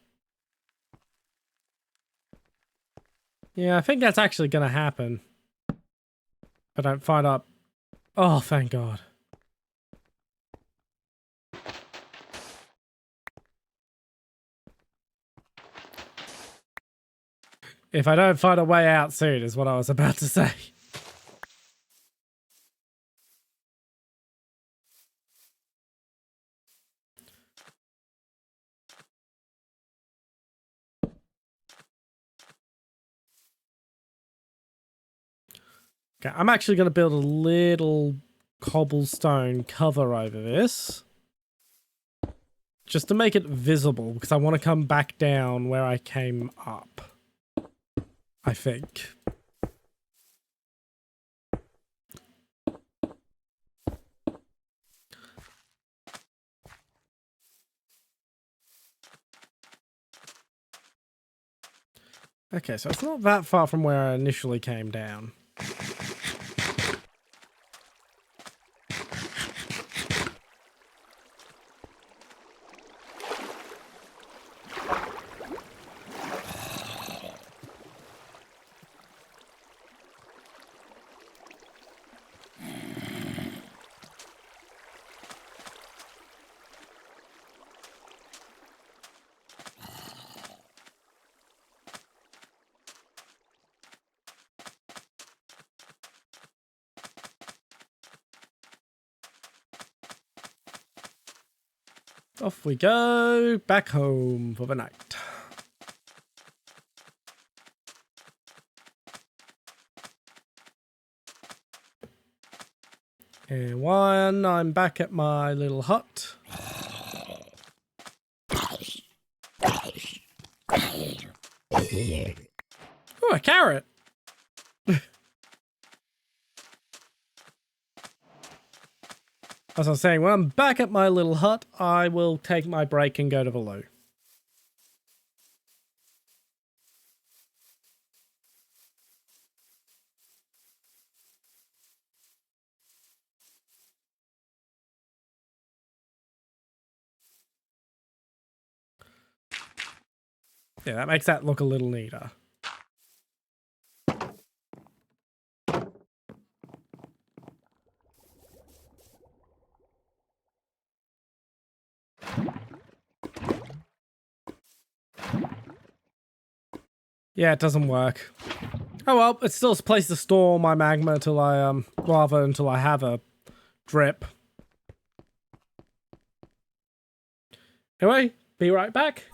Yeah, I think that's actually gonna happen. If I don't find up. Oh, thank God. If I don't find a way out soon is what I was about to say. Okay, I'm actually going to build a little cobblestone cover over this. Just to make it visible, because I want to come back down where I came up. I think. Okay, so it's not that far from where I initially came down. Off we go, back home for the night. And one, I'm back at my little hut. Oh, a carrot. As I was saying, when I'm back at my little hut, I will take my break and go to the loo. Yeah, that makes that look a little neater. Yeah, it doesn't work. Oh well, it's still a place to store my magma until I, until I have a drip. Anyway, be right back.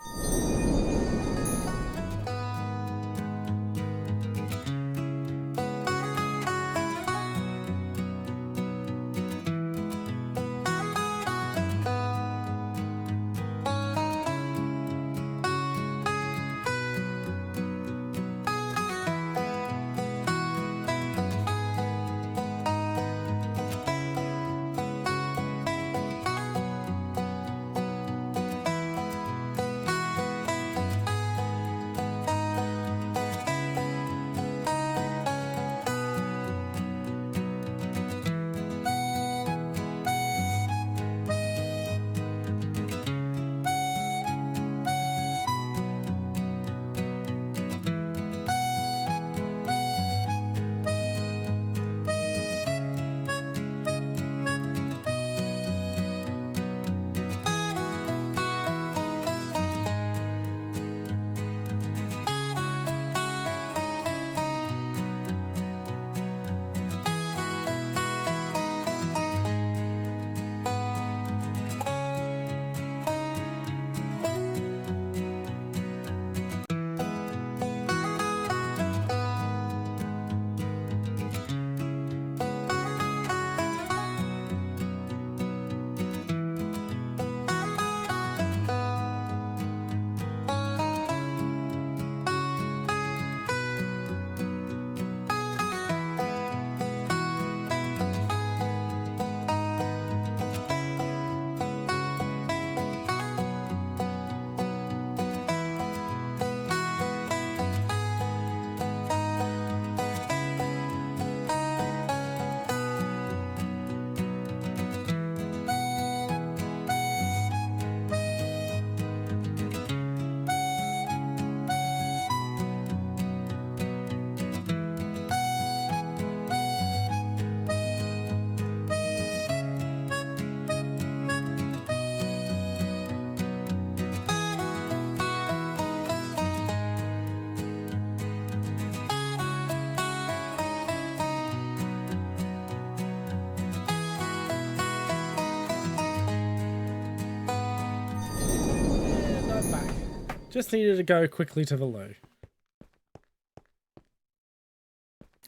Just needed to go quickly to the loo.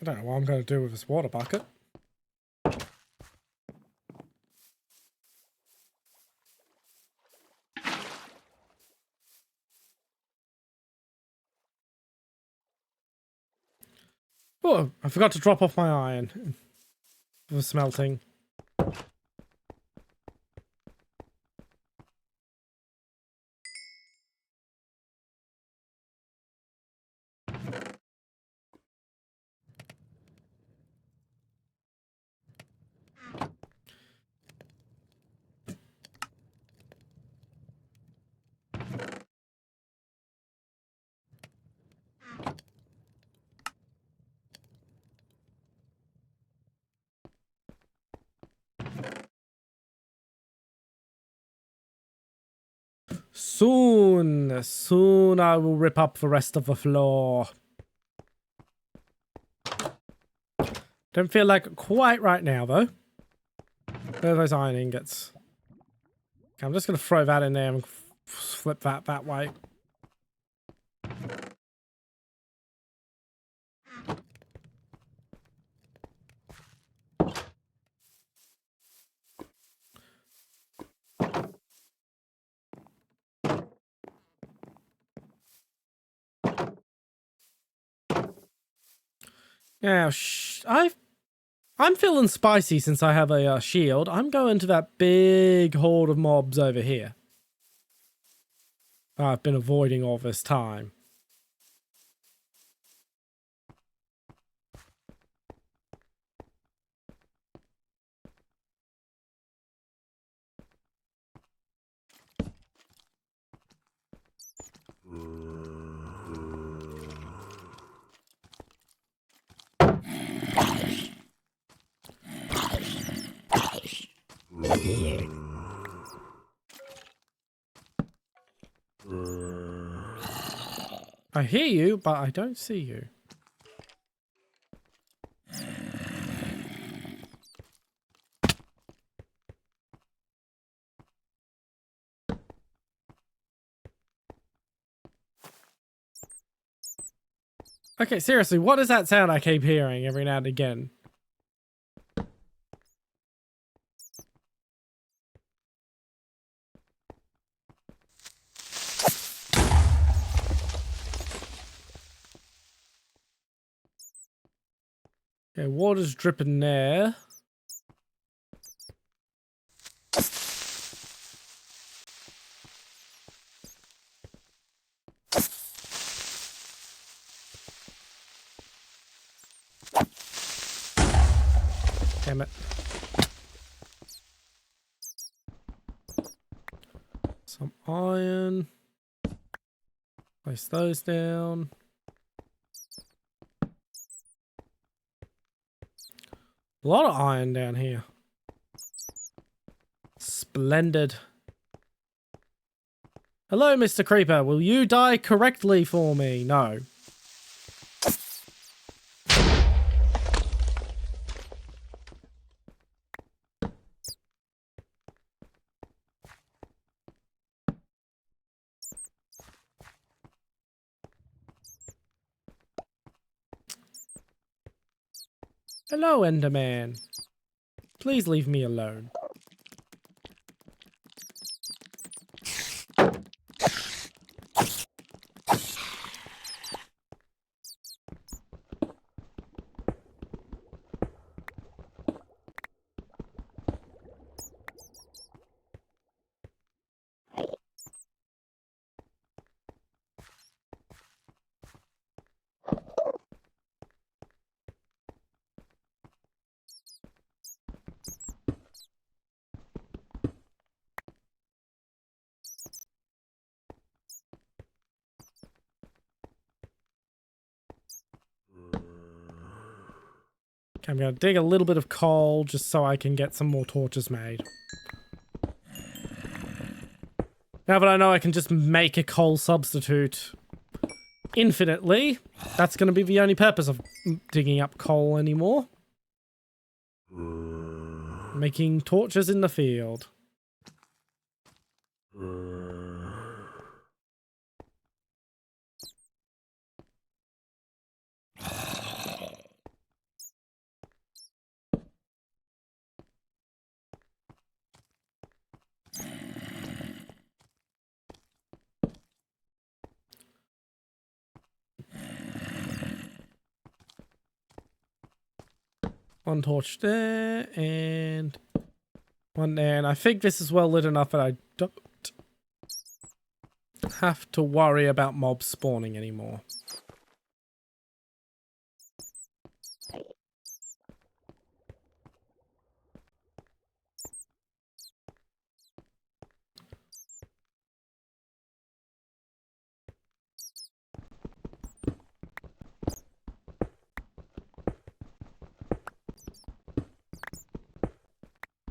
I don't know what I'm going to do with this water bucket. Oh, I forgot to drop off my iron for smelting. Soon I will rip up the rest of the floor. Don't feel like it quite right now, though. Where are those iron ingots? Okay, I'm just going to throw that in there and flip that way. Now, I'm feeling spicy since I have a shield. I'm going to that big horde of mobs over here. I've been avoiding all this time. I hear you, but I don't see you. Okay, seriously, what is that sound I keep hearing every now and again? Okay, water's dripping there. Damn it. Some iron. Place those down. A lot of iron down here. Splendid. Hello, Mr. Creeper. Will you die correctly for me? No. Hello, Enderman. Please leave me alone. Okay, I'm going to dig a little bit of coal just so I can get some more torches made. Now that I know I can just make a coal substitute infinitely, that's going to be the only purpose of digging up coal anymore. Making torches in the field. One torch there and one there. And I think this is well lit enough that I don't have to worry about mobs spawning anymore.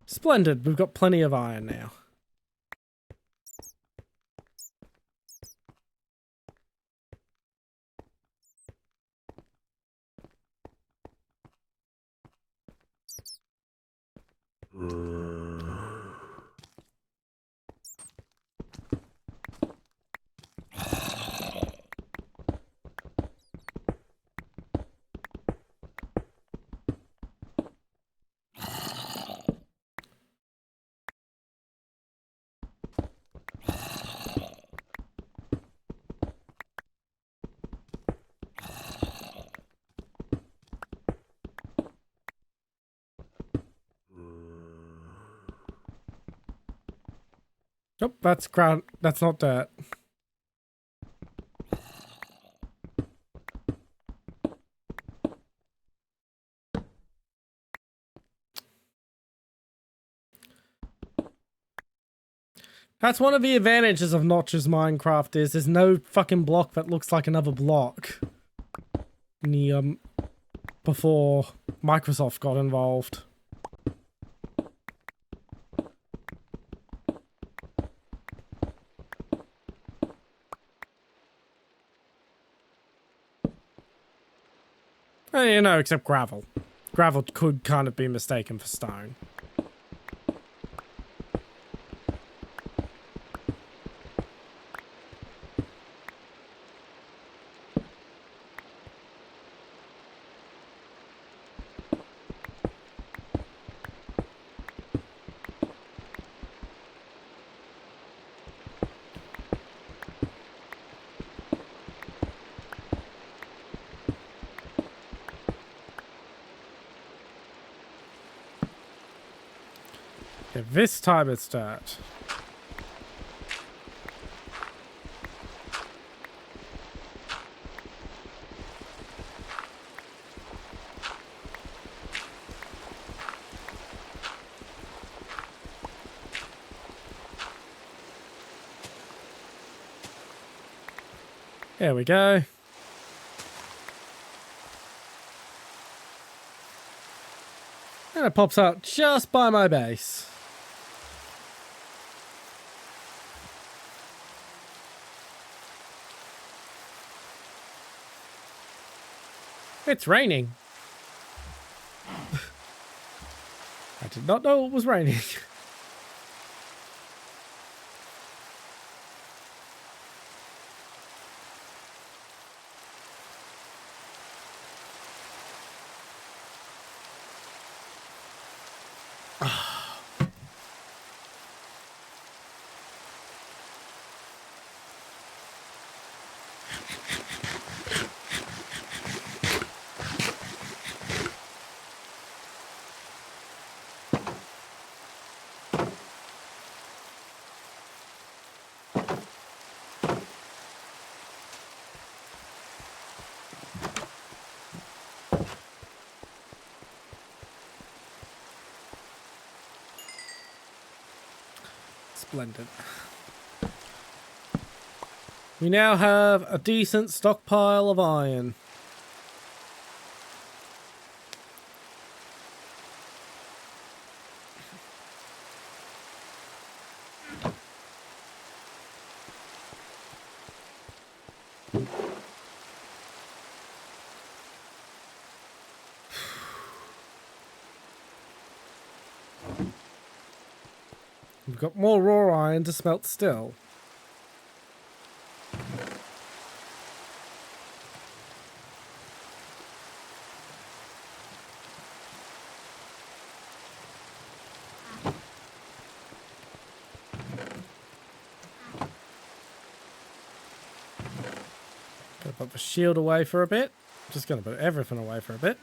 Splendid, we've got plenty of iron now. Nope, that's ground. That's not dirt. That's one of the advantages of Notch's Minecraft is there's no fucking block that looks like another block. In the, before Microsoft got involved. You know, except gravel. Gravel could kind of be mistaken for stone. Okay, this time it's dirt. There we go. And it pops out just by my base. It's raining. I did not know it was raining. Splendid. We now have a decent stockpile of iron. We've got more raw iron to smelt still. Gonna put the shield away for a bit. Just gonna put everything away for a bit.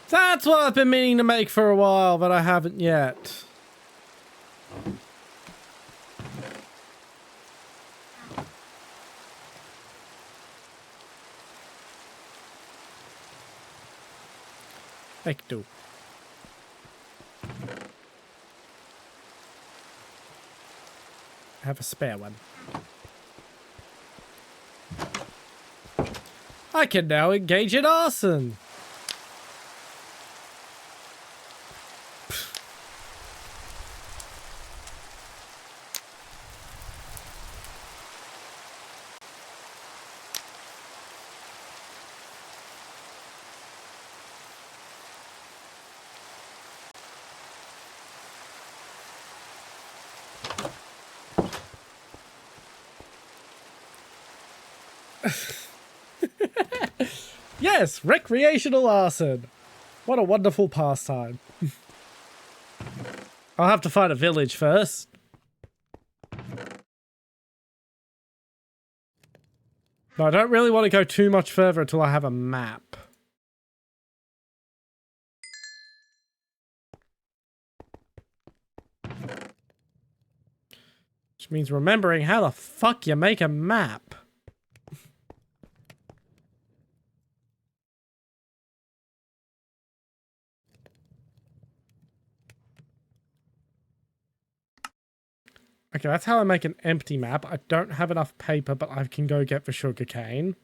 That's what I've been meaning to make for a while, but I haven't yet. Ecto. I have a spare one. I can now engage in arson. Yes, recreational arson. What a wonderful pastime. I'll have to find a village first. No, I don't really want to go too much further until I have a map. Which means remembering how the fuck you make a map. Okay, that's how I make an empty map. I don't have enough paper, but I can go get the sugarcane.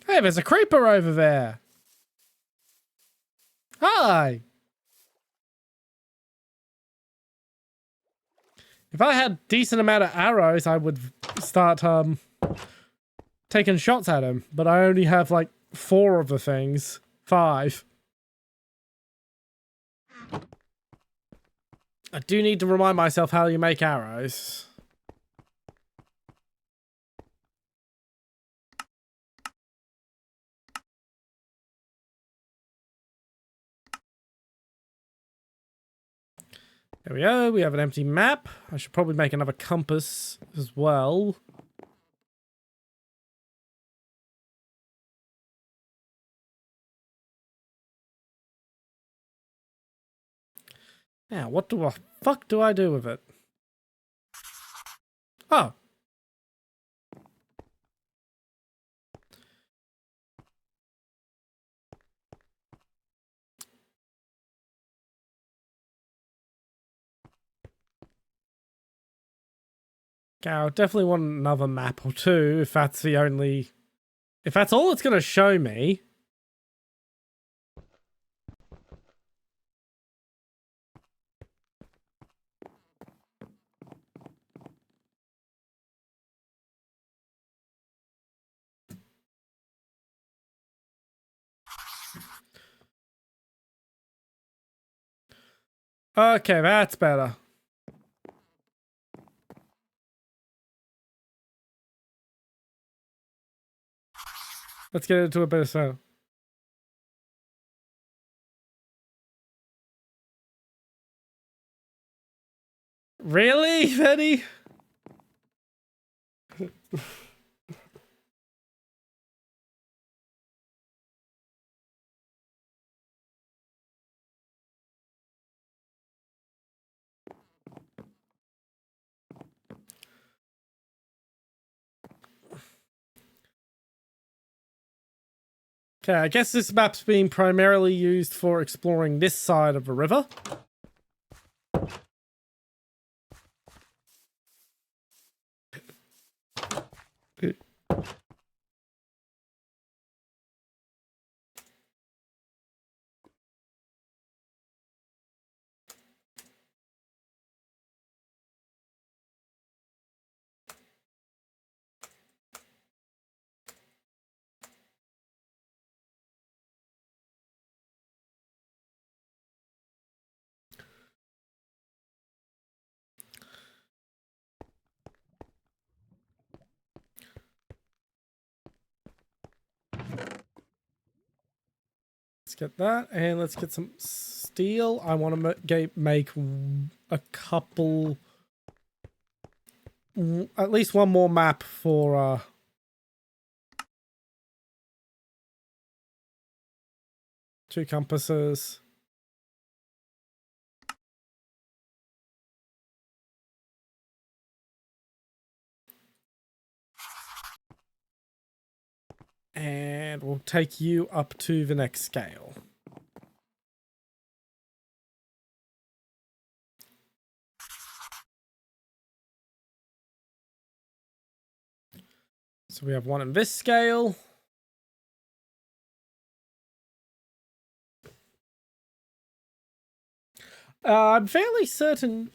Hey, there's a creeper over there. Hi. If I had decent amount of arrows, I would start taking shots at him. But I only have like 4 of the things. 5. I do need to remind myself how you make arrows. There we go, we have an empty map. I should probably make another compass as well. Now, what the fuck do I do with it? Oh. Okay, I definitely want another map or two if that's the only... If that's all it's going to show me. Okay, that's better. Let's get into a bit of sound. Really, Betty? Okay, I guess this map's being primarily used for exploring this side of the river. let's get that, and let's get some steel. I want to make a couple, at least one more map for 2 compasses. And we'll take you up to the next scale. So we have one in this scale. I'm fairly certain.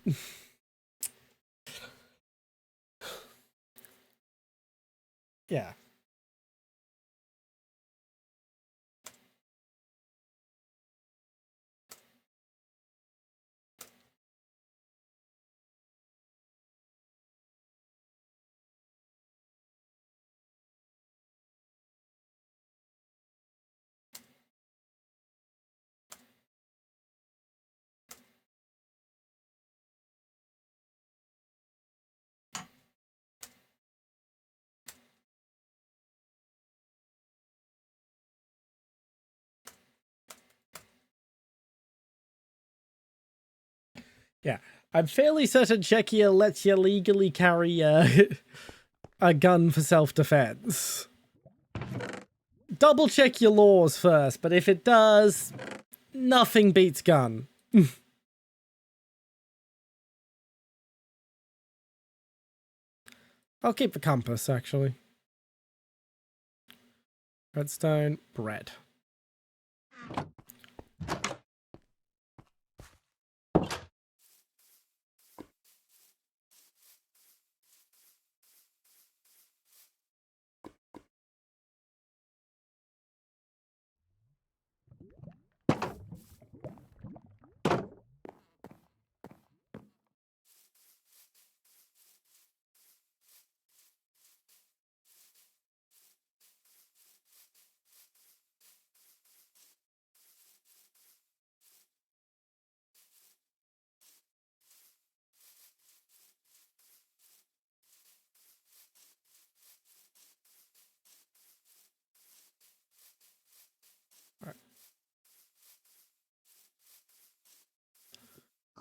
Yeah. Yeah. I'm fairly certain Czechia lets you legally carry a gun for self-defense. Double check your laws first, but if it does, nothing beats gun. I'll keep the compass, actually. Redstone, bread.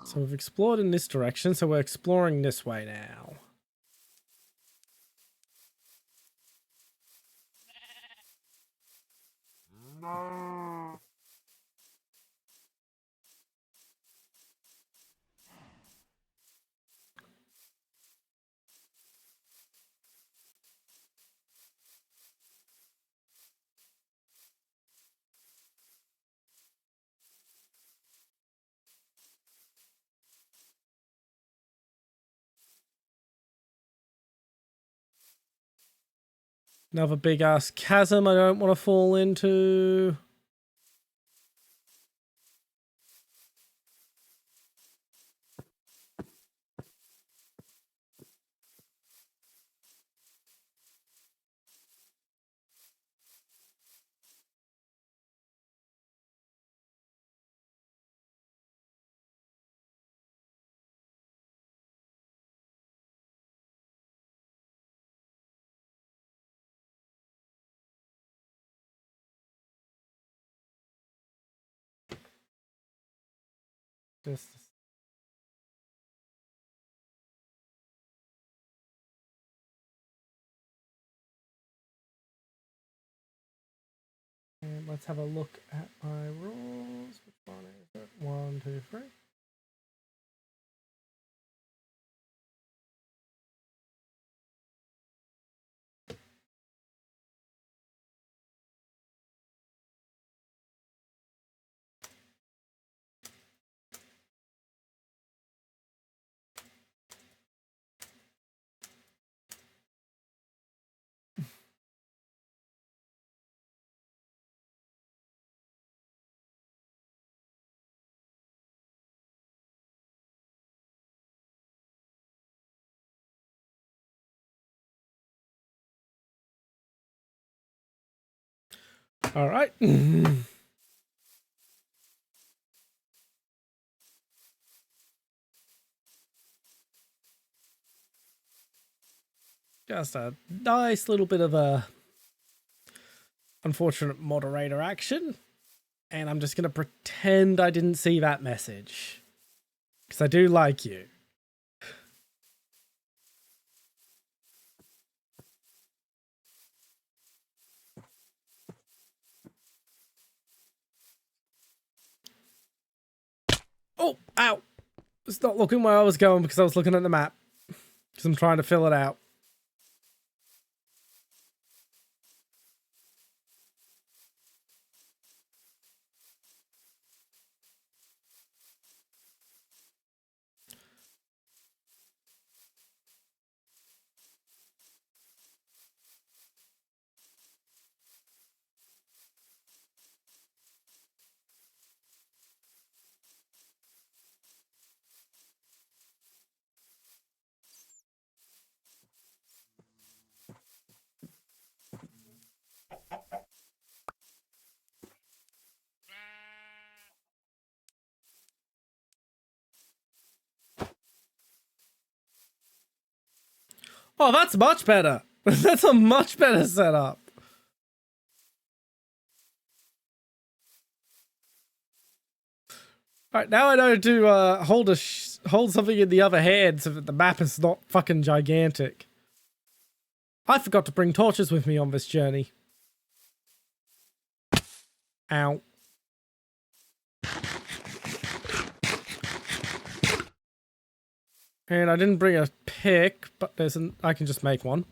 So we've explored in this direction, so we're exploring this way now. Another big ass chasm I don't want to fall into. Just and let's have a look at my rules. Which one is it? 1, 2, 3. All right. Just a nice little bit of a unfortunate moderator action. And I'm just going to pretend I didn't see that message. Because I do like you. Oh, ow. It's not looking where I was going because I was looking at the map. Because I'm trying to fill it out. Oh, that's much better. That's a much better setup. Alright, now I know to hold something in the other hand so that the map is not fucking gigantic. I forgot to bring torches with me on this journey. Ow. And I didn't bring a pick, but I can just make one.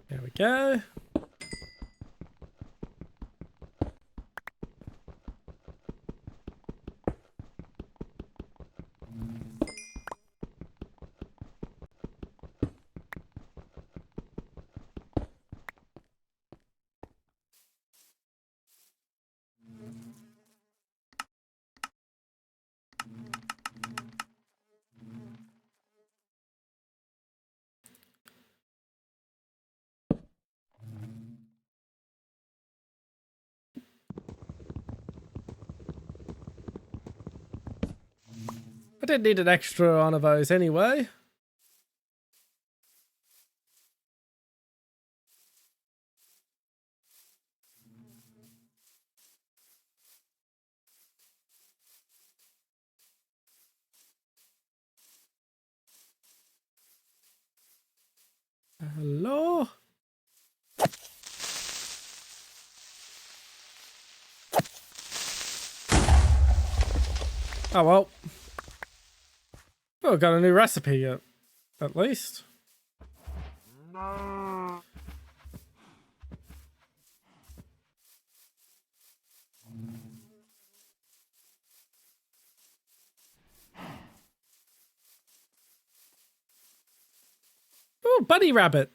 There we go. I didn't need an extra one of those anyway. Hello? Oh well. Oh, got a new recipe at least. Oh, bunny rabbit.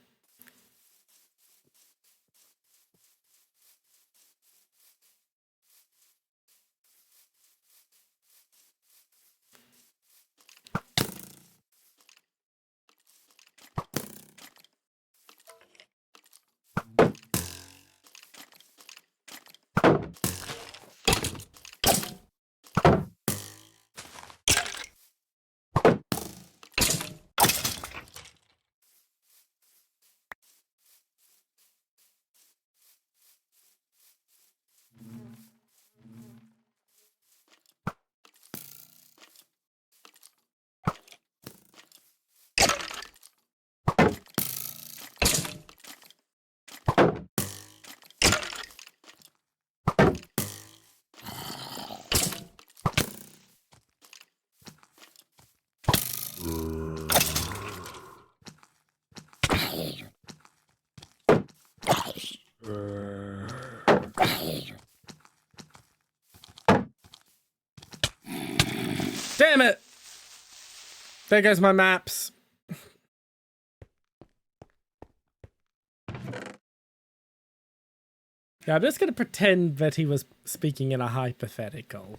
There goes my maps. Yeah, I'm just going to pretend that he was speaking in a hypothetical.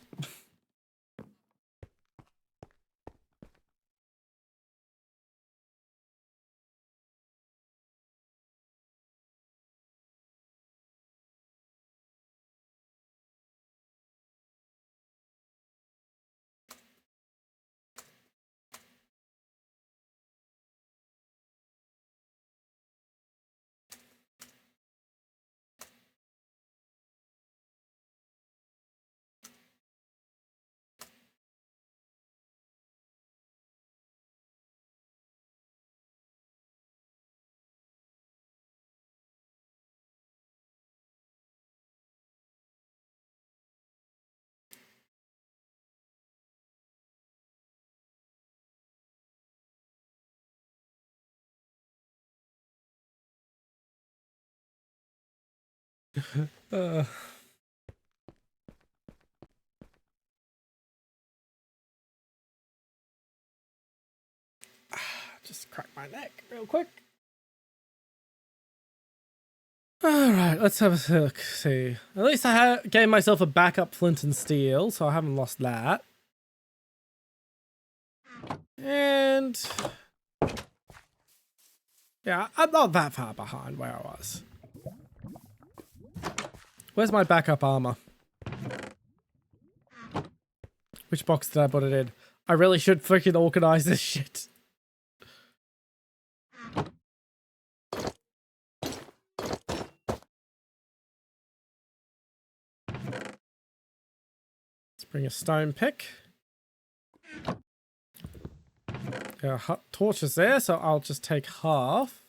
Just crack my neck real quick. Alright, let's have a look. See. At least I gave myself a backup flint and steel, so I haven't lost that. And yeah, I'm not that far behind where I was. Where's my backup armor? Which box did I put it in? I really should freaking organize this shit. Let's bring a stone pick. There are torches there, so I'll just take half.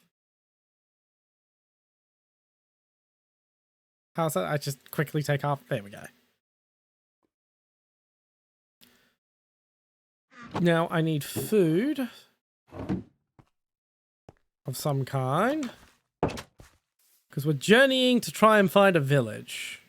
How's that? I just quickly take half. There we go. Now I need food of some kind, because we're journeying to try and find a village.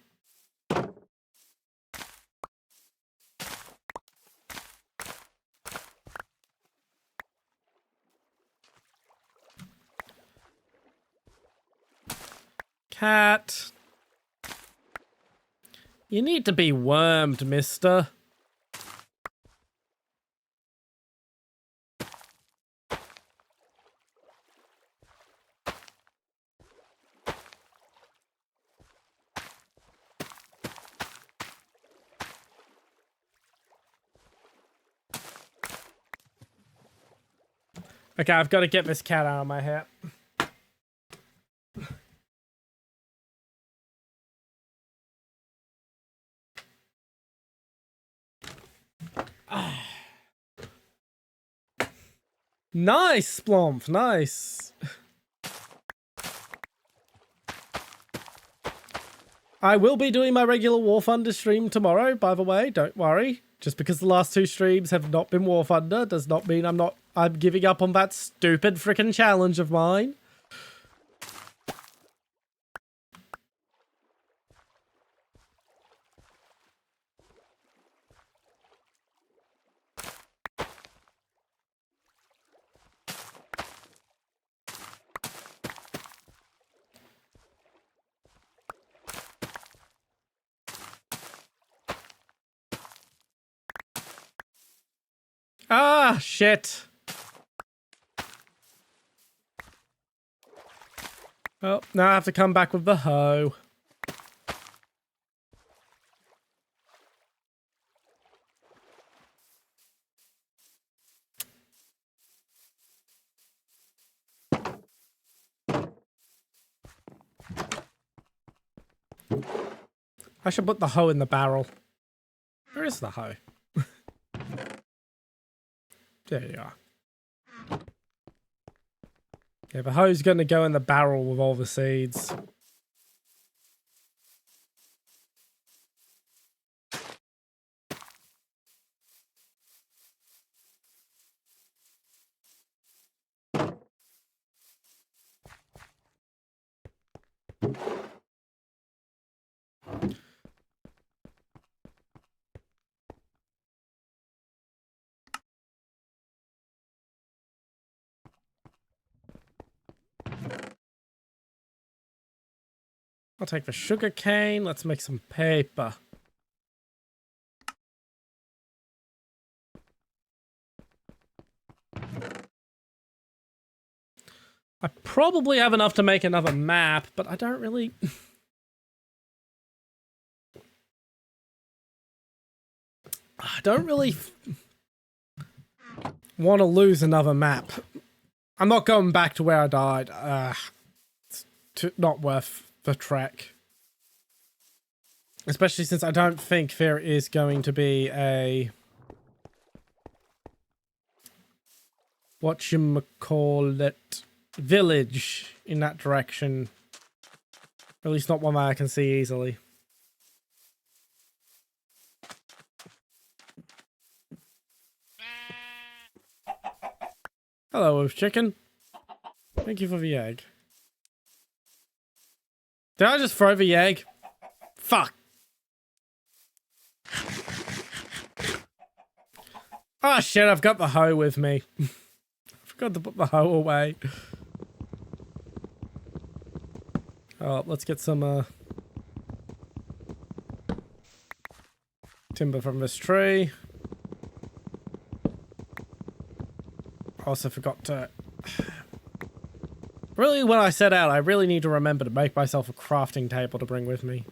Cat. You need to be wormed, mister. Okay, I've got to get this cat out of my hat. Nice, Splomp, nice. I will be doing my regular War Thunder stream tomorrow, by the way, don't worry. Just because the last two streams have not been War Thunder does not mean I'm giving up on that stupid frickin' challenge of mine. Ah, shit. Well, now I have to come back with the hoe. I should put the hoe in the barrel. Where is the hoe? There you are. Yeah, the hoe's going to go in the barrel with all the seeds. I'll take the sugar cane. Let's make some paper. I probably have enough to make another map, but I don't really... I don't really want to lose another map. I'm not going back to where I died. It's not worth the trek. Especially since I don't think there is going to be a... whatchamacallit village in that direction. At least not one that I can see easily. Hello, Wolf Chicken. Thank you for the egg. Did I just throw the egg? Fuck. Oh shit, I've got the hoe with me. I forgot to put the hoe away. Oh, let's get some timber from this tree. Also forgot to... Really, when I set out, I really need to remember to make myself a crafting table to bring with me.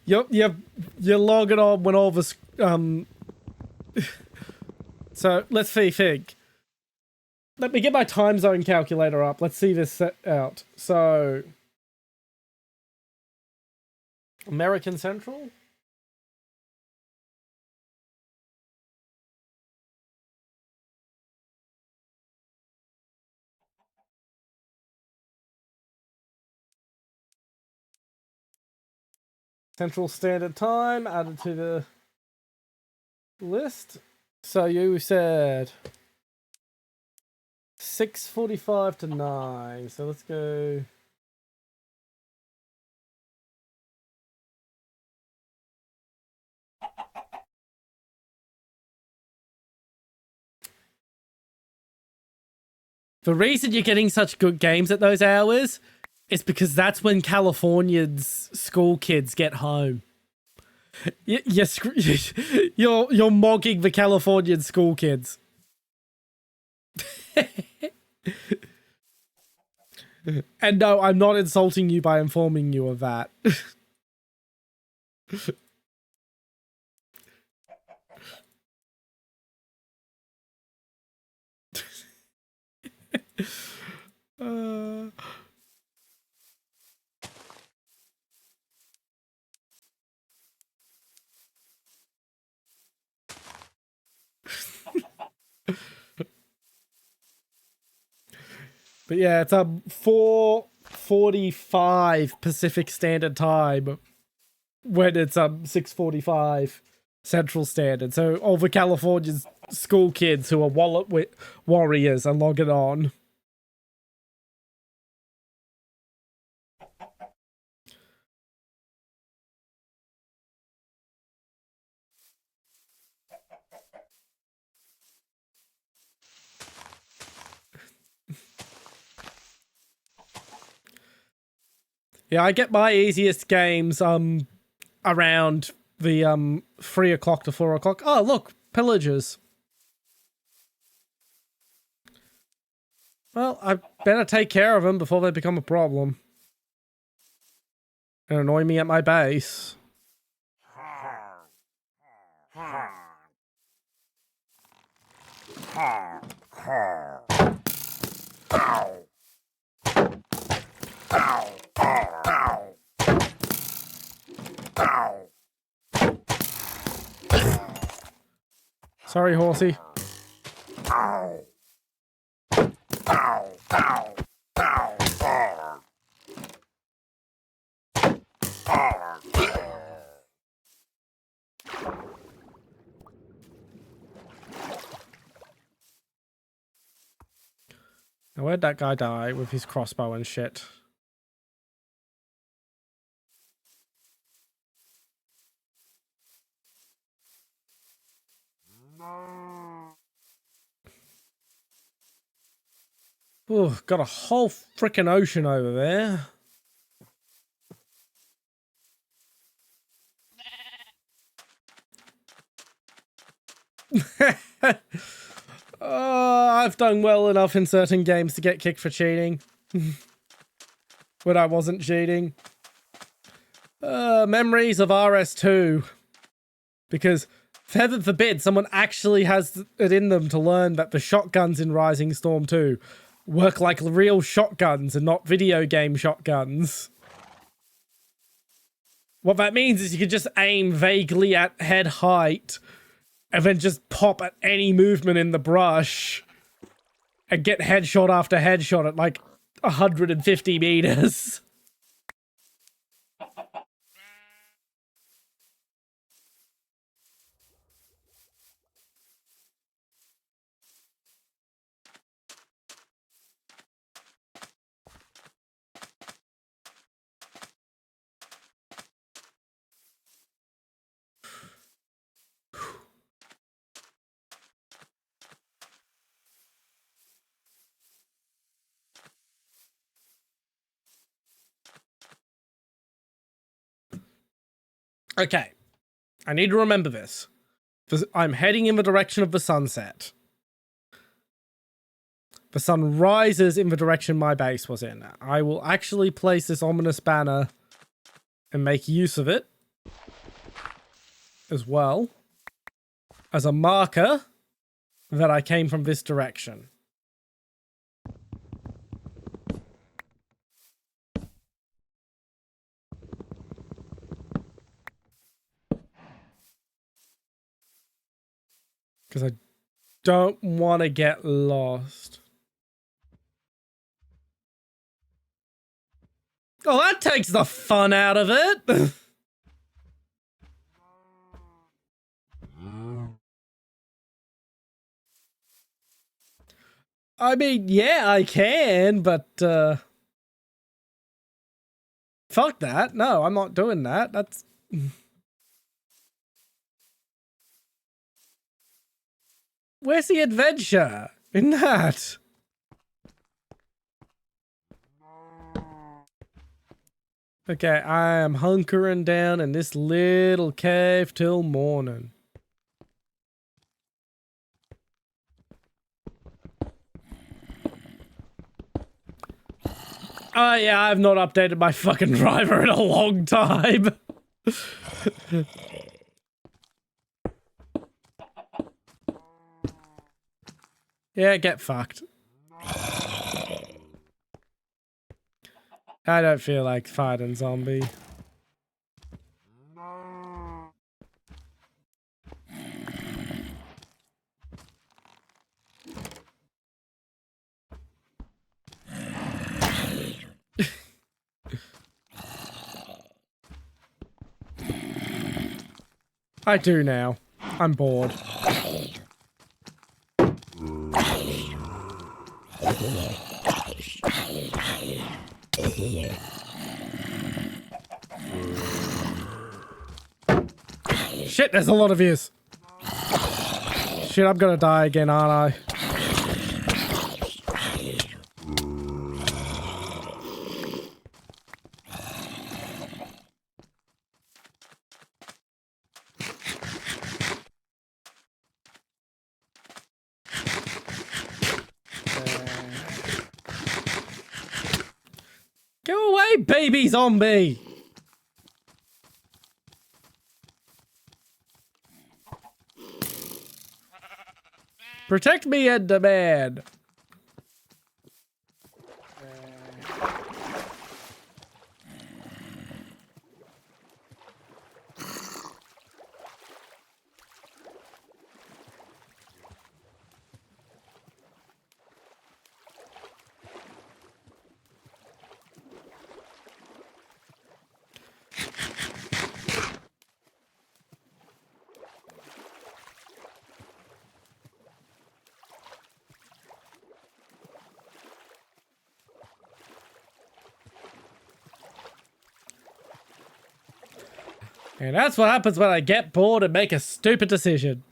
You're logging on when all this... So, let's think. Let me get my time zone calculator up. Let's see this set out. So... American Central? Central Standard Time added to the list. So you said 6:45 to 9. So let's go. The reason you're getting such good games at those hours is because that's when California's school kids get home. You're mogging the Californian school kids. And no, I'm not insulting you by informing you of that. But yeah, it's 4:45 Pacific Standard Time when it's 6:45 Central Standard. So all the California's school kids who are wallet warriors are logging on. Yeah, I get my easiest games around the 3 o'clock to 4 o'clock. Oh look, pillagers. Well, I better take care of them before they become a problem and annoy me at my base. Sorry, horsey. Now, where'd that guy die with his crossbow and shit? Oh, got a whole freaking ocean over there. I've done well enough in certain games to get kicked for cheating. When I wasn't cheating. Memories of RS2. Because, heaven forbid, someone actually has it in them to learn that the shotguns in Rising Storm 2 work like real shotguns and not video game shotguns. What that means is you can just aim vaguely at head height and then just pop at any movement in the brush and get headshot after headshot at like 150 meters. Okay, I need to remember this. I'm heading in the direction of the sunset. The sun rises in the direction my base was in. I will actually place this ominous banner and make use of it as well as a marker that I came from this direction. Because I don't want to get lost. Oh, that takes the fun out of it. I mean, yeah, I can, but fuck that. No, I'm not doing that. That's... Where's the adventure in that? Okay, I am hunkering down in this little cave till morning. Oh yeah, I've not updated my fucking driver in a long time. Yeah, get fucked. I don't feel like fighting zombie. I do now. I'm bored. Shit, there's a lot of yous. Shit, I'm gonna die again, aren't I? Go away, baby zombie! Protect me and demand. And that's what happens when I get bored and make a stupid decision.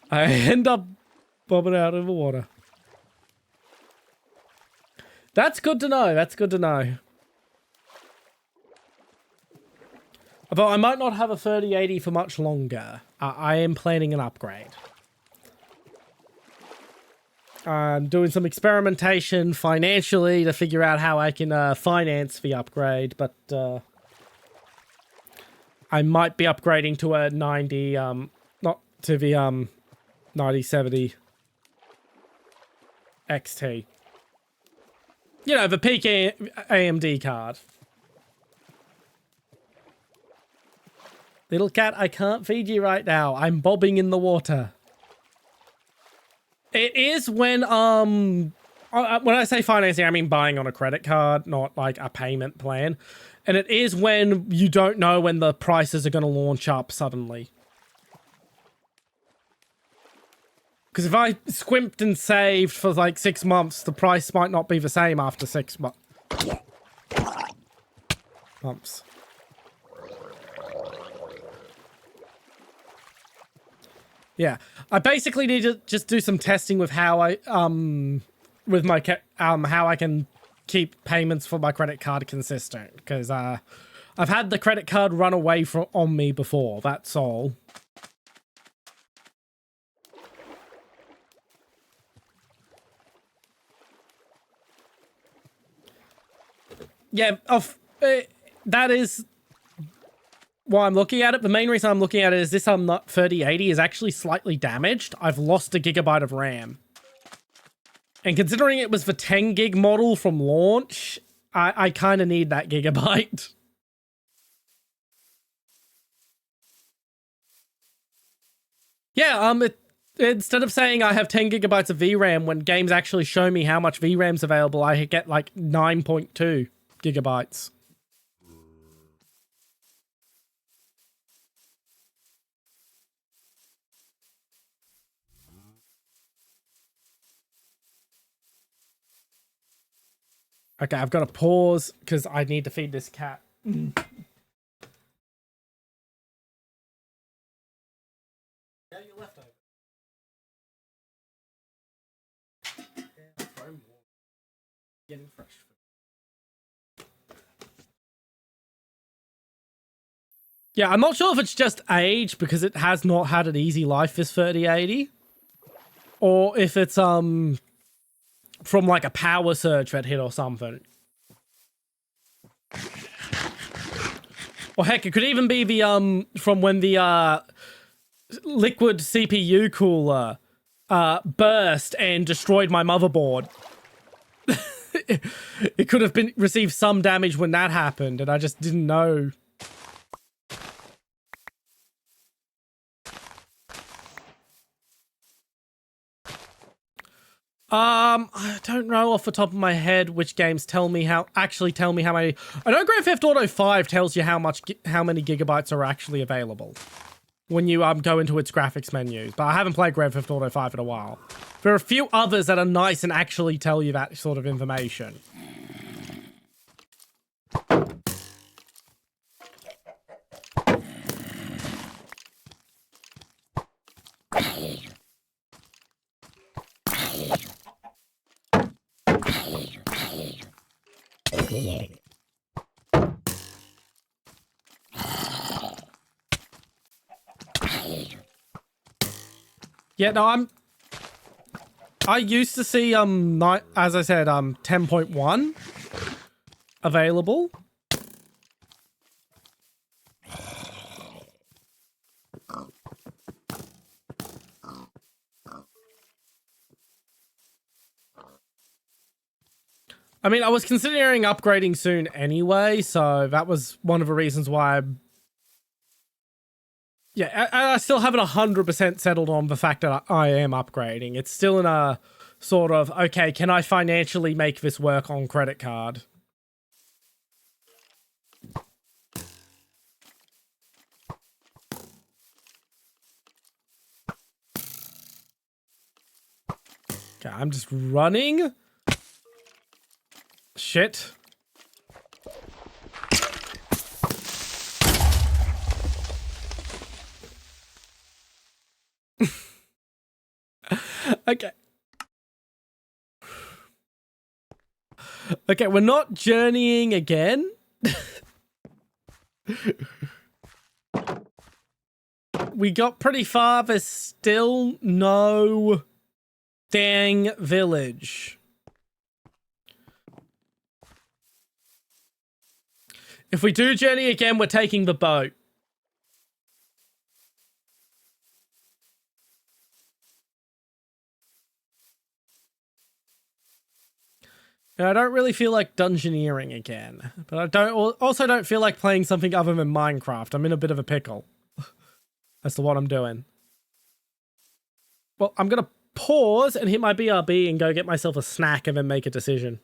I end up bobbing out of the water. That's good to know. That's good to know. Although I might not have a 3080 for much longer. I am planning an upgrade. I'm doing some experimentation financially to figure out how I can finance the upgrade, but I might be upgrading to a 90, not to the 9070 XT. You know, the peak AMD card. Little cat, I can't feed you right now. I'm bobbing in the water. It is when I say financing, I mean buying on a credit card, not like a payment plan. And it is when you don't know when the prices are going to launch up suddenly. Because if I squimped and saved for like 6 months, the price might not be the same after 6 months. Yeah, I basically need to just do some testing with how I with my how I can keep payments for my credit card consistent, because I've had the credit card run away on me before. That's all. Yeah, that is why I'm looking at it. The main reason I'm looking at it is this 3080 is actually slightly damaged. I've lost a gigabyte of RAM. And considering it was the 10 gig model from launch, I kind of need that gigabyte. Yeah, instead of saying I have 10 gigabytes of VRAM, when games actually show me how much VRAM's available, I get like 9.2 gigabytes. Okay, I've got to pause because I need to feed this cat. Yeah, your leftover. Getting fresh. Yeah, I'm not sure if it's just age because it has not had an easy life, this 3080. Or if it's from like a power surge that hit or something. Or heck, it could even be the from when the liquid CPU cooler burst and destroyed my motherboard. It could have received some damage when that happened, and I just didn't know. I don't know off the top of my head which games actually tell me how many. I know Grand Theft Auto 5 tells you how many gigabytes are actually available when you go into its graphics menus, but I haven't played Grand Theft Auto 5 in a while. There are a few others that are nice and actually tell you that sort of information. Yeah, no, I used to see as I said 10.1 available. I mean, I was considering upgrading soon anyway, so that was one of the reasons why I still haven't 100% settled on the fact that I am upgrading. It's still in a sort of, okay, can I financially make this work on credit card? Okay, I'm just running. Shit. Okay. Okay, we're not journeying again. We got pretty far. There's still no dang village. If we do journey again, we're taking the boat. And I don't really feel like dungeoneering again, but I also don't feel like playing something other than Minecraft. I'm in a bit of a pickle as to what I'm doing. Well, I'm gonna pause and hit my BRB and go get myself a snack and then make a decision.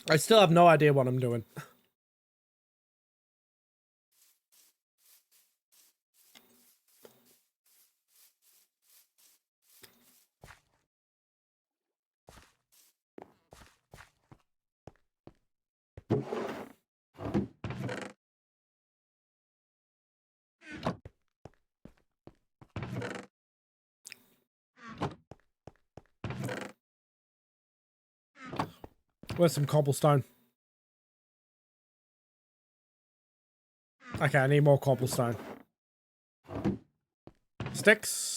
I still have no idea what I'm doing. Where's some cobblestone? Okay, I need more cobblestone. Sticks.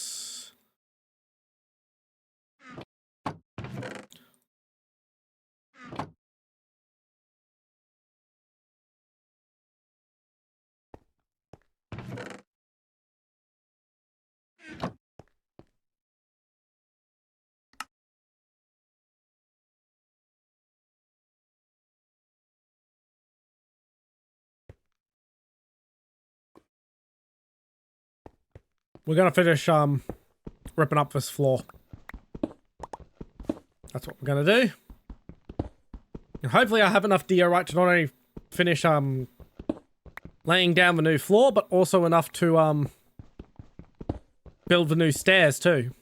We're gonna finish ripping up this floor. That's what we're gonna do. And hopefully I have enough diorite to not only finish laying down the new floor, but also enough to build the new stairs too.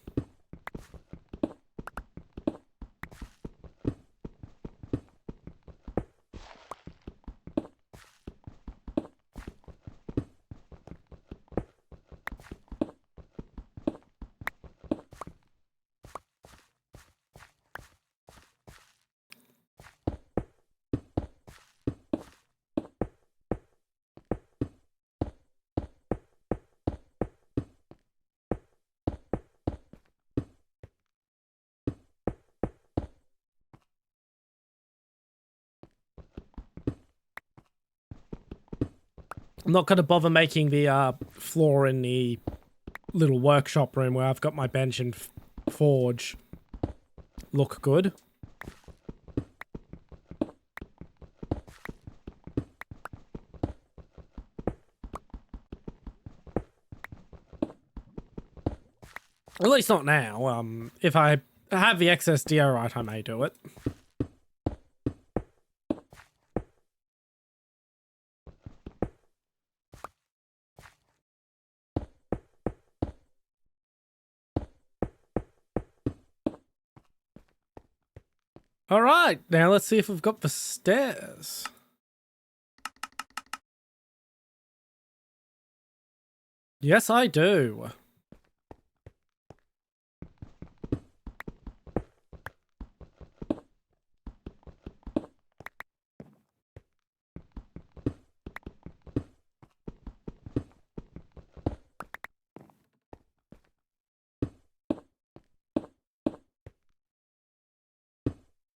I'm not going to bother making the floor in the little workshop room where I've got my bench and forge look good. At least not now. If I have the excess diorite, I may do it. All right, now let's see if we've got the stairs. Yes, I do.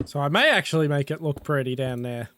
So I may actually make it look pretty down there.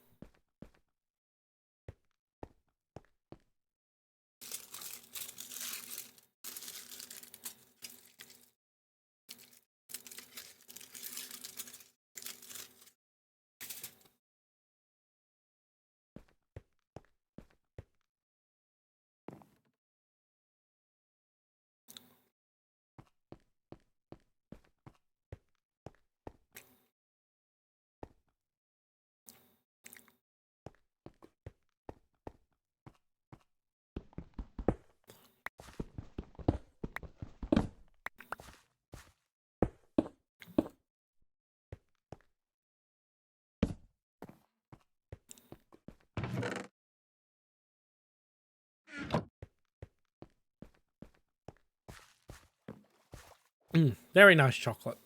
Very nice chocolate.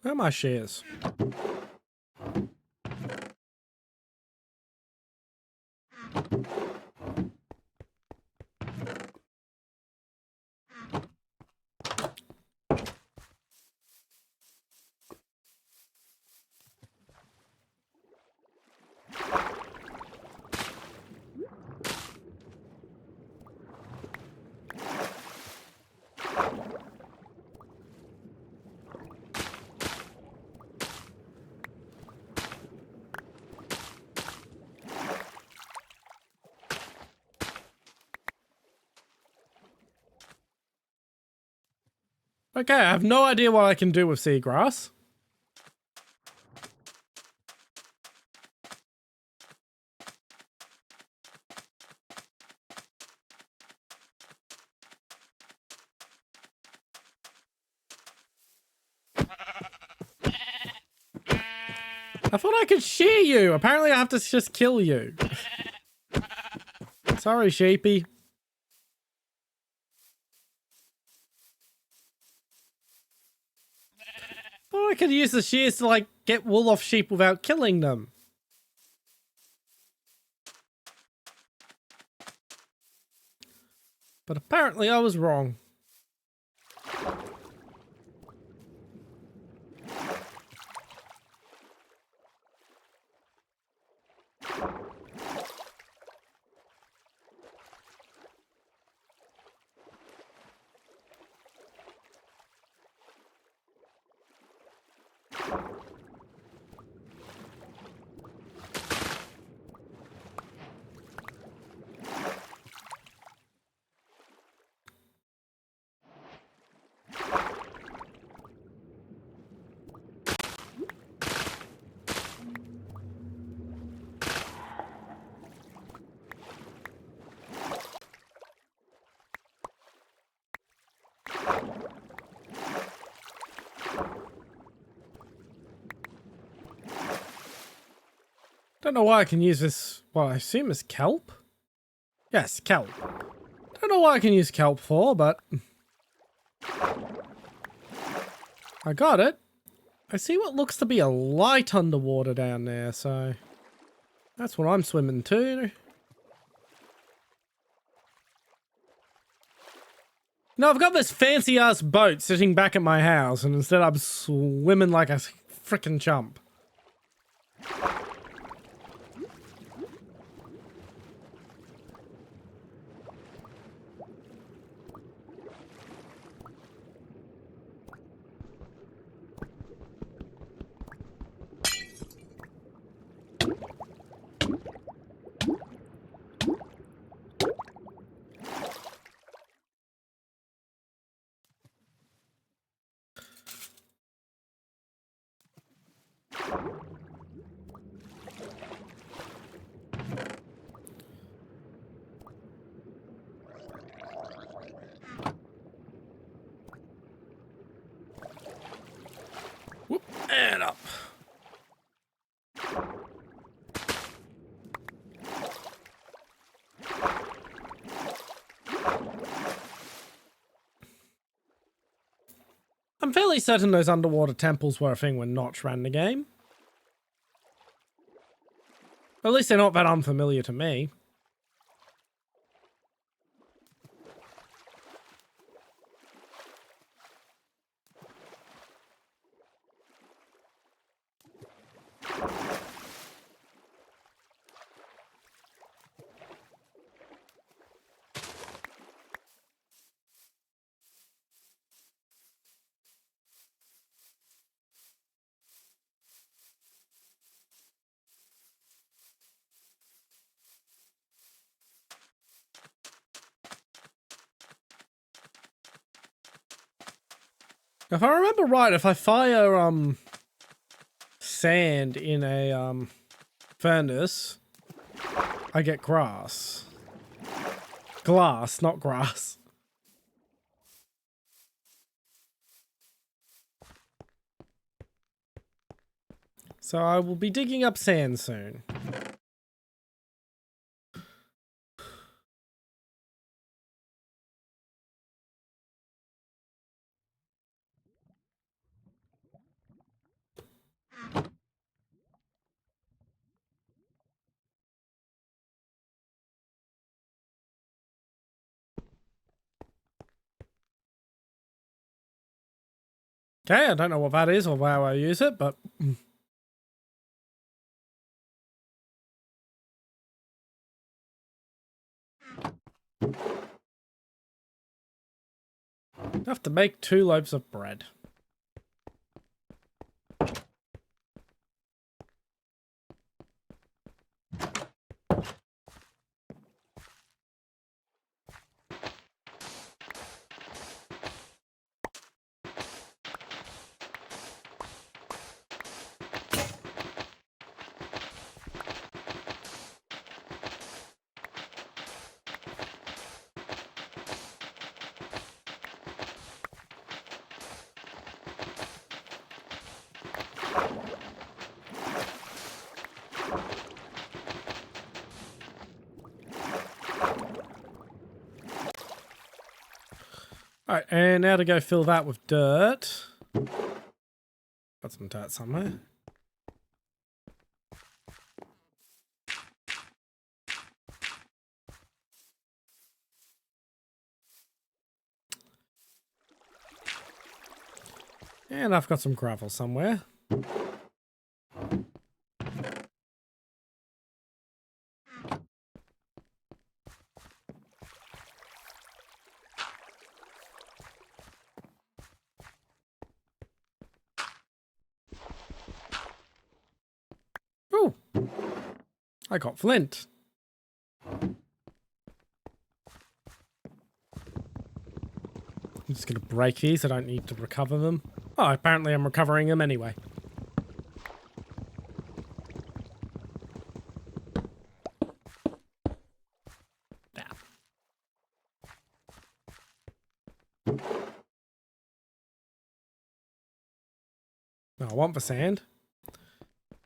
Where are my shares? Okay, I have no idea what I can do with seagrass. I thought I could shear you. Apparently I have to just kill you. Sorry, sheepy. Thought I could use the shears to, like, get wool off sheep without killing them. But apparently I was wrong. Don't know why I can use this, what I assume is kelp? Yes, kelp. Don't know what I can use kelp for, but I got it. I see what looks to be a light underwater down there, so that's what I'm swimming to. No, I've got this fancy ass boat sitting back at my house, and instead I'm swimming like a frickin' chump. I'm fairly certain those underwater temples were a thing when Notch ran the game. At least they're not that unfamiliar to me. If I remember right, if I fire sand in a furnace, I get grass. Glass, not grass. So I will be digging up sand soon. Okay, I don't know what that is or how I use it, but... I have to make 2 loaves of bread. Alright, and now to go fill that with dirt. Got some dirt somewhere. And I've got some gravel somewhere. Oh, I got flint. I'm just going to break these. I don't need to recover them. Oh, apparently I'm recovering them anyway. There. No, I want the sand.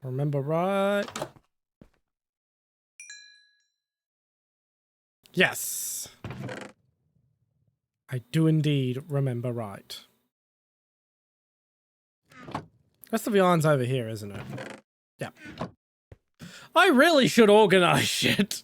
Remember right. Yes. I do indeed remember right. Rest of the iron's over here, isn't it? Yeah. I really should organize shit.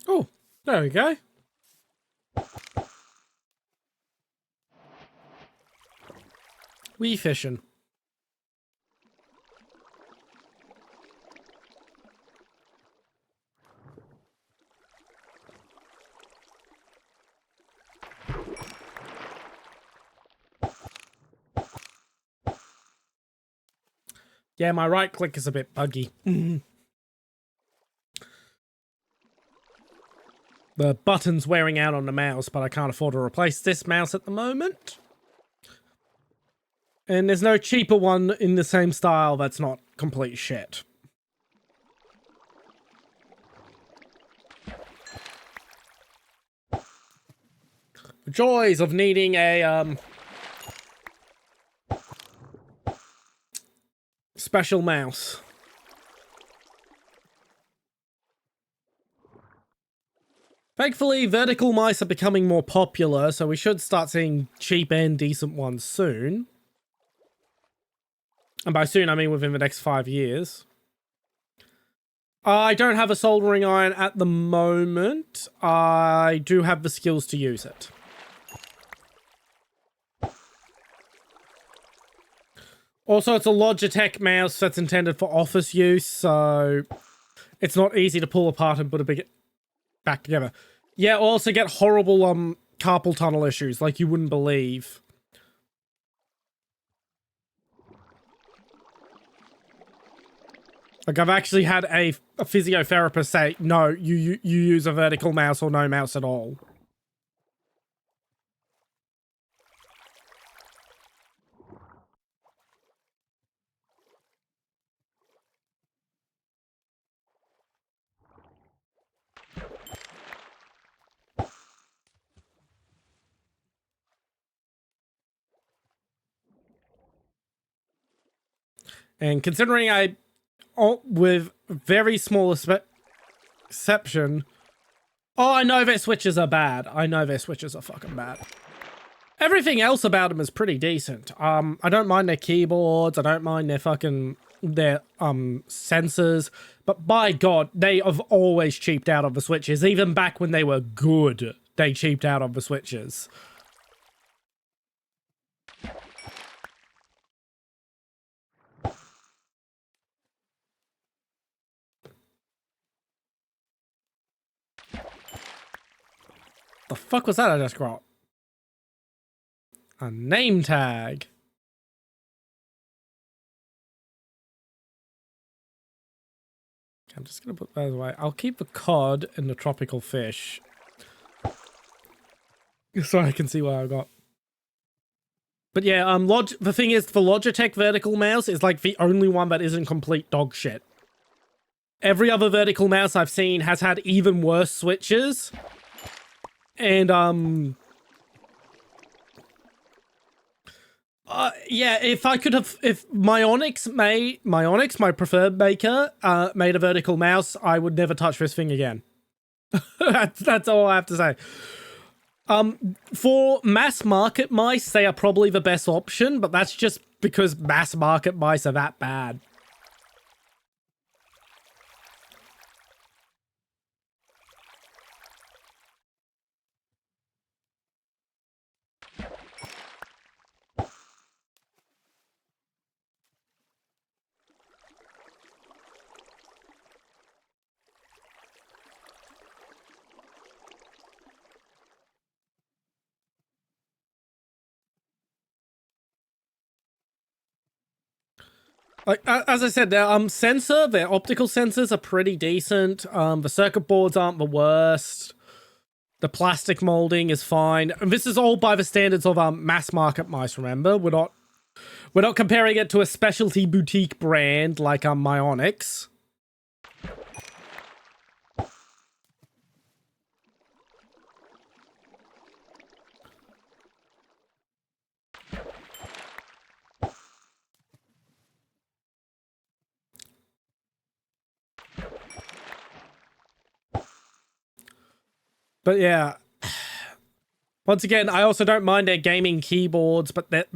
Oh, there we go. We fishing. Yeah, my right click is a bit buggy. The button's wearing out on the mouse, but I can't afford to replace this mouse at the moment. And there's no cheaper one in the same style that's not complete shit. The joys of needing a, special mouse. Thankfully, vertical mice are becoming more popular, so we should start seeing cheap and decent ones soon. And by soon, I mean within the next 5 years. I don't have a soldering iron at the moment. I do have the skills to use it. Also, it's a Logitech mouse that's intended for office use, so it's not easy to pull apart and put it back together. Yeah, also get horrible carpal tunnel issues like you wouldn't believe. Like, I've actually had a physiotherapist say, no, you use a vertical mouse or no mouse at all. And considering with very small exception... Oh, I know their switches are bad. I know their switches are fucking bad. Everything else about them is pretty decent. I don't mind their keyboards. I don't mind their sensors. But by God, they have always cheaped out of the switches. Even back when they were good, they cheaped out of the switches. The fuck was that I just got? A name tag. I'm just gonna put that away. I'll keep the cod and the tropical fish. So I can see what I got. But yeah, the thing is, the Logitech vertical mouse is like the only one that isn't complete dog shit. Every other vertical mouse I've seen has had even worse switches. And, yeah, if Myonix, my preferred maker, made a vertical mouse, I would never touch this thing again. That's all I have to say. For mass market mice, they are probably the best option, but that's just because mass market mice are that bad. Like, as I said, their their optical sensors are pretty decent. The circuit boards aren't the worst. The plastic molding is fine. And this is all by the standards of mass market mice, remember? We're not comparing it to a specialty boutique brand like Myonix. But yeah, once again, I also don't mind their gaming keyboards, but that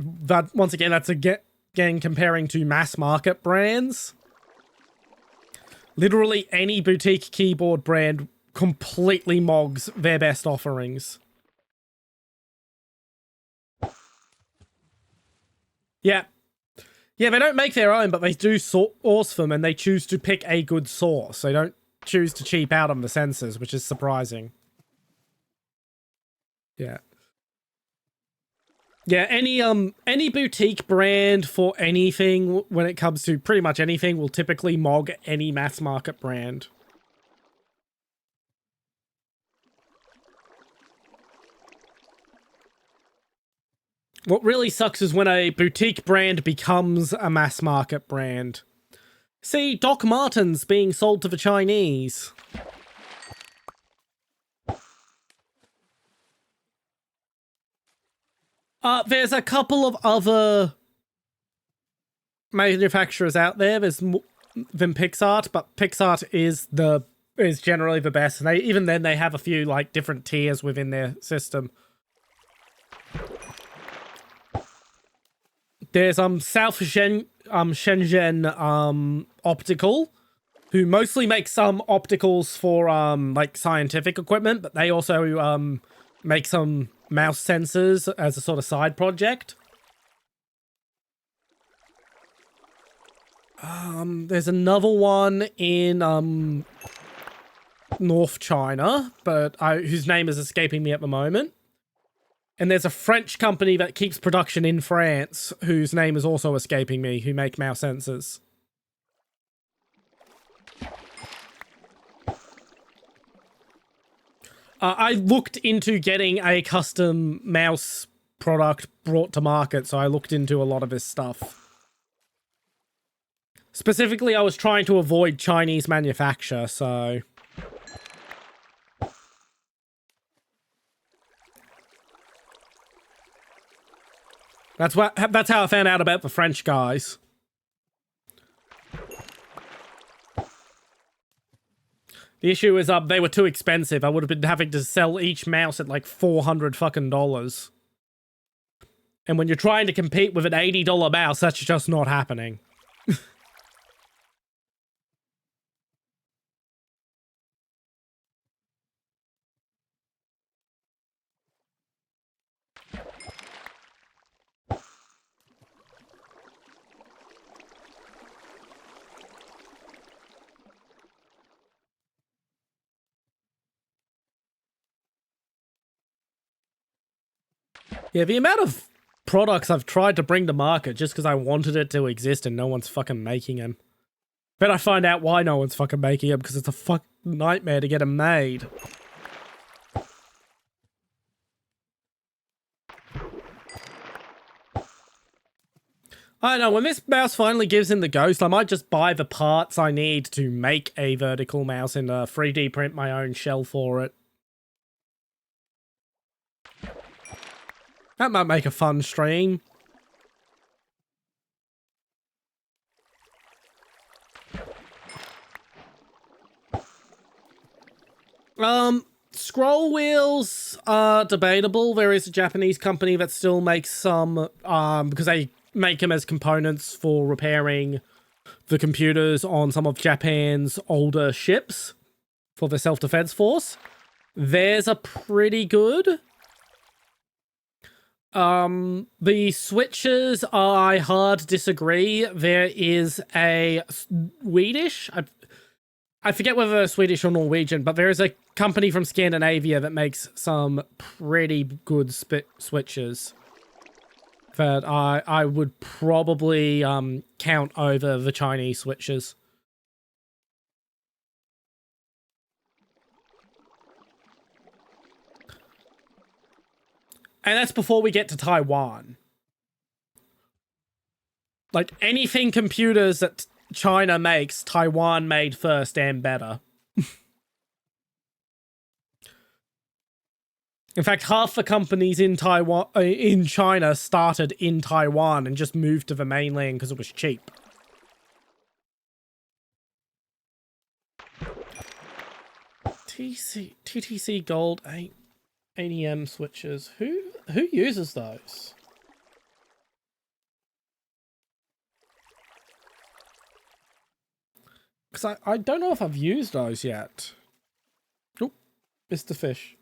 once again, that's again comparing to mass market brands. Literally any boutique keyboard brand completely mogs their best offerings. Yeah. Yeah, they don't make their own, but they do source them, and they choose to pick a good source. They don't choose to cheap out on the sensors, which is surprising. Yeah. Yeah, any boutique brand for anything, when it comes to pretty much anything, will typically mog any mass market brand. What really sucks is when a boutique brand becomes a mass market brand. See, Doc Martens being sold to the Chinese. There's a couple of other manufacturers out there. There's than PixArt, but PixArt is generally the best. And even then they have a few like different tiers within their system. There's Shenzhen Optical, who mostly make some opticals for like scientific equipment, but they also make some mouse sensors as a sort of side project. There's another one in North China, but whose name is escaping me at the moment. And there's a French company that keeps production in France, whose name is also escaping me, who make mouse sensors. I looked into getting a custom mouse product brought to market, so I looked into a lot of this stuff. Specifically, I was trying to avoid Chinese manufacture, so... That's how I found out about the French guys. The issue is they were too expensive. I would have been having to sell each mouse at like $400 fucking dollars. And when you're trying to compete with an $80 mouse, that's just not happening. Yeah, the amount of products I've tried to bring to market just because I wanted it to exist and no one's fucking making them. Then I find out why no one's fucking making them, because it's a fucking nightmare to get them made. I don't know, when this mouse finally gives in the ghost, I might just buy the parts I need to make a vertical mouse and 3D print my own shell for it. That might make a fun stream. Scroll wheels are debatable. There is a Japanese company that still makes some, because they make them as components for repairing the computers on some of Japan's older ships for the self-defense force. Theirs are pretty good. The switches, I hard disagree. There is a Swedish, I forget whether they're Swedish or Norwegian, but there is a company from Scandinavia that makes some pretty good switches that I would probably count over the Chinese switches. And that's before we get to Taiwan. Like, anything computers that China makes, Taiwan made first and better. In fact, half the companies in China started in Taiwan and just moved to the mainland because it was cheap. TTC Gold 8 ADM switches. Who uses those? Because I don't know if I've used those yet. Oh, Mr. Fish.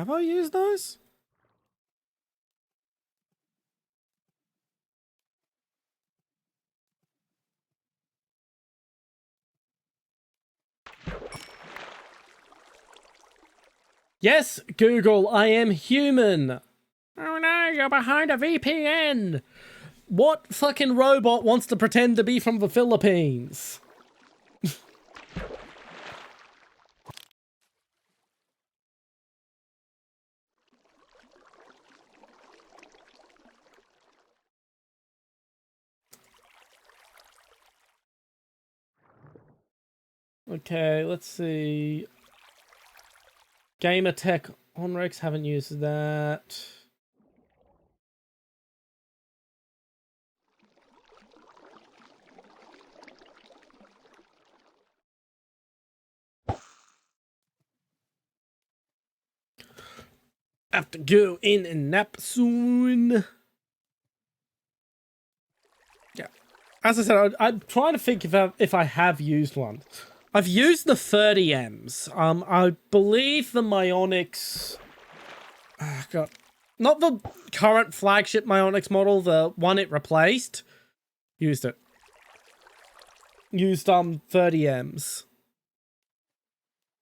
Have I used those? Yes, Google, I am human. Oh no, you're behind a VPN. What fucking robot wants to pretend to be from the Philippines? Okay, let's see. Gamertech Onrex, haven't used that. Have to go in and nap soon. Yeah. As I said, I'm trying to think if I have used one. I've used the 30Ms. I believe the Myonix... God. Not the current flagship Myonix model, the one it replaced. Used it. Used 30Ms.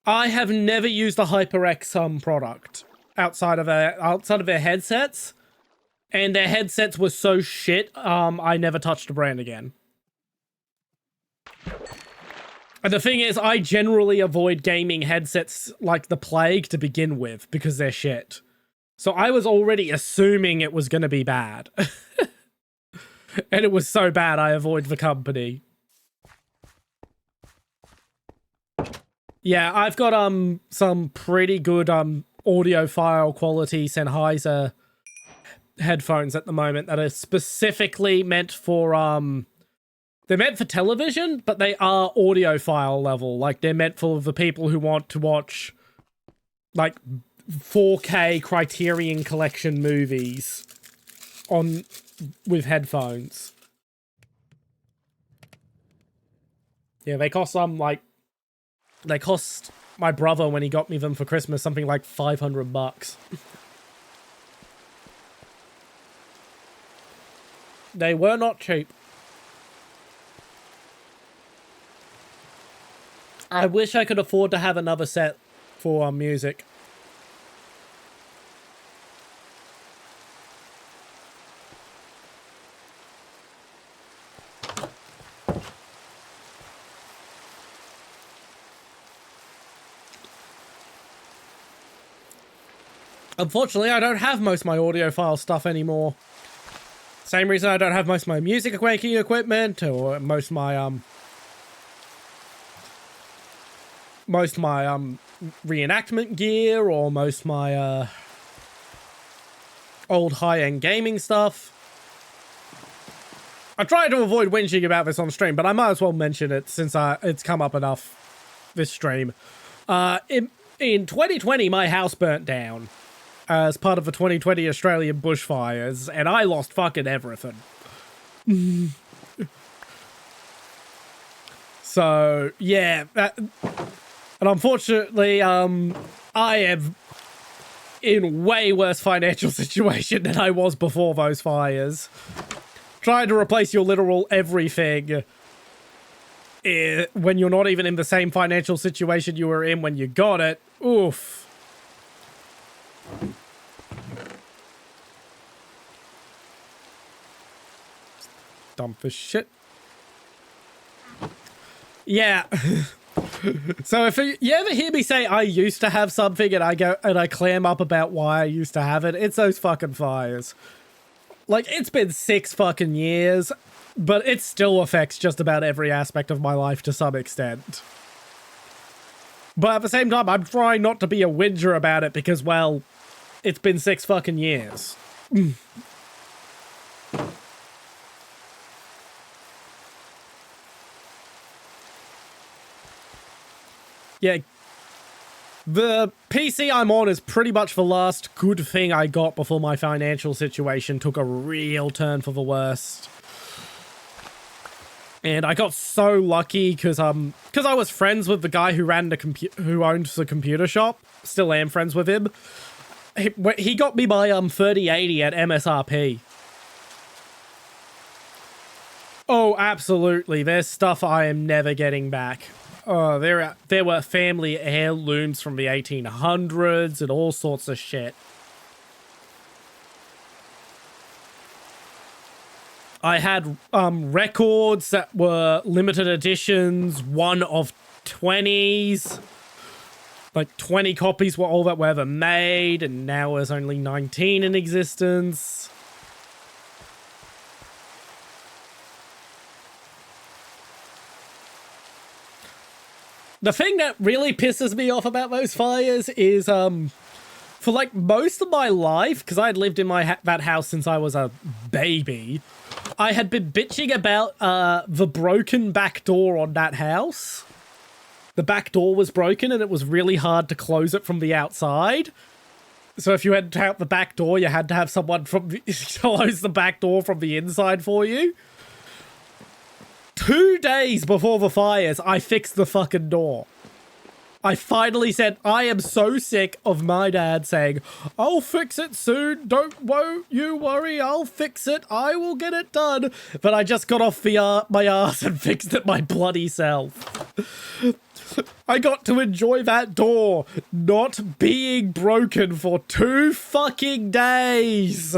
I have never used a HyperX product outside of their headsets, and their headsets were so shit. I never touched the brand again. And the thing is, I generally avoid gaming headsets like the plague to begin with because they're shit. So I was already assuming it was going to be bad. And it was so bad I avoid the company. Yeah, I've got some pretty good audiophile quality Sennheiser headphones at the moment that are specifically meant for they're meant for television, but they are audiophile level. Like, they're meant for the people who want to watch, like, 4K Criterion Collection movies with headphones. Yeah, they cost they cost my brother, when he got me them for Christmas, something like $500. They were not cheap. I wish I could afford to have another set for music. Unfortunately, I don't have most of my audiophile stuff anymore. Same reason I don't have most of my music making equipment, or most of my reenactment gear, or most of my old high-end gaming stuff. I try to avoid whinging about this on stream, but I might as well mention it since it's come up enough this stream. In 2020, my house burnt down as part of the 2020 Australian bushfires, and I lost fucking everything. So, yeah. And unfortunately, I am in way worse financial situation than I was before those fires. Trying to replace your literal everything when you're not even in the same financial situation you were in when you got it. Oof. Dump this shit. Yeah. So if you ever hear me say I used to have something and I clam up about why I used to have it, it's those fucking fires. Like, it's been 6 fucking years, but it still affects just about every aspect of my life to some extent. But at the same time, I'm trying not to be a whinger about it because, well, it's been 6 fucking years. Yeah, the PC I'm on is pretty much the last good thing I got before my financial situation took a real turn for the worst. And I got so lucky because I was friends with the guy who ran who owned the computer shop. Still am friends with him. he got me my 3080 at MSRP. Oh, absolutely. There's stuff I am never getting back. Oh, there were family heirlooms from the 1800s and all sorts of shit. I had records that were limited editions, one of 20s. Like 20 copies were all that were ever made, and now there's only 19 in existence. The thing that really pisses me off about those fires is, for like most of my life, because I had lived in that house since I was a baby, I had been bitching about the broken back door on that house. The back door was broken and it was really hard to close it from the outside. So if you had to out the back door, you had to have someone close the back door from the inside for you. 2 days before the fires, I fixed the fucking door. I finally said, I am so sick of my dad saying, I'll fix it soon, don't you worry, I'll fix it, I will get it done. But I just got off my ass and fixed it my bloody self. I got to enjoy that door not being broken for 2 fucking days.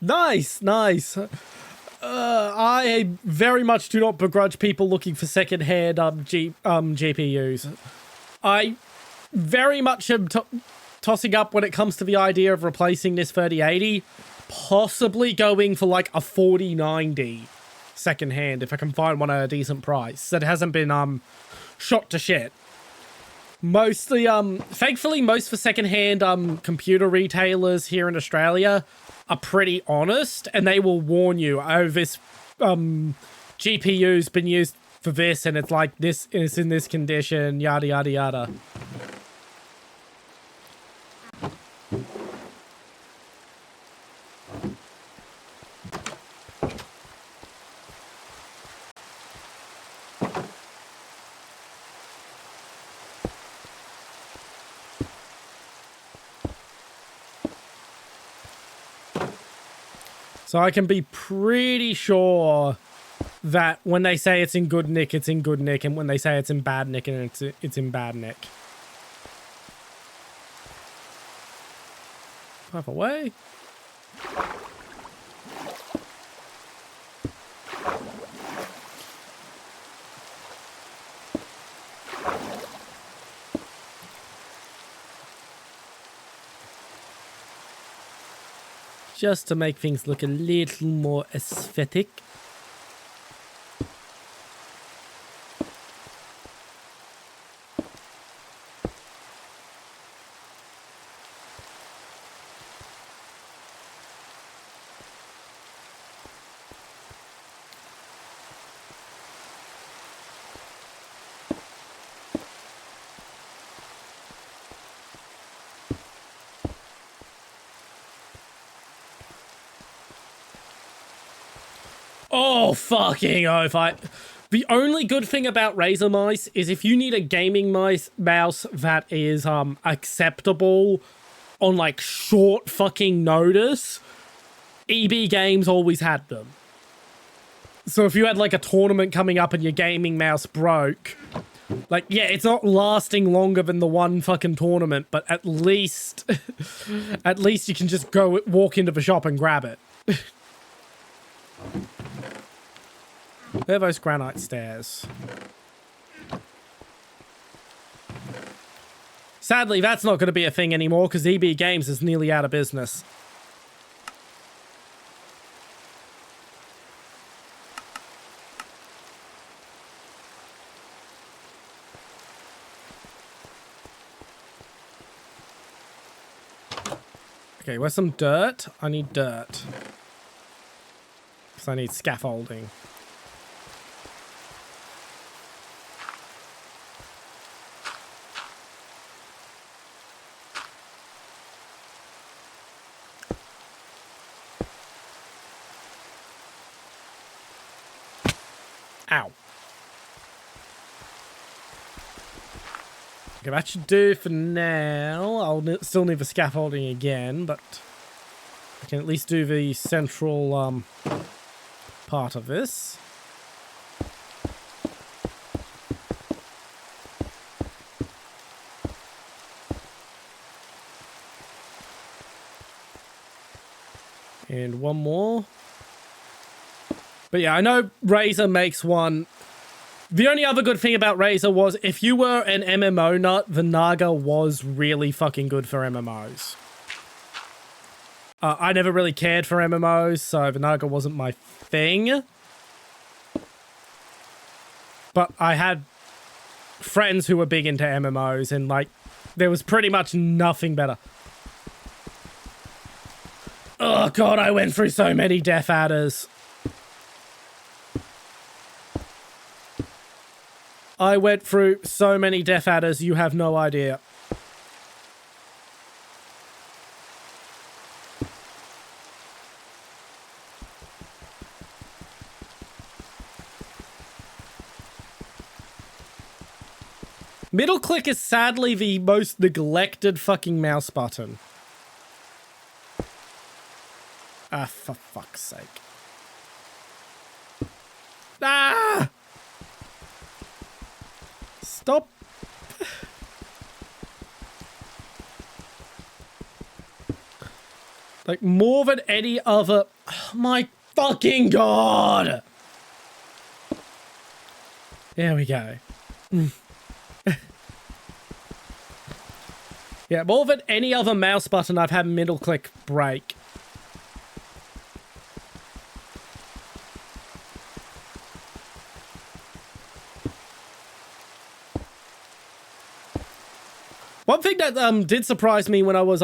Nice, nice. I very much do not begrudge people looking for secondhand GPUs. I very much am tossing up when it comes to the idea of replacing this 3080, possibly going for like a 4090 secondhand if I can find one at a decent price that hasn't been shot to shit. Mostly, thankfully, most for secondhand computer retailers here in Australia are pretty honest, and they will warn you, oh, this GPU's been used for this, and it's like this is in this condition, yada yada yada. So I can be pretty sure that when they say it's in good nick, it's in good nick, and when they say it's in bad nick, and it's in bad nick. Drive away. Just to make things look a little more aesthetic. Oh, fucking oath. The only good thing about Razer mice is if you need a gaming mouse that is acceptable on like short fucking notice, EB Games always had them. So if you had like a tournament coming up and your gaming mouse broke, like, yeah, it's not lasting longer than the one fucking tournament, but at least at least you can just go walk into the shop and grab it. Where are those granite stairs? Sadly, that's not going to be a thing anymore because EB Games is nearly out of business. Okay, where's some dirt? I need dirt. Because I need scaffolding. Okay, that should do for now. I'll still need the scaffolding again, but I can at least do the central part of this. And one more. But yeah, I know Razor makes one. The only other good thing about Razor was if you were an MMO nut, the Naga was really fucking good for MMOs. I never really cared for MMOs, so the Naga wasn't my thing. But I had friends who were big into MMOs, and like, there was pretty much nothing better. Oh god, I went through so many death adders. I went through so many death adders, you have no idea. Middle click is sadly the most neglected fucking mouse button. Ah, for fuck's sake. Ah! Stop. Like, more than any other... Oh, my fucking god! There we go. Yeah, more than any other mouse button, I've had middle click break. One thing that did surprise me when I was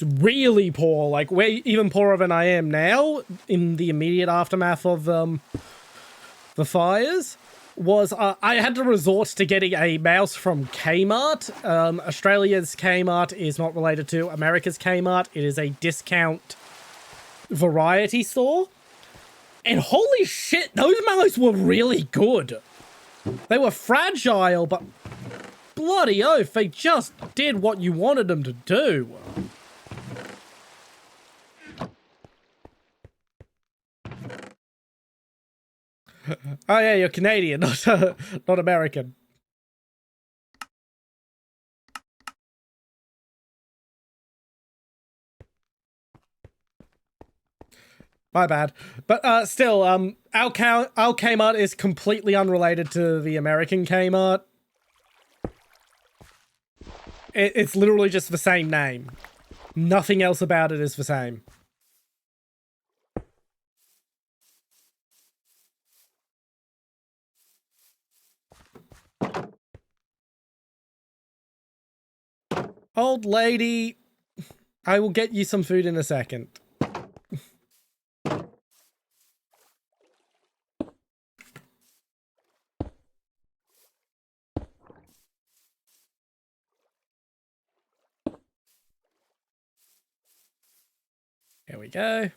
really poor, like way even poorer than I am now, in the immediate aftermath of the fires, was I had to resort to getting a mouse from Kmart. Australia's Kmart is not related to America's Kmart. It is a discount variety store. And holy shit, those mouse were really good. They were fragile, but bloody oath, they just did what you wanted them to do. Oh yeah, you're Canadian, not American. My bad. But still, our Kmart is completely unrelated to the American Kmart. It's literally just the same name. Nothing else about it is the same. Old lady, I will get you some food in a second. Here we go.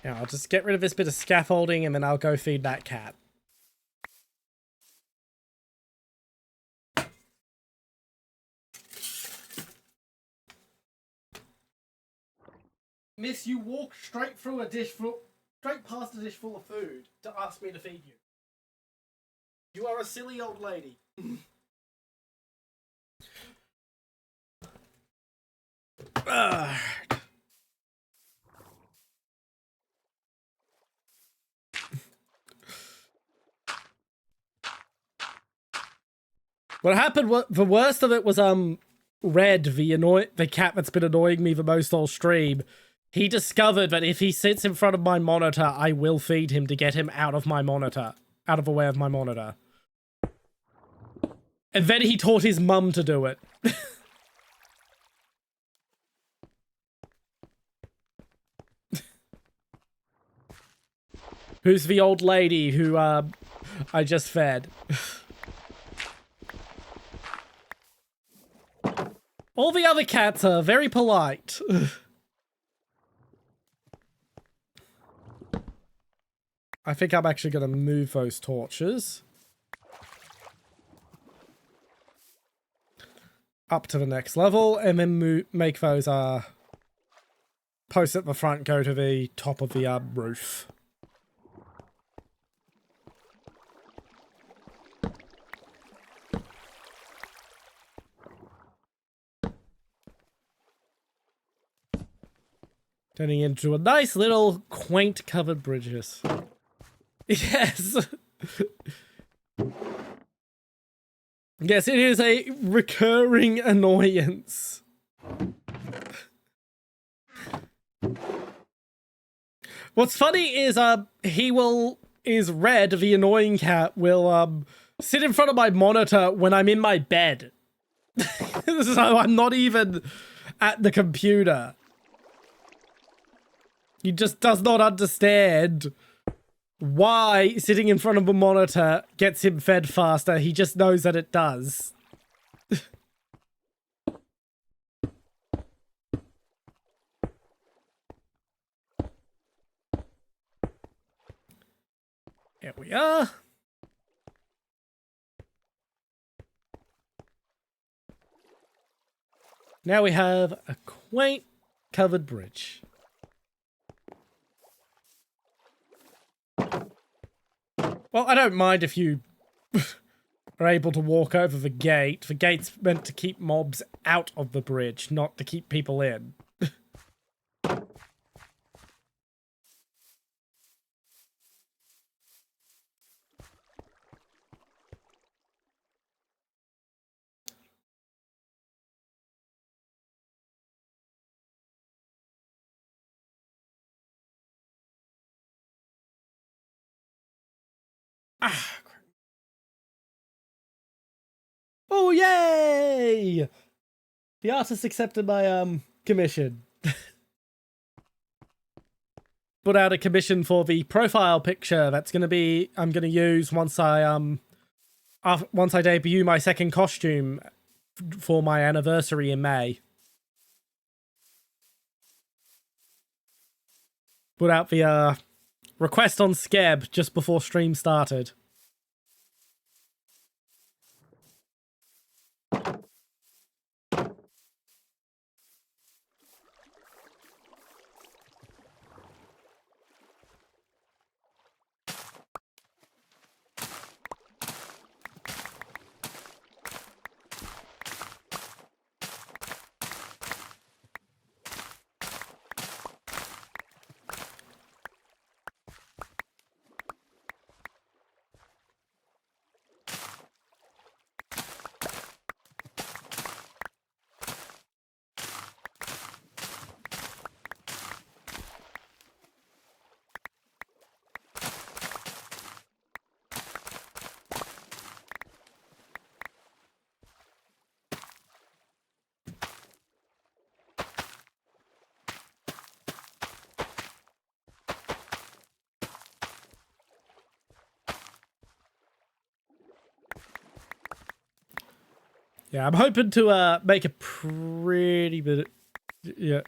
Now I'll just get rid of this bit of scaffolding and then I'll go feed that cat. Miss, you walked straight past a dish full of food to ask me to feed you. You are a silly old lady. What happened? The worst of it was Red, the cat that's been annoying me the most all stream. He discovered that if he sits in front of my monitor, I will feed him to get him out of my monitor, out of the way of my monitor. And then he taught his mum to do it. Who's the old lady who I just fed? All the other cats are very polite. I think I'm actually going to move those torches up to the next level, and then make those posts at the front go to the top of the roof. Turning into a nice little quaint covered bridges. Yes. Yes, it is a recurring annoyance. What's funny is Red, the annoying cat, will sit in front of my monitor when I'm in my bed. So I'm not even at the computer. He just does not understand why sitting in front of a monitor gets him fed faster. He just knows that it does. Here we are. Now we have a quaint covered bridge. Well, I don't mind if you are able to walk over the gate. The gate's meant to keep mobs out of the bridge, not to keep people in. Ah. Oh, yay! The artist accepted my commission. Put out a commission for the profile picture that's I'm gonna use once I debut my second costume for my anniversary in May. Put out the request on Skeb just before stream started. Yeah, I'm hoping to make a pretty bit. Yeah.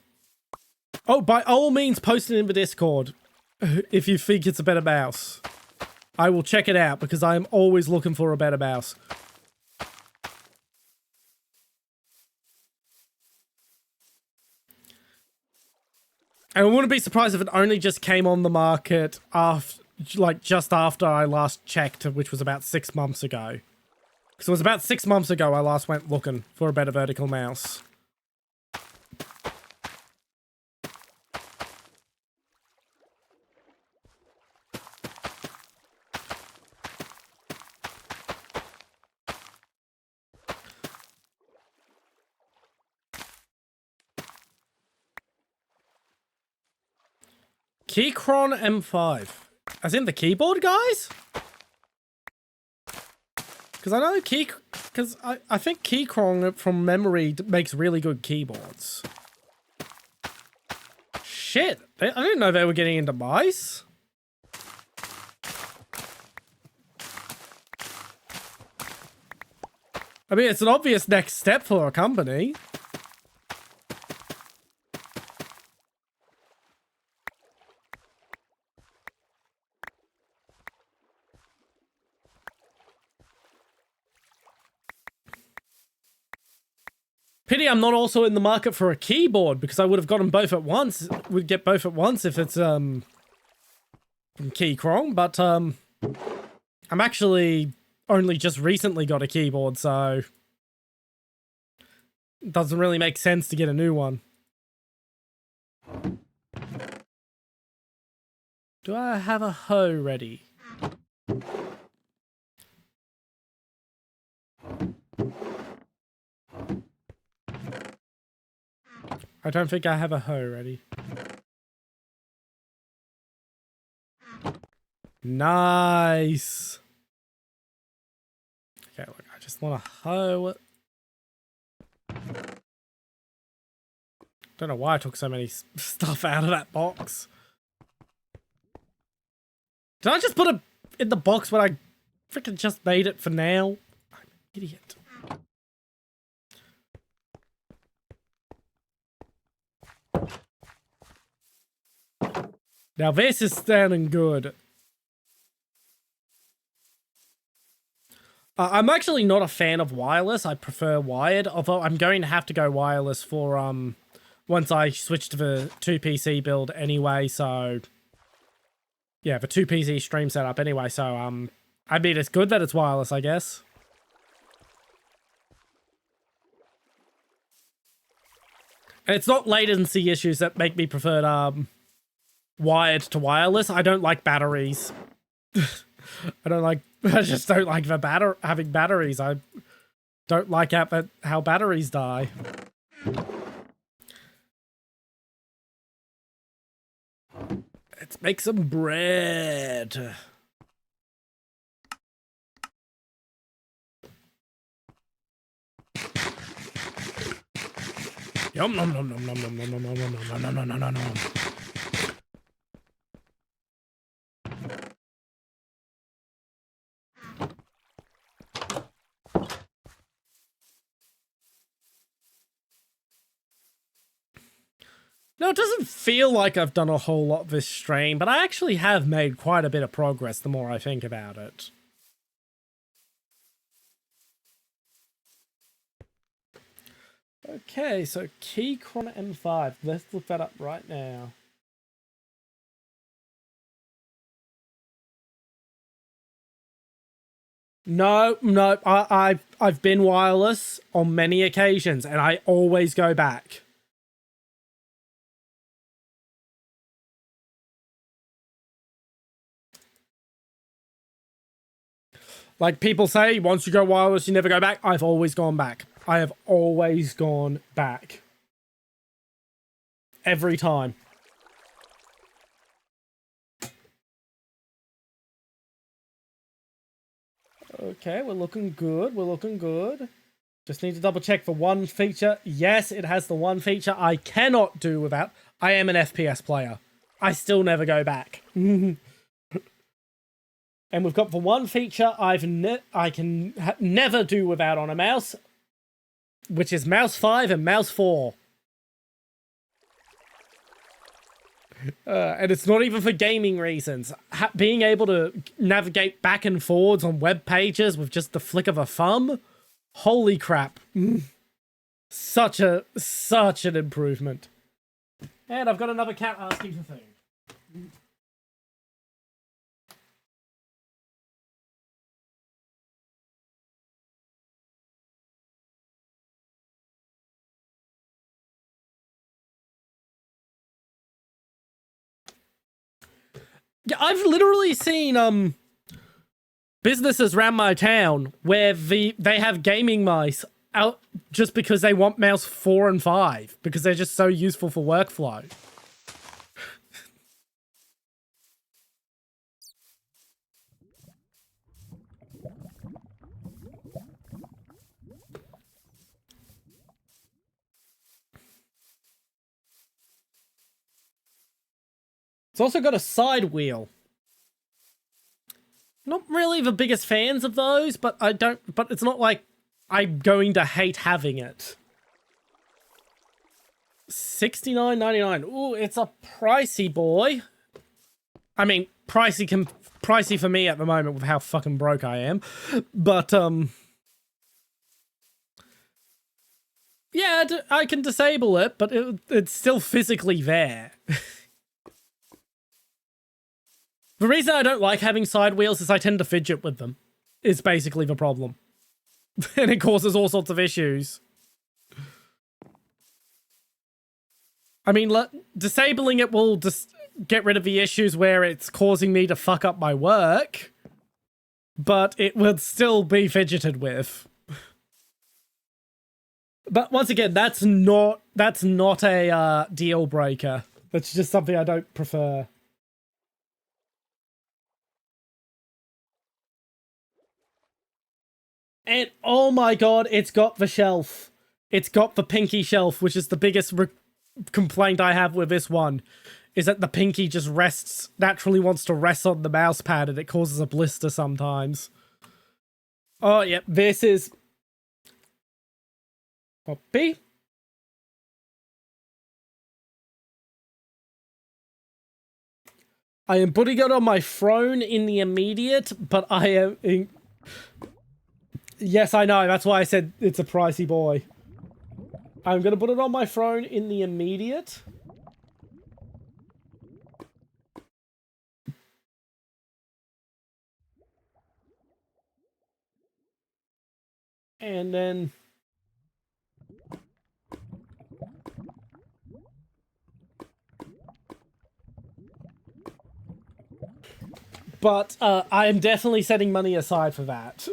Oh, by all means, post it in the Discord if you think it's a better mouse. I will check it out because I am always looking for a better mouse. And I wouldn't be surprised if it only just came on the market after, like, just after I last checked, which was about 6 months ago. Because it was about 6 months ago I last went looking for a better vertical mouse. Keychron M5. As in the keyboard, guys? Because I know I think Keychron from memory makes really good keyboards. Shit, I didn't know they were getting into mice. I mean, it's an obvious next step for a company. Pity I'm not also in the market for a keyboard, because I would have gotten both at once. Would get both at once if it's from Keychron, but I'm actually only just recently got a keyboard, so it doesn't really make sense to get a new one. Do I have a hoe ready? I don't think I have a hoe ready. Nice. Okay, look, I just want to hoe it. Don't know why I took so many stuff out of that box. Did I just put it in the box when I freaking just made it for now? I'm an idiot. Now this is sounding good. I'm actually not a fan of wireless. I prefer wired, although I'm going to have to go wireless for once I switch to the 2PC build anyway, so yeah, the 2PC stream setup anyway, so I mean, it's good that it's wireless, I guess. And it's not latency issues that make me prefer wired to wireless. I don't like batteries. I just don't like having batteries. I don't like how batteries die. Let's make some bread. Yum nom nom nom nom nom nom nom nom nom nom nom nom nom nom. No, it doesn't feel like I've done a whole lot this stream, but I actually have made quite a bit of progress the more I think about it. Okay, so Keychron M5. Let's look that up right now. No, I've been wireless on many occasions, and I always go back. Like people say, once you go wireless, you never go back. I've always gone back. I have always gone back. Every time. Okay, we're looking good. We're looking good. Just need to double check for one feature. Yes, it has the one feature I cannot do without. I am an FPS player. I still never go back. And we've got the one feature I can never do without on a mouse, which is mouse 5 and mouse 4. And it's not even for gaming reasons. Being able to navigate back and forwards on web pages with just the flick of a thumb, holy crap. Such an improvement. And I've got another cat asking for food. Yeah, I've literally seen businesses around my town where they have gaming mice out just because they want mouse 4 and 5 because they're just so useful for workflow. It's also got a side wheel. Not really the biggest fans of those, but but it's not like I'm going to hate having it. $69.99. Ooh, it's a pricey boy. I mean, pricey for me at the moment with how fucking broke I am. But yeah, I can disable it, but it's still physically there. The reason I don't like having side wheels is I tend to fidget with them. Is basically the problem. And it causes all sorts of issues. I mean, disabling it will just get rid of the issues where it's causing me to fuck up my work, but it would still be fidgeted with. But once again, that's not a deal breaker. That's just something I don't prefer. And oh my god, it's got the shelf. It's got the pinky shelf, which is the biggest complaint I have with this one. Is that the pinky just naturally wants to rest on the mouse pad and it causes a blister sometimes. Oh, yeah, this is... Copy. I am putting it on my phone in the immediate, but I am... Yes, I know. That's why I said it's a pricey boy. I'm going to put it on my phone in the immediate. And then... But I am definitely setting money aside for that.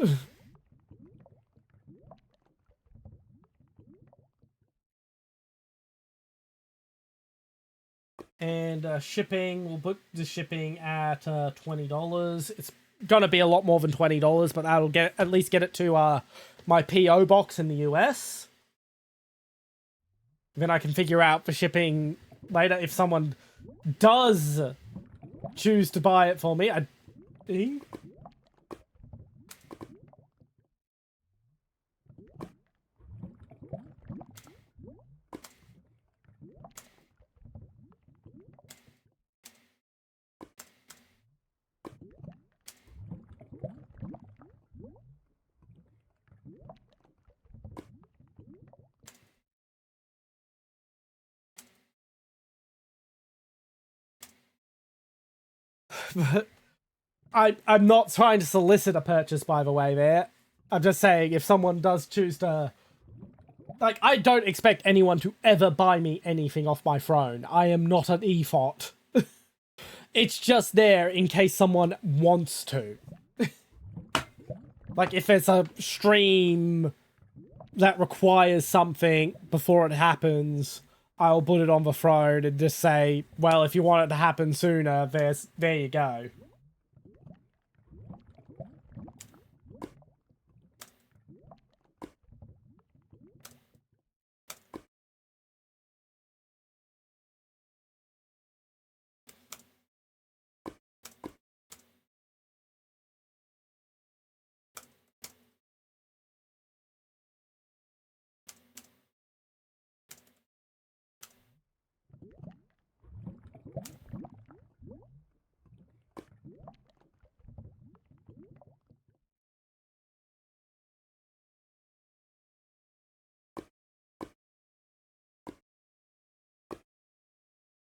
And shipping, we'll book the shipping at $20. It's gonna be a lot more than $20, but that'll at least get it to my PO box in the US. Then I can figure out the shipping later if someone does choose to buy it for me. I think. But I'm not trying to solicit a purchase, by the way, there. I'm just saying, if someone does choose to... Like, I don't expect anyone to ever buy me anything off my throne. I am not an EFOT. It's just there in case someone wants to. Like, if there's a stream that requires something before it happens... I'll put it on the throne and just say, well, if you want it to happen sooner, there you go.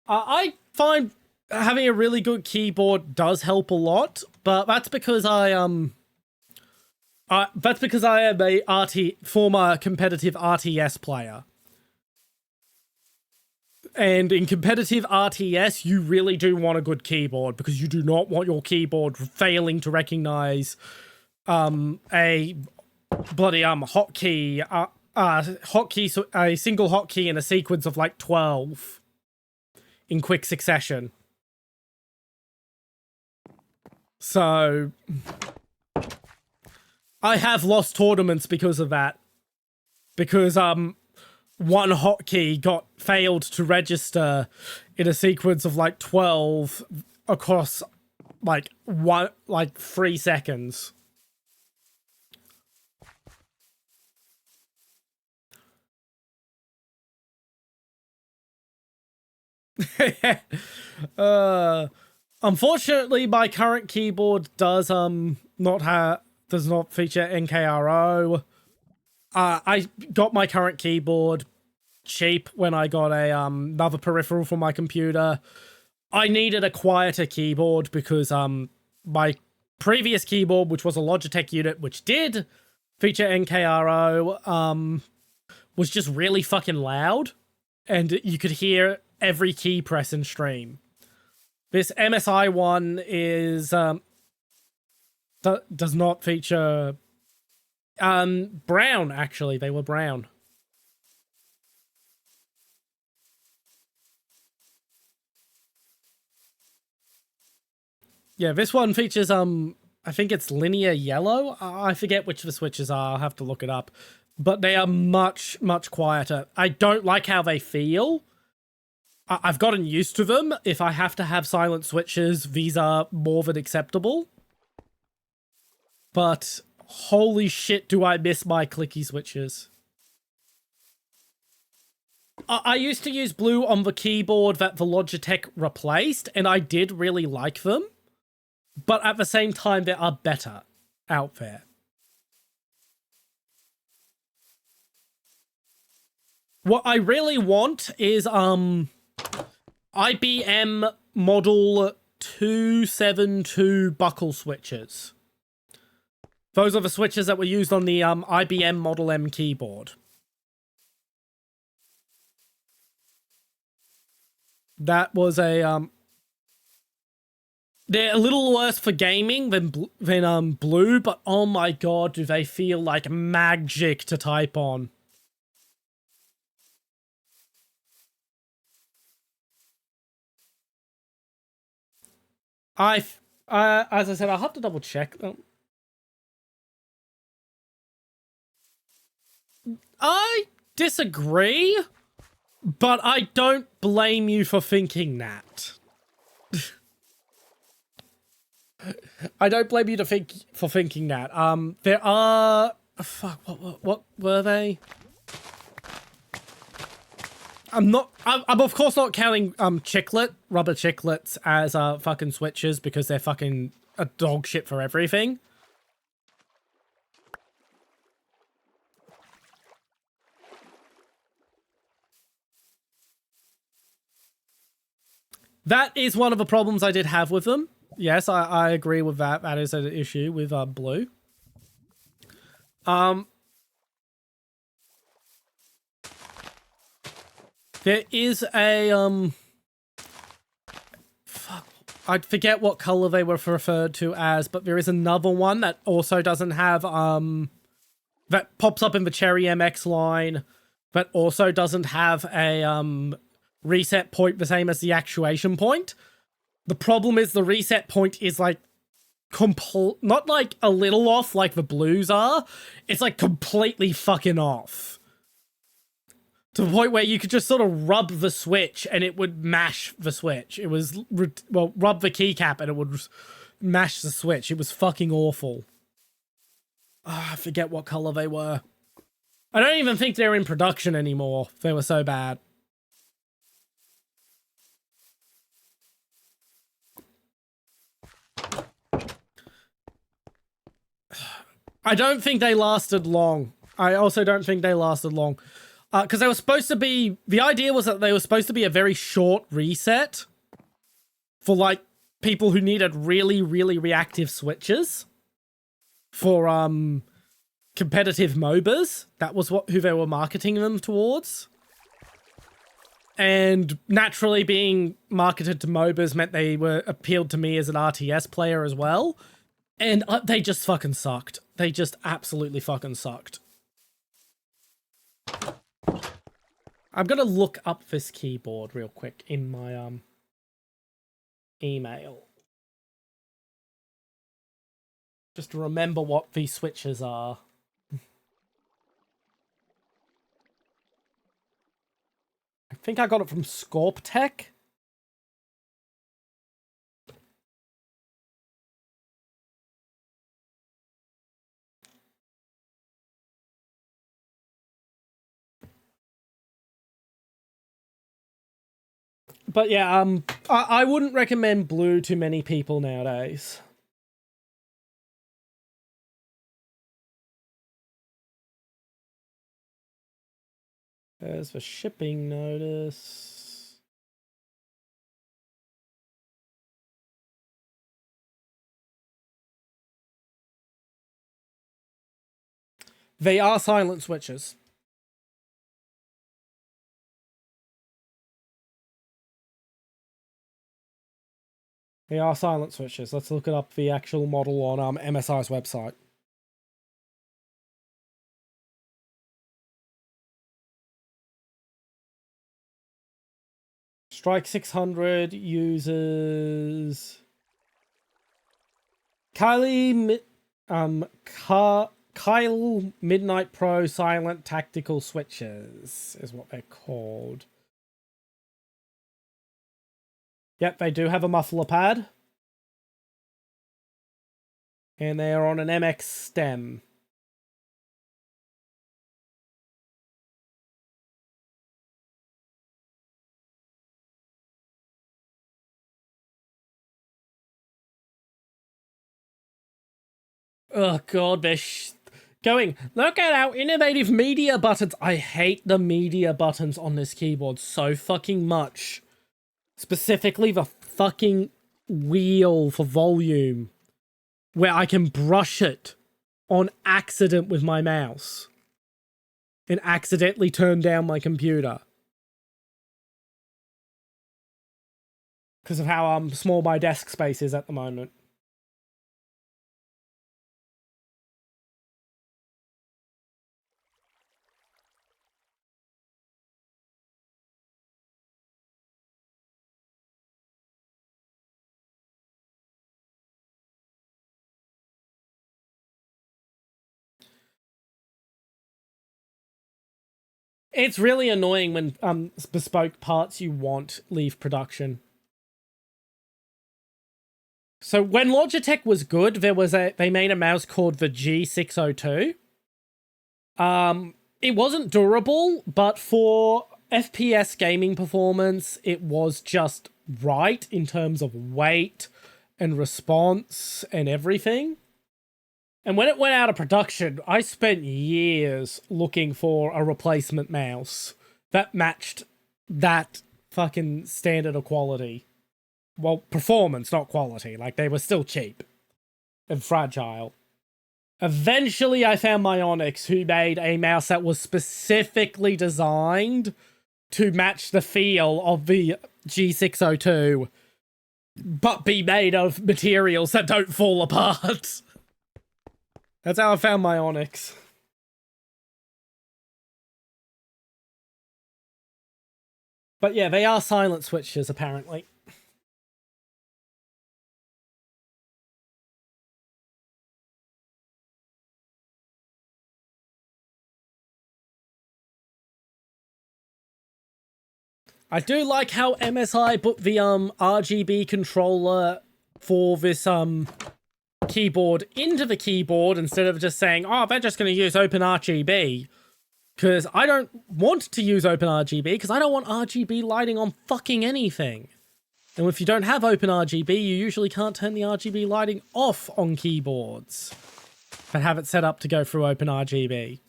I find having a really good keyboard does help a lot, but that's because I am a former competitive RTS player. And in competitive RTS, you really do want a good keyboard because you do not want your keyboard failing to recognize a bloody hotkey, a single hotkey in a sequence of like 12 in quick succession. So I have lost tournaments because of that. Because one hotkey failed to register in a sequence of like 12 across like 3 seconds. Unfortunately, my current keyboard does not feature NKRO. I got my current keyboard cheap when I got a another peripheral for my computer. I needed a quieter keyboard because my previous keyboard, which was a Logitech unit, which did feature NKRO, was just really fucking loud, and you could hear every key press in stream. This MSI one is does not feature brown. Actually, they were brown. Yeah, this one features I think it's linear yellow. I forget which the switches are. I'll have to look it up. But they are much, much quieter. I don't like how they feel. I've gotten used to them. If I have to have silent switches, these are more than acceptable. But holy shit, do I miss my clicky switches. I used to use blue on the keyboard that the Logitech replaced, and I did really like them. But at the same time, there are better out there. What I really want is IBM model 272 buckle switches. Those are the switches that were used on the IBM Model M keyboard. That was a they're a little worse for gaming than blue, but oh my god, do they feel like magic to type on. As I said, I'll have to double check. I disagree, but I don't blame you for thinking that. I don't blame you for thinking that. There are... Fuck, what were they? I'm of course not counting rubber chiclets as fucking switches because they're fucking a dog shit for everything. That is one of the problems I did have with them. Yes, I agree with that. That is an issue with blue. There is a fuck, I forget what color they were referred to as, but there is another one that also doesn't have that pops up in the Cherry MX line, but also doesn't have a reset point the same as the actuation point. The problem is the reset point is like not like a little off like the blues are. It's like completely fucking off. To the point where you could just sort of rub the switch and it would mash the switch. It was, well, rub the keycap and it would mash the switch. It was fucking awful. Oh, I forget what color they were. I don't even think they're in production anymore. They were so bad. I don't think they lasted long. I also don't think they lasted long. Because they were supposed to be... The idea was that they were supposed to be a very short reset for, like, people who needed really, really reactive switches for competitive MOBAs. That was who they were marketing them towards. And naturally being marketed to MOBAs meant they were appealed to me as an RTS player as well. And they just fucking sucked. They just absolutely fucking sucked. I'm gonna look up this keyboard real quick in my email. Just to remember what these switches are. I think I got it from ScorpTech. But yeah, I wouldn't recommend blue to many people nowadays. There's the shipping notice. They are silent switches. They are silent switches. Let's look it up, the actual model on MSI's website. Strike 600 uses Kyle Midnight Pro Silent Tactical Switches is what they're called. Yep, they do have a muffler pad. And they are on an MX stem. Oh god, they're going, look at our innovative media buttons. I hate the media buttons on this keyboard so fucking much. Specifically the fucking wheel for volume, where I can brush it on accident with my mouse and accidentally turn down my computer. Because of how small my desk space is at the moment. It's really annoying when bespoke parts you want leave production. So when Logitech was good, they made a mouse called the G602. It wasn't durable, but for FPS gaming performance, it was just right in terms of weight and response and everything. And when it went out of production, I spent years looking for a replacement mouse that matched that fucking standard of quality. Well, performance, not quality. Like, they were still cheap and fragile. Eventually, I found Myonix, who made a mouse that was specifically designed to match the feel of the G602, but be made of materials that don't fall apart. That's how I found Myonix. But yeah, they are silent switches, apparently. I do like how MSI put the RGB controller for this keyboard into the keyboard instead of just saying, oh, they're just going to use OpenRGB. Because I don't want to use OpenRGB because I don't want RGB lighting on fucking anything. And if you don't have OpenRGB, you usually can't turn the RGB lighting off on keyboards and have it set up to go through OpenRGB.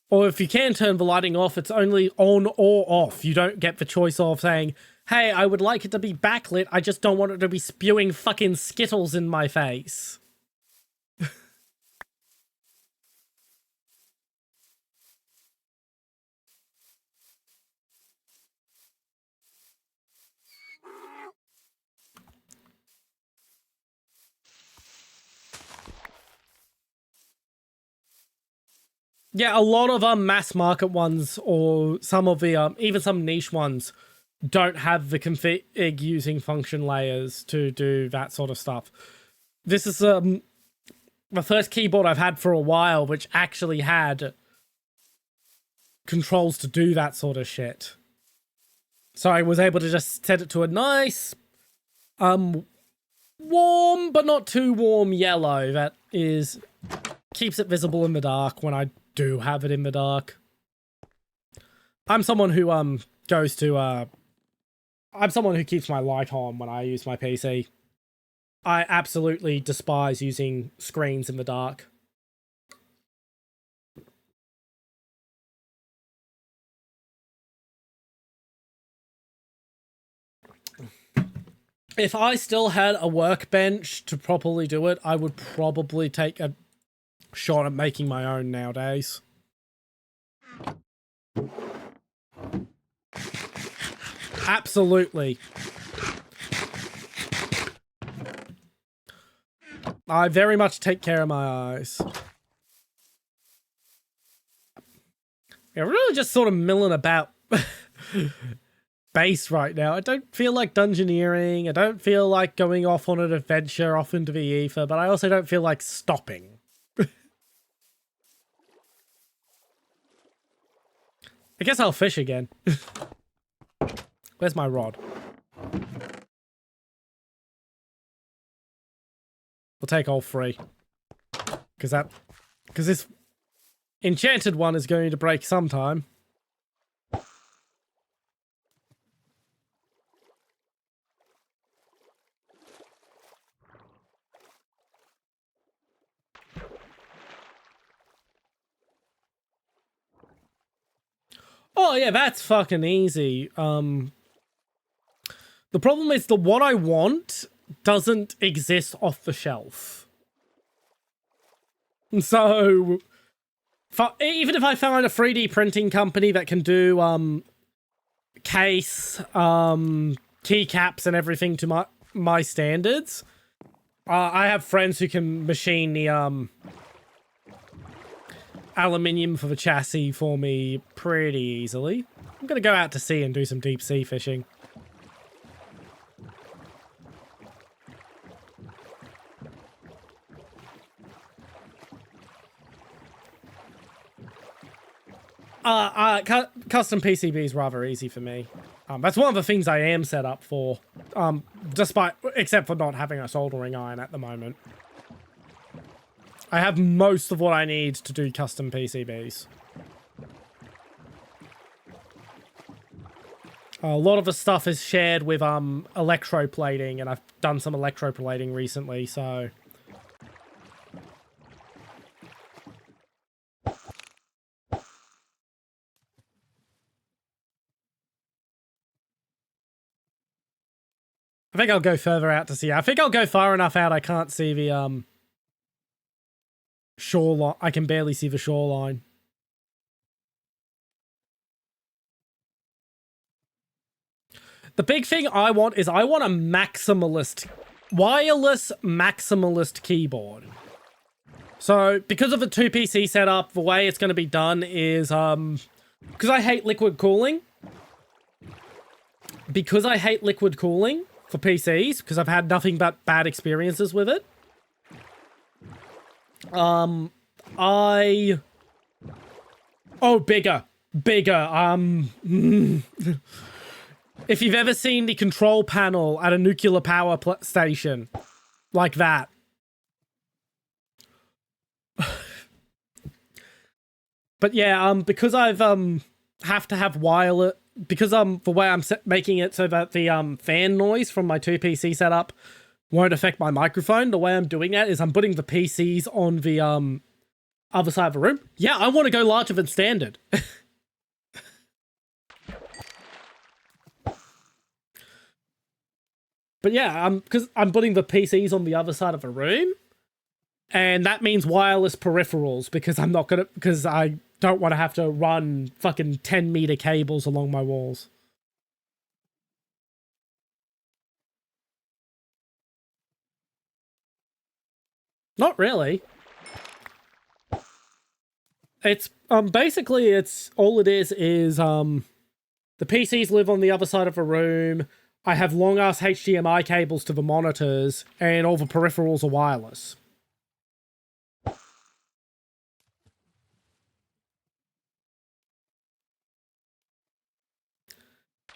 Or if you can turn the lighting off, it's only on or off. You don't get the choice of saying, hey, I would like it to be backlit, I just don't want it to be spewing fucking Skittles in my face. Yeah, a lot of mass market ones, or some of the even some niche ones, don't have the config using function layers to do that sort of stuff. This is the first keyboard I've had for a while which actually had controls to do that sort of shit. So I was able to just set it to a nice warm but not too warm yellow that keeps it visible in the dark when I do have it in the dark. I'm someone who I'm someone who keeps my light on when I use my PC. I absolutely despise using screens in the dark. If I still had a workbench to properly do it, I would probably take a shot at making my own nowadays. Absolutely. I very much take care of my eyes. Yeah, we're really just sort of milling about base right now. I don't feel like dungeoneering. I don't feel like going off on an adventure off into the ether, but I also don't feel like stopping. I guess I'll fish again. Where's my rod? We'll take all three. Because this enchanted one is going to break sometime. Oh yeah, that's fucking easy. The problem is the what I want doesn't exist off the shelf. So, even if I find a 3D printing company that can do case, keycaps and everything to my standards, I have friends who can machine the aluminium for the chassis for me pretty easily. I'm gonna go out to sea and do some deep sea fishing. Custom PCB is rather easy for me. That's one of the things I am set up for, except for not having a soldering iron at the moment. I have most of what I need to do custom PCBs. A lot of the stuff is shared with electroplating, and I've done some electroplating recently, so... I think I'll go further out to sea. I think I'll go far enough out I can't see the shoreline. I can barely see the shoreline. The big thing I want is I want a wireless maximalist keyboard. So because of the 2 PC setup, the way it's going to be done is because I hate liquid cooling. Because I hate liquid cooling for PCs, because I've had nothing but bad experiences with it. Bigger. If you've ever seen the control panel at a nuclear power station, like that. But yeah, because I've have to have wireless, because the way I'm making it so that the fan noise from my 2 PC setup won't affect my microphone. The way I'm doing that is I'm putting the PCs on the other side of the room. Yeah, I want to go larger than standard. But yeah, because I'm putting the PCs on the other side of the room, and that means wireless peripherals because I don't want to have to run fucking 10-meter cables along my walls. Not really. It's basically it's all it is the PCs live on the other side of a room. I have long ass HDMI cables to the monitors, and all the peripherals are wireless.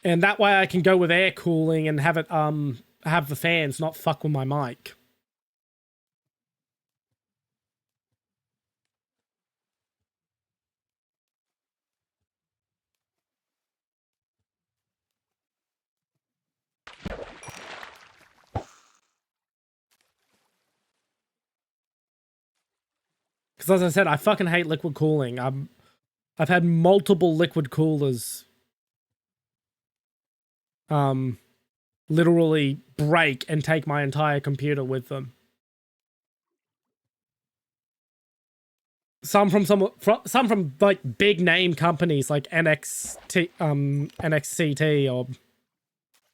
And that way I can go with air cooling and have it have the fans not fuck with my mic. Because as I said, I fucking hate liquid cooling. I've had multiple liquid coolers literally break and take my entire computer with them. Some from like big name companies like NXCT or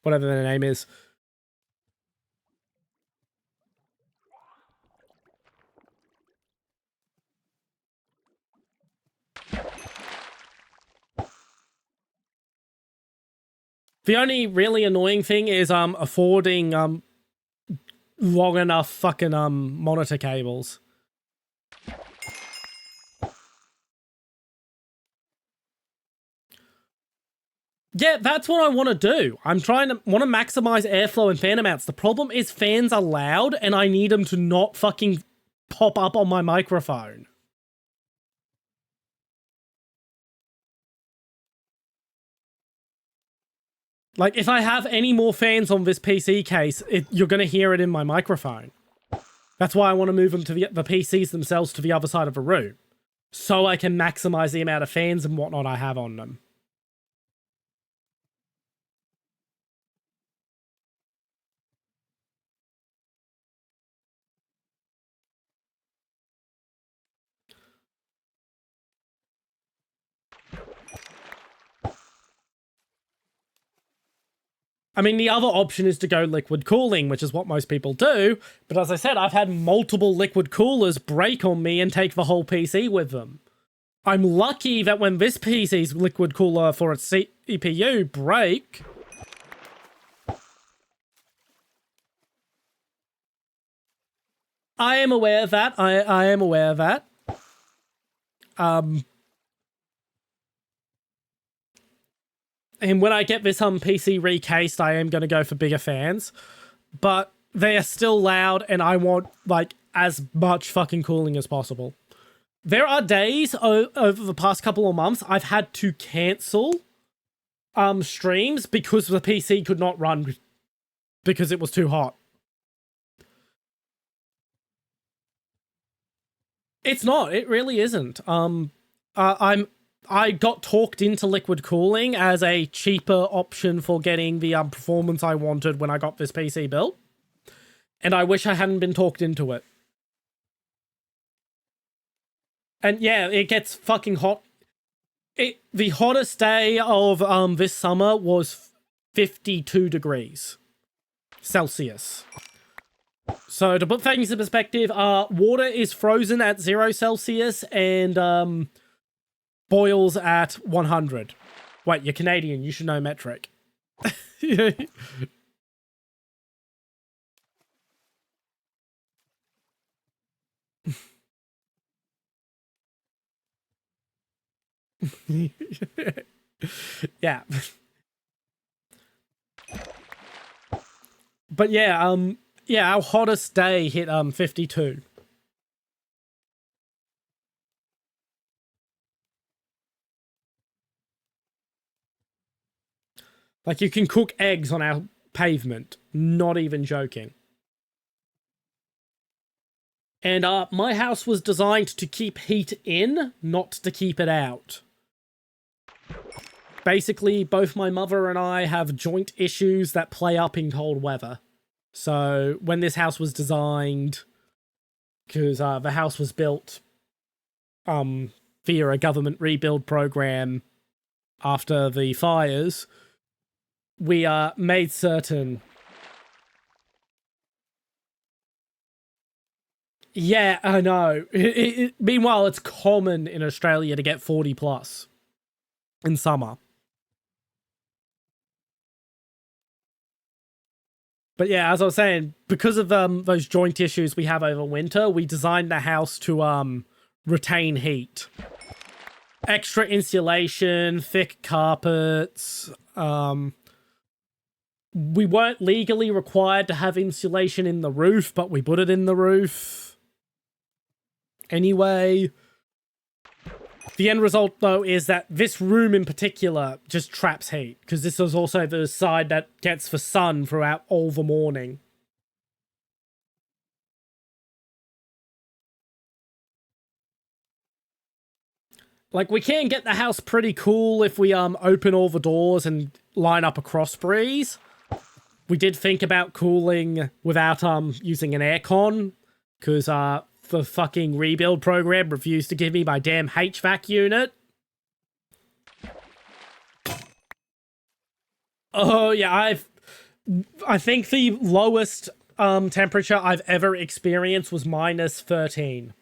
whatever their name is. The only really annoying thing is affording long enough fucking monitor cables. Yeah, that's what I want to do. Want to maximize airflow and fan amounts. The problem is fans are loud and I need them to not fucking pop up on my microphone. Like, if I have any more fans on this PC case, you're going to hear it in my microphone. That's why I want to move them to the PCs themselves to the other side of the room. So I can maximize the amount of fans and whatnot I have on them. I mean, the other option is to go liquid cooling, which is what most people do. But as I said, I've had multiple liquid coolers break on me and take the whole PC with them. I'm lucky that when this PC's liquid cooler for its CPU break... I am aware of that. I am aware of that. And when I get this PC recased, I am going to go for bigger fans. But they are still loud, and I want, like, as much fucking cooling as possible. There are days over the past couple of months I've had to cancel streams because the PC could not run because it was too hot. It's not. It really isn't. I got talked into liquid cooling as a cheaper option for getting the performance I wanted when I got this PC built. And I wish I hadn't been talked into it. And yeah, it gets fucking hot. The hottest day of this summer was 52 degrees Celsius. So to put things in perspective, water is frozen at 0 Celsius and boils at 100. Wait, you're Canadian. You should know metric. Yeah. But yeah, yeah, our hottest day hit 52. Like, you can cook eggs on our pavement. Not even joking. And my house was designed to keep heat in, not to keep it out. Basically, both my mother and I have joint issues that play up in cold weather. So when this house was designed, because the house was built via a government rebuild program after the fires, we made certain... Yeah, I know. Meanwhile, it's common in Australia to get 40 plus in summer. But yeah, as I was saying, because of those joint issues we have over winter, we designed the house to retain heat. Extra insulation, thick carpets. We weren't legally required to have insulation in the roof, but we put it in the roof. Anyway, the end result, though, is that this room in particular just traps heat, because this is also the side that gets the sun throughout all the morning. Like, we can get the house pretty cool if we open all the doors and line up a cross breeze. We did think about cooling without using an aircon, because the fucking rebuild program refused to give me my damn HVAC unit. Oh yeah, I think the lowest temperature I've ever experienced was -13.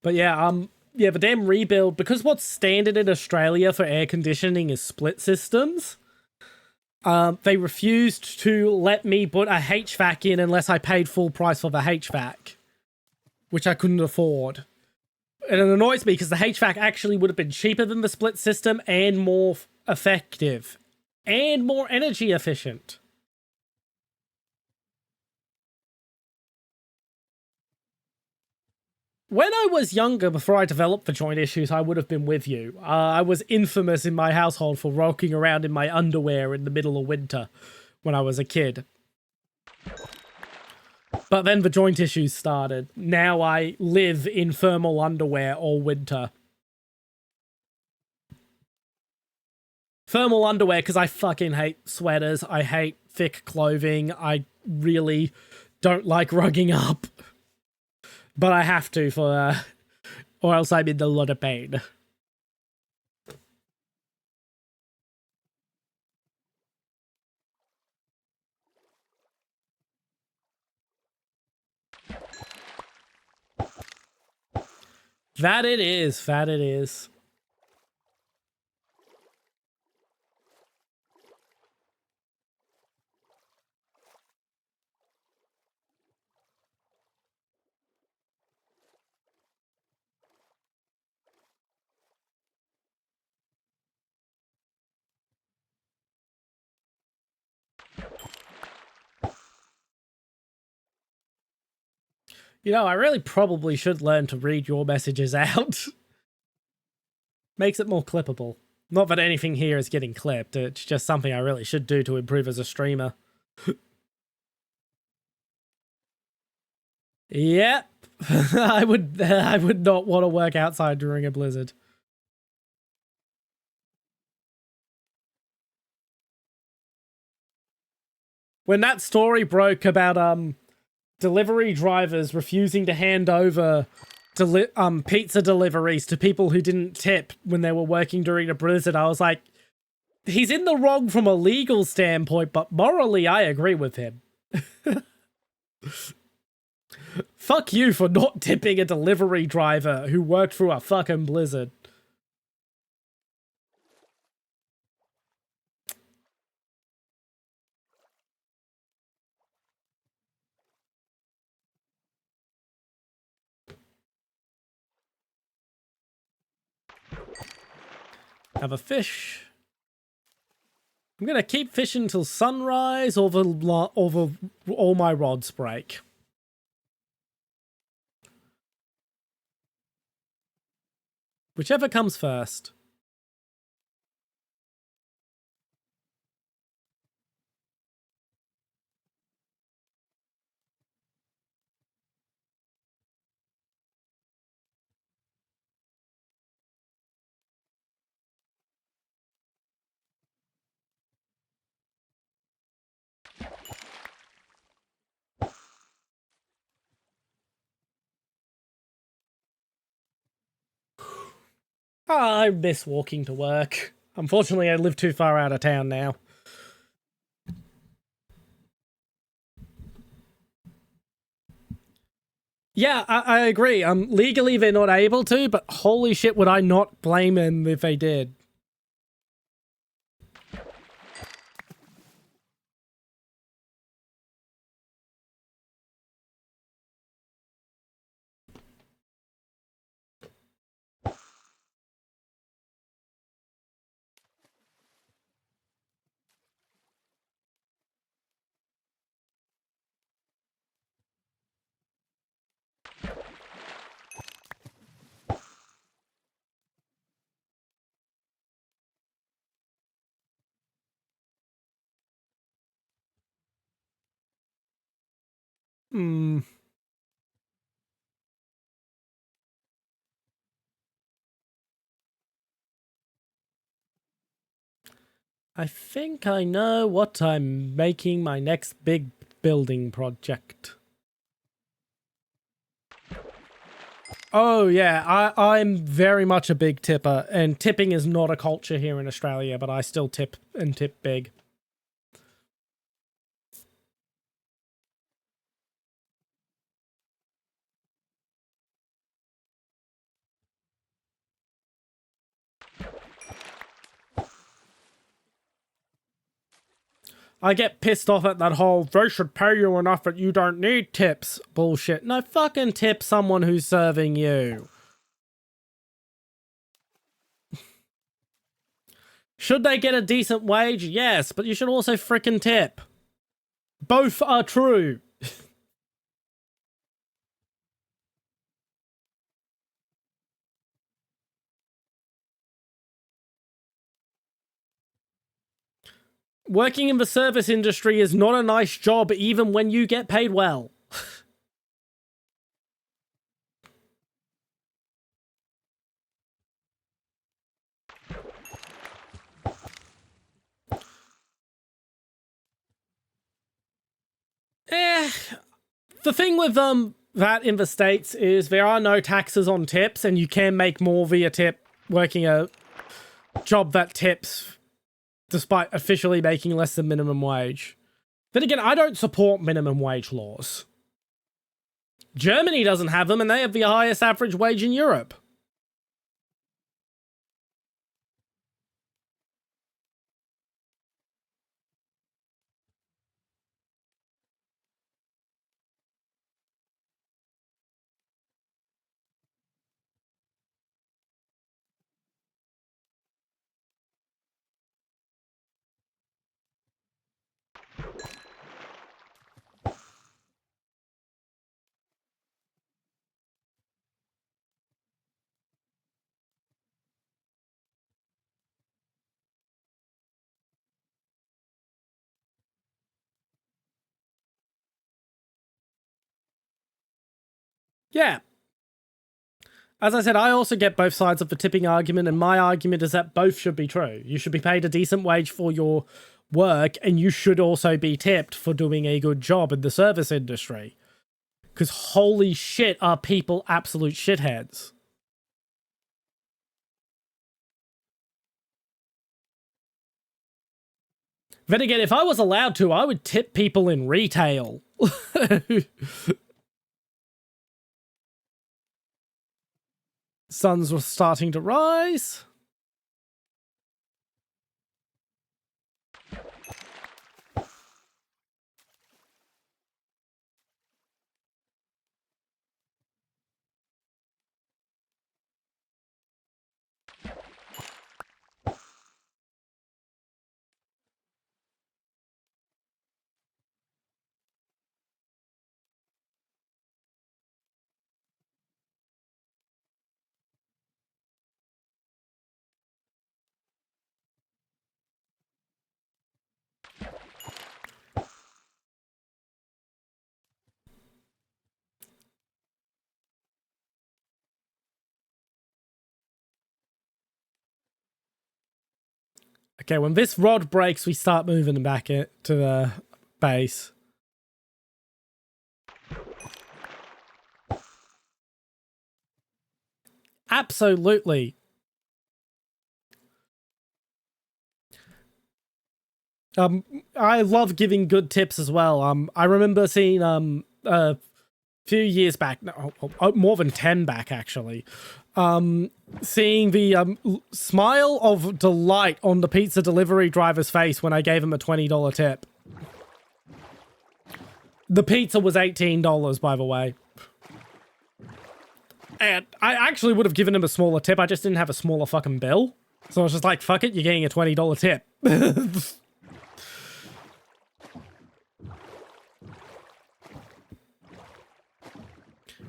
But yeah, the damn rebuild, because what's standard in Australia for air conditioning is split systems. They refused to let me put a HVAC in unless I paid full price for the HVAC, which I couldn't afford. And it annoys me because the HVAC actually would have been cheaper than the split system and more effective and more energy efficient. When I was younger, before I developed the joint issues, I would have been with you. I was infamous in my household for walking around in my underwear in the middle of winter when I was a kid. But then the joint issues started. Now I live in thermal underwear all winter. Thermal underwear because I fucking hate sweaters. I hate thick clothing. I really don't like rugging up. But I have to or else I'm in a lot of pain. That it is. That it is. You know, I really probably should learn to read your messages out. Makes it more clippable. Not that anything here is getting clipped, it's just something I really should do to improve as a streamer. Yep. I would not want to work outside during a blizzard. When that story broke about delivery drivers refusing to hand over pizza deliveries to people who didn't tip when they were working during a blizzard, I was like, he's in the wrong from a legal standpoint, but morally I agree with him. Fuck you for not tipping a delivery driver who worked through a fucking blizzard. Have a fish. I'm gonna keep fishing till sunrise or all my rods break. Whichever comes first. I miss walking to work. Unfortunately, I live too far out of town now. Yeah, I agree. Legally they're not able to, but holy shit, would I not blame them if they did. Hmm. I think I know what I'm making my next big building project. Oh yeah, I'm very much a big tipper, and tipping is not a culture here in Australia, but I still tip and tip big. I get pissed off at that whole "they should pay you enough that you don't need tips" bullshit. No, fucking tip someone who's serving you. Should they get a decent wage? Yes, but you should also frickin' tip. Both are true. Working in the service industry is not a nice job even when you get paid well. The thing with that in the States is there are no taxes on tips, and you can make more via tip working a job that tips despite officially making less than minimum wage. Then again, I don't support minimum wage laws. Germany doesn't have them, and they have the highest average wage in Europe. Yeah. As I said, I also get both sides of the tipping argument, and my argument is that both should be true. You should be paid a decent wage for your work, and you should also be tipped for doing a good job in the service industry. Because holy shit, are people absolute shitheads. Then again, if I was allowed to, I would tip people in retail. Suns were starting to rise. Okay, when this rod breaks, we start moving back to the base. Absolutely. I love giving good tips as well. I remember seeing a few years back, no, more than 10 back actually, seeing the smile of delight on the pizza delivery driver's face when I gave him a $20 tip. The pizza was $18, by the way. And I actually would have given him a smaller tip, I just didn't have a smaller fucking bill. So I was just like, fuck it, you're getting a $20 tip.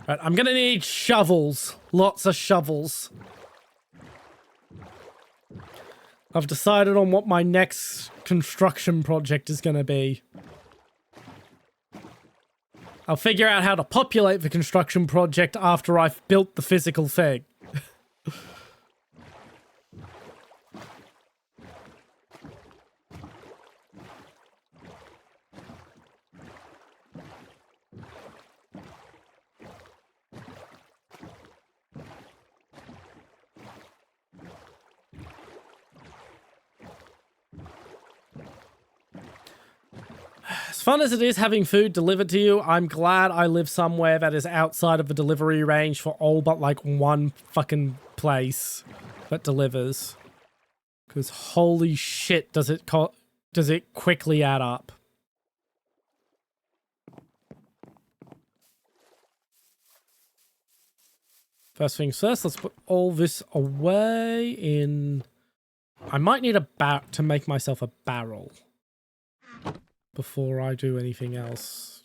Right, I'm gonna need shovels. Lots of shovels. I've decided on what my next construction project is gonna be. I'll figure out how to populate the construction project after I've built the physical thing. As fun as it is having food delivered to you, I'm glad I live somewhere that is outside of the delivery range for all but like one fucking place that delivers. Because holy shit, does it quickly add up. First things first, let's put all this away in... I might need a bat to make myself a barrel before I do anything else.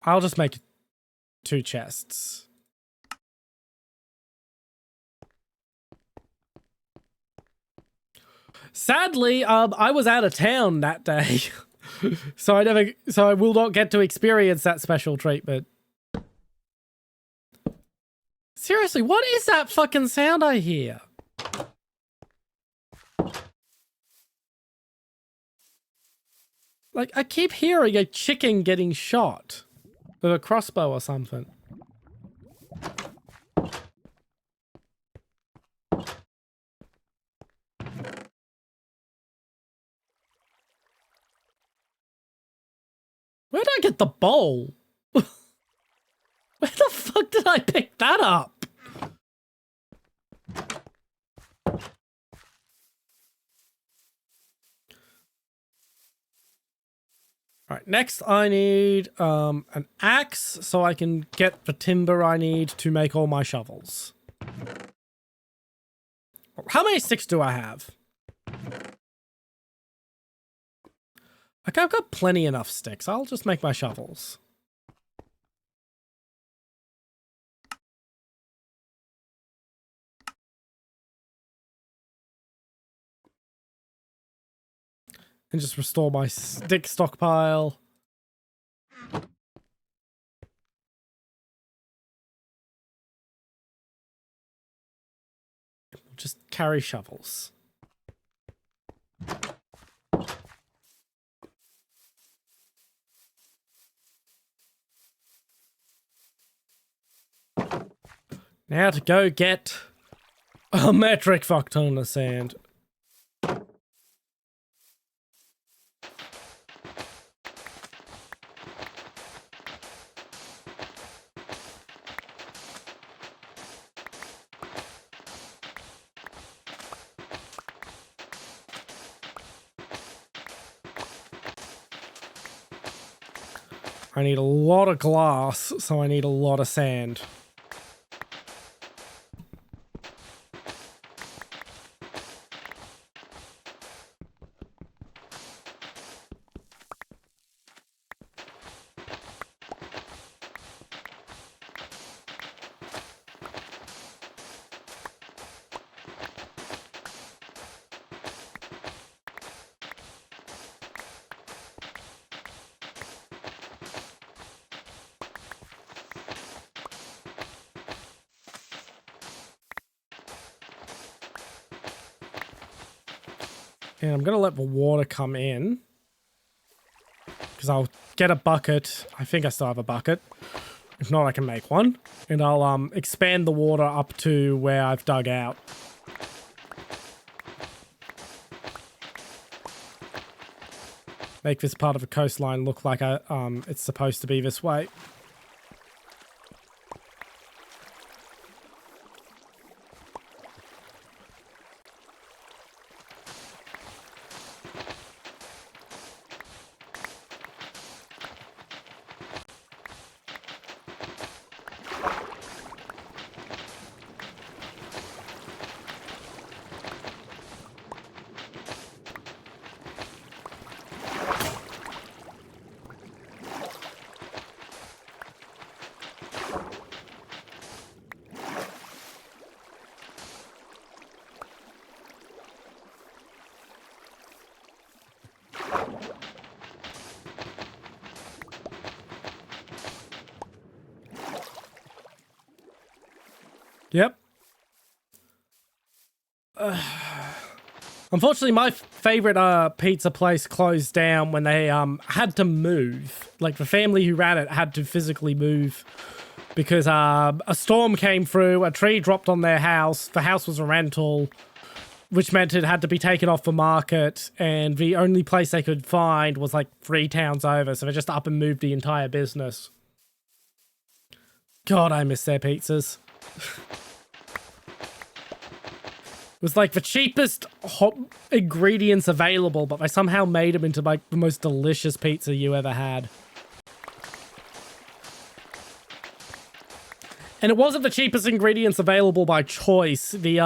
I'll just make 2 chests. Sadly, I was out of town that day. So I will not get to experience that special treatment. Seriously, what is that fucking sound I hear? Like, I keep hearing a chicken getting shot with a crossbow or something. Where did I get the bowl? Where the fuck did I pick that up? Alright, next I need an axe so I can get the timber I need to make all my shovels. How many sticks do I have? Okay, I've got plenty enough sticks. I'll just make my shovels. And just restore my stick stockpile. Just carry shovels. Now to go get a metric fuck ton of sand. I need a lot of glass, so I need a lot of sand. And I'm going to let the water come in. Because I'll get a bucket. I think I still have a bucket. If not, I can make one. And I'll expand the water up to where I've dug out. Make this part of the coastline look like it's supposed to be this way. Yep. Unfortunately, my favorite pizza place closed down when they had to move. Like, the family who ran it had to physically move because a storm came through, a tree dropped on their house, the house was a rental, which meant it had to be taken off the market, and the only place they could find was like 3 towns over, so they just up and moved the entire business. God, I miss their pizzas. It was like the cheapest hot ingredients available, but they somehow made them into like the most delicious pizza you ever had. And it wasn't the cheapest ingredients available by choice. The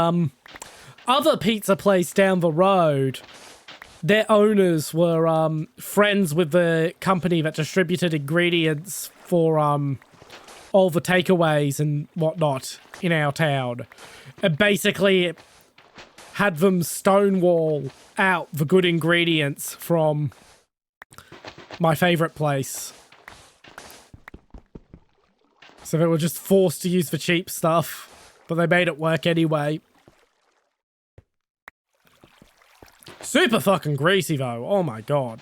other pizza place down the road, their owners were friends with the company that distributed ingredients for all the takeaways and whatnot in our town. And basically had them stonewall out the good ingredients from my favorite place. So they were just forced to use the cheap stuff, but they made it work anyway. Super fucking greasy though, oh my god.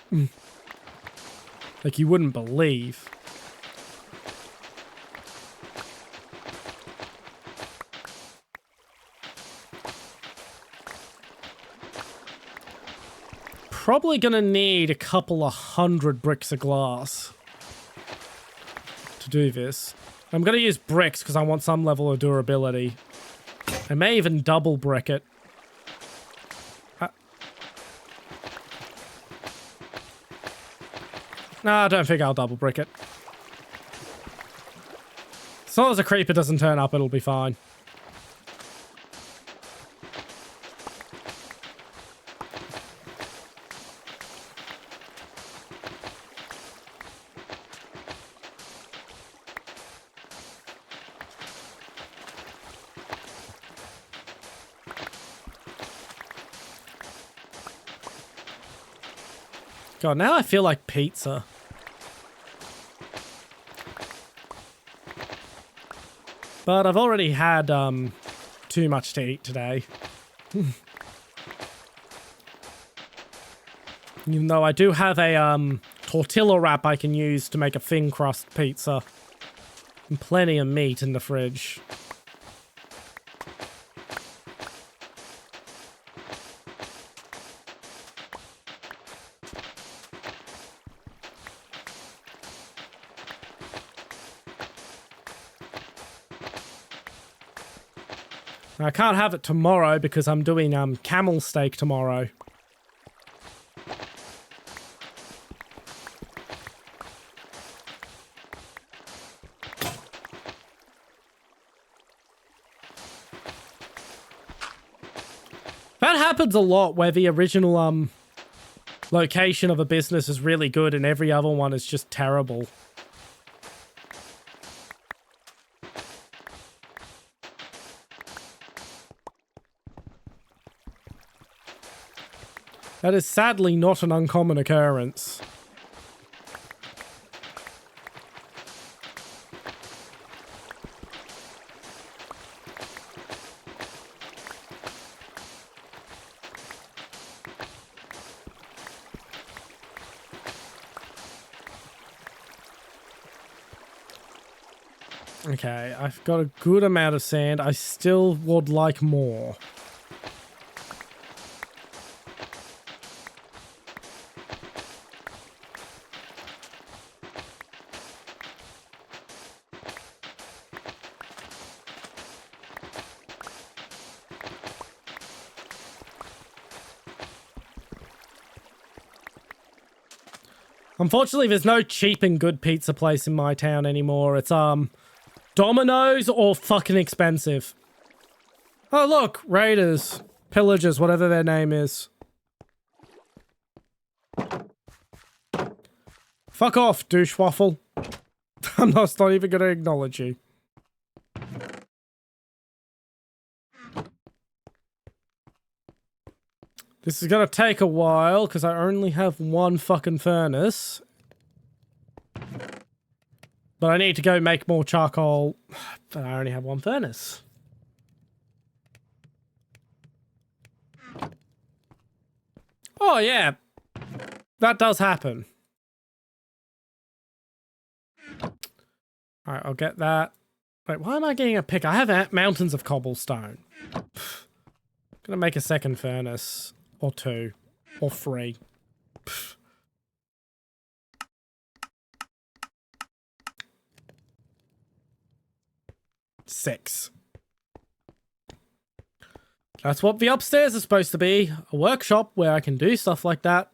Like you wouldn't believe. Probably gonna need a couple of 100 bricks of glass to do this. I'm gonna use bricks because I want some level of durability. I may even double brick it. No, I don't think I'll double brick it. As long as a creeper doesn't turn up, it'll be fine. God, now I feel like pizza. But I've already had too much to eat today. Even though I do have a tortilla wrap I can use to make a thin crust pizza. And plenty of meat in the fridge. I can't have it tomorrow because I'm doing camel steak tomorrow. That happens a lot where the original location of a business is really good and every other one is just terrible. That is sadly not an uncommon occurrence. Okay, I've got a good amount of sand. I still would like more. Unfortunately, there's no cheap and good pizza place in my town anymore. It's, Domino's or fucking expensive. Oh, look! Raiders. Pillagers, whatever their name is. Fuck off, douche waffle. I'm not even gonna acknowledge you. This is gonna take a while, because I only have one fucking furnace. But I need to go make more charcoal. But I only have one furnace. Oh, yeah. That does happen. Alright, I'll get that. Wait, why am I getting a pick? I have mountains of cobblestone. Gonna make a second furnace. Or 2. Or 3. 6. That's what the upstairs is supposed to be. A workshop where I can do stuff like that.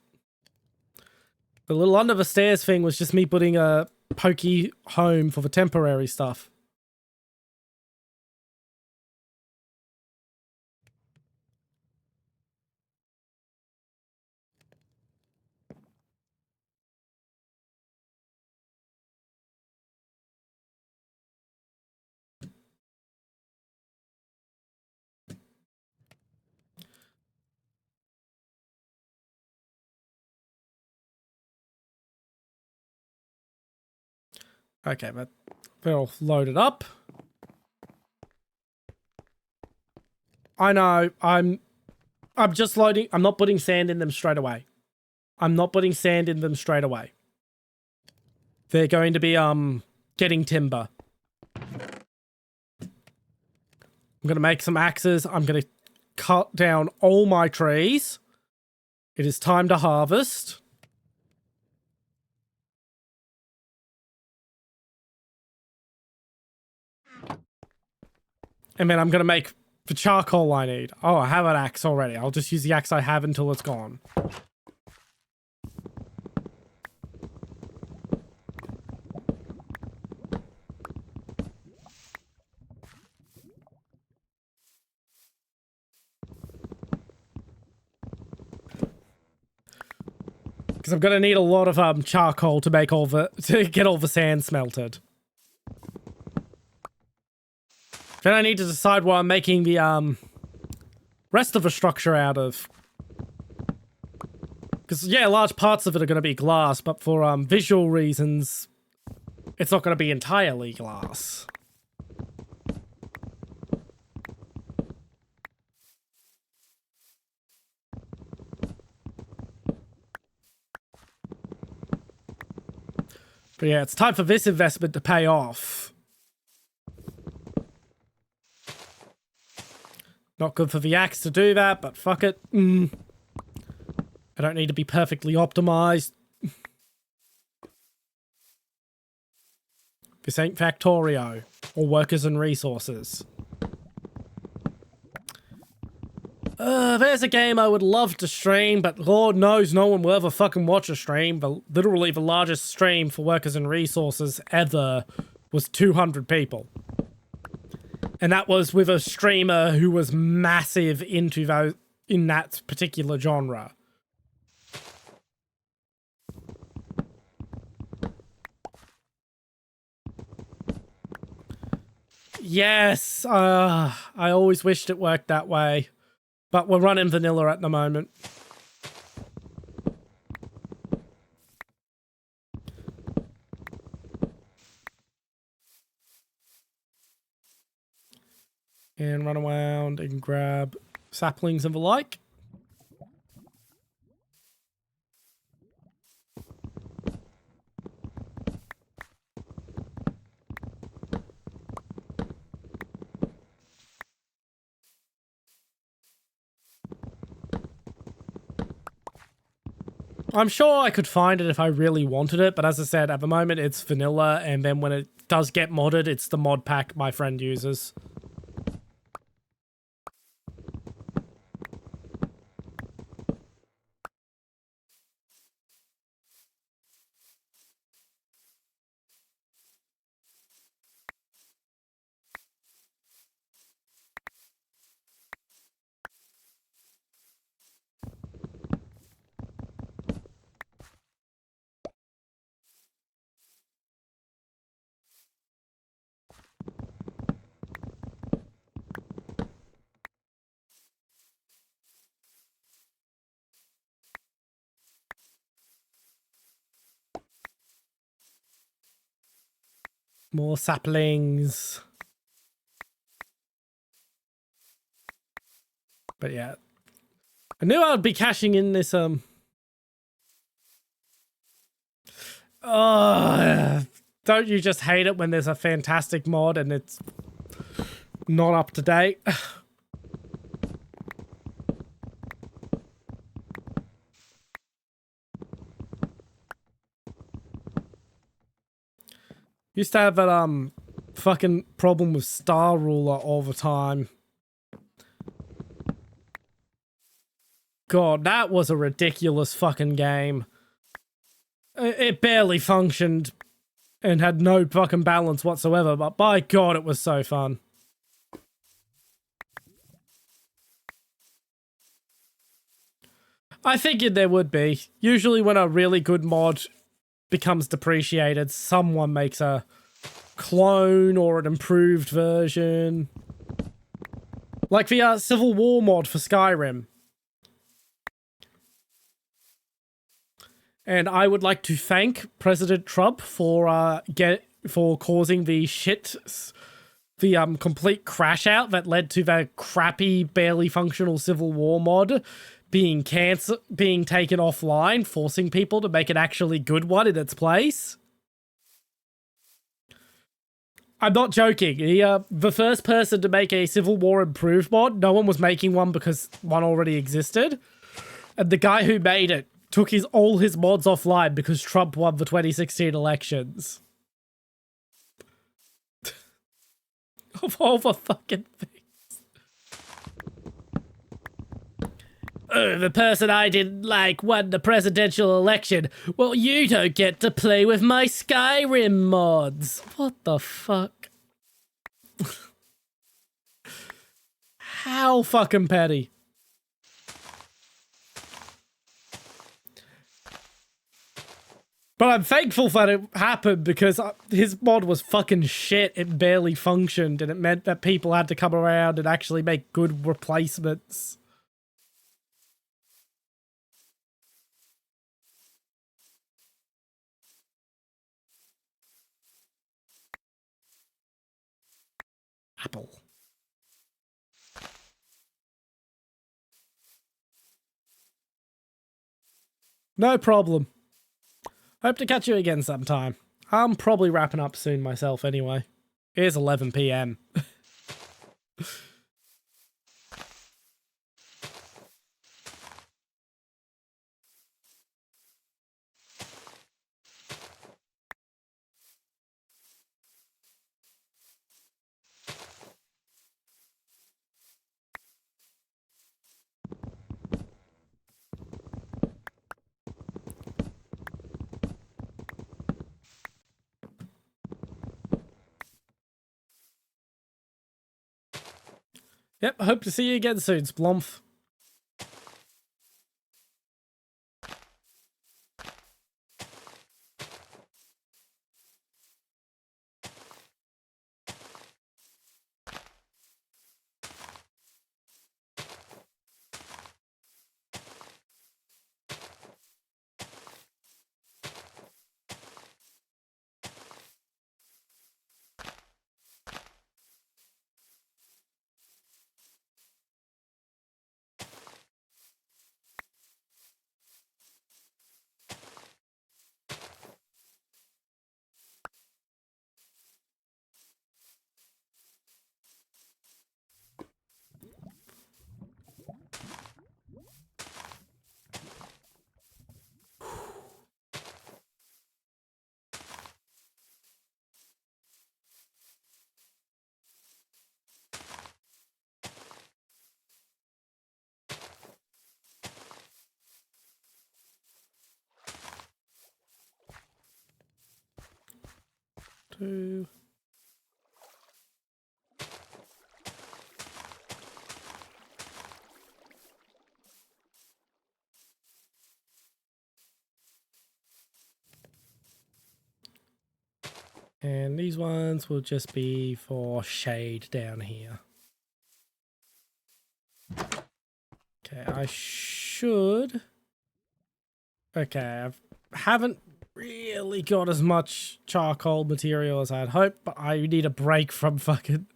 The little under the stairs thing was just me putting a pokey home for the temporary stuff. Okay, but they're all loaded up. I know, I'm just loading. I'm not putting sand in them straight away. I'm not putting sand in them straight away. They're going to be, getting timber. I'm going to make some axes. I'm going to cut down all my trees. It is time to harvest. And then I'm going to make the charcoal I need. Oh, I have an axe already. I'll just use the axe I have until it's gone. Because I'm going to need a lot of charcoal to make to get all the sand smelted. Then I need to decide what I'm making the rest of the structure out of. Because, yeah, large parts of it are going to be glass, but for visual reasons, it's not going to be entirely glass. But yeah, it's time for this investment to pay off. Not good for the axe to do that, but fuck it. I don't need to be perfectly optimized. This ain't Factorio or Workers and Resources. There's a game I would love to stream, but Lord knows no one will ever fucking watch a stream. Literally the largest stream for Workers and Resources ever was 200 people. And that was with a streamer who was massive into those in that particular genre. Yes, I always wished it worked that way. But we're running vanilla at the moment. And run around and grab saplings and the like. I'm sure I could find it if I really wanted it, but as I said, at the moment it's vanilla, and then when it does get modded, it's the mod pack my friend uses. More saplings. But yeah. I knew I would be cashing in this, oh, don't you just hate it when there's a fantastic mod and it's not up to date? Used to have that, fucking problem with Star Ruler all the time. God, that was a ridiculous fucking game. It barely functioned and had no fucking balance whatsoever, but by God, it was so fun. I figured there would be. Usually when a really good mod becomes depreciated, someone makes a clone or an improved version. Like the Civil War mod for Skyrim. And I would like to thank President Trump for causing the complete crash out that led to the crappy, barely functional Civil War mod being taken offline, forcing people to make an actually good one in its place. I'm not joking. The first person to make a Civil War improved mod, no one was making one because one already existed. And the guy who made it took all his mods offline because Trump won the 2016 elections. Of all the fucking things. The person I didn't like won the presidential election. Well, you don't get to play with my Skyrim mods. What the fuck? How fucking petty. But I'm thankful that it happened because his mod was fucking shit. It barely functioned and it meant that people had to come around and actually make good replacements. Apple. No problem. Hope to catch you again sometime. I'm probably wrapping up soon myself anyway. It is 11 PM. Yep, hope to see you again soon, Splomph. Two. And these ones will just be for shade down here. Okay, I should... Okay, haven't really got as much charcoal material as I'd hoped, but I need a break from fucking...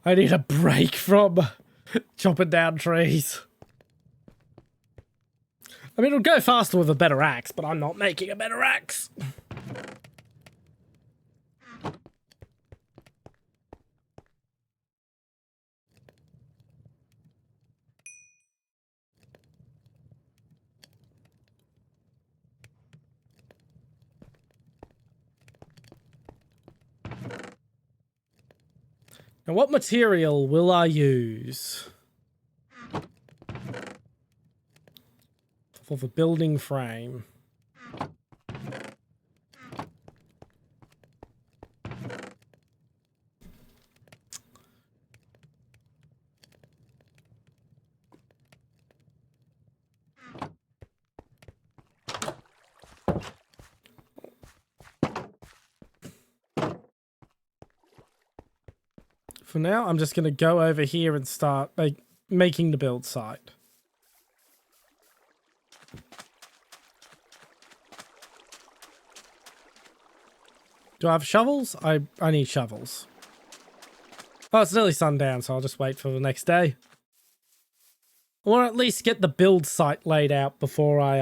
I need a break from chopping down trees. I mean, it'll go faster with a better axe, but I'm not making a better axe. Now, what material will I use for the building frame? For now, I'm just going to go over here and start making the build site. Do I have shovels? I need shovels. Oh, it's nearly sundown, so I'll just wait for the next day. Or at least get the build site laid out before I,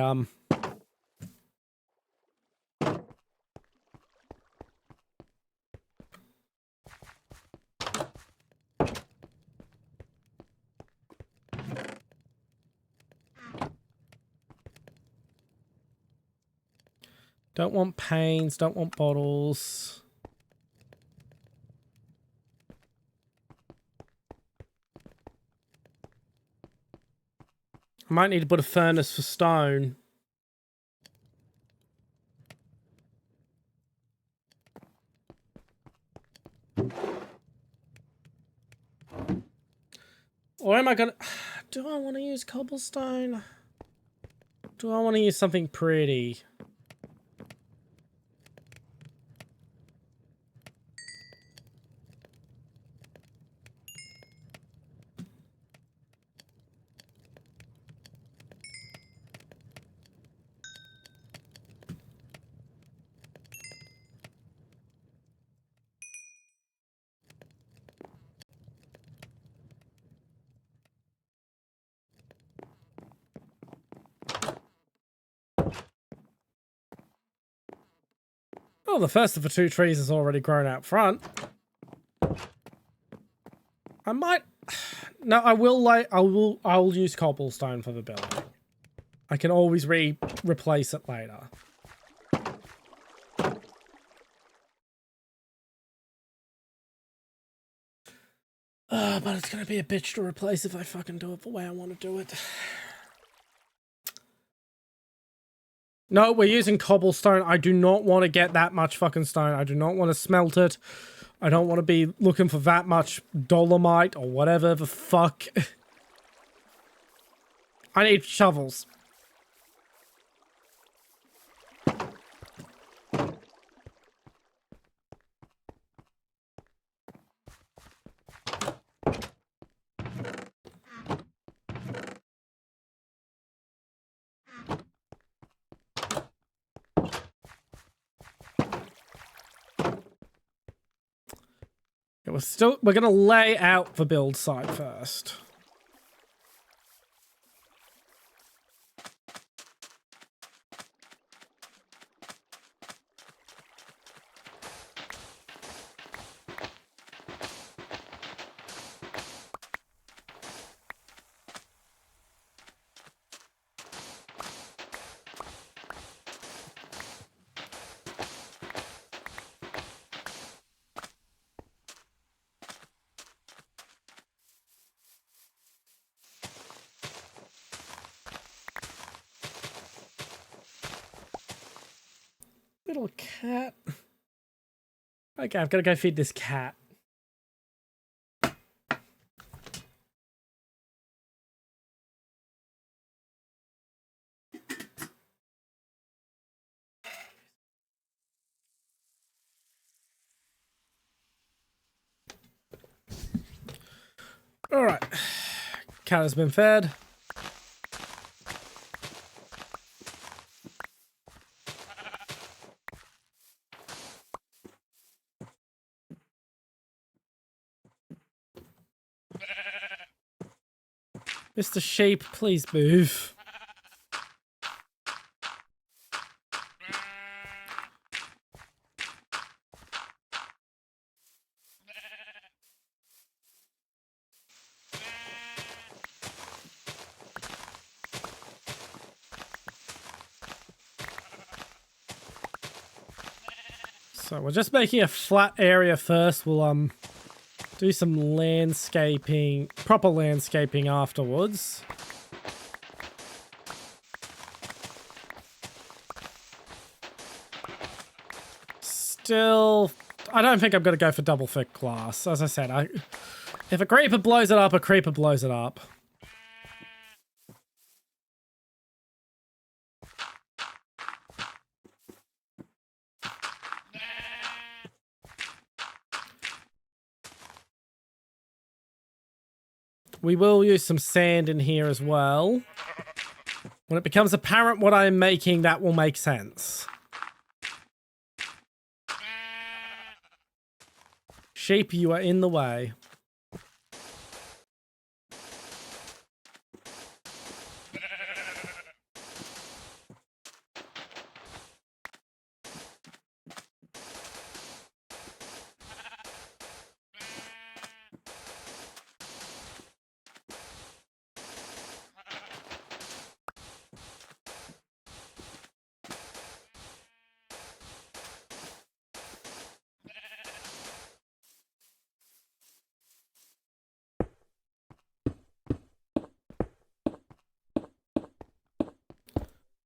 Don't want panes, don't want bottles. I might need to put a furnace for stone. Or am I gonna... Do I want to use cobblestone? Do I want to use something pretty? Oh, the first of the two trees has already grown out front. I might... No, I'll use cobblestone for the building. I can always replace it later. But it's gonna be a bitch to replace if I fucking do it the way I want to do it. No, we're using cobblestone. I do not want to get that much fucking stone. I do not want to smelt it. I don't want to be looking for that much dolomite or whatever the fuck. I need shovels. We're gonna lay out the build site first. Little cat. Okay, I've got to go feed this cat. All right. Cat has been fed. Mr. Sheep, please move. So we're just making a flat area first. We'll do some landscaping, proper landscaping afterwards. Still, I don't think I'm going to go for double thick glass. As I said, if a creeper blows it up, a creeper blows it up. We will use some sand in here as well. When it becomes apparent what I'm making, that will make sense. Sheep, you are in the way.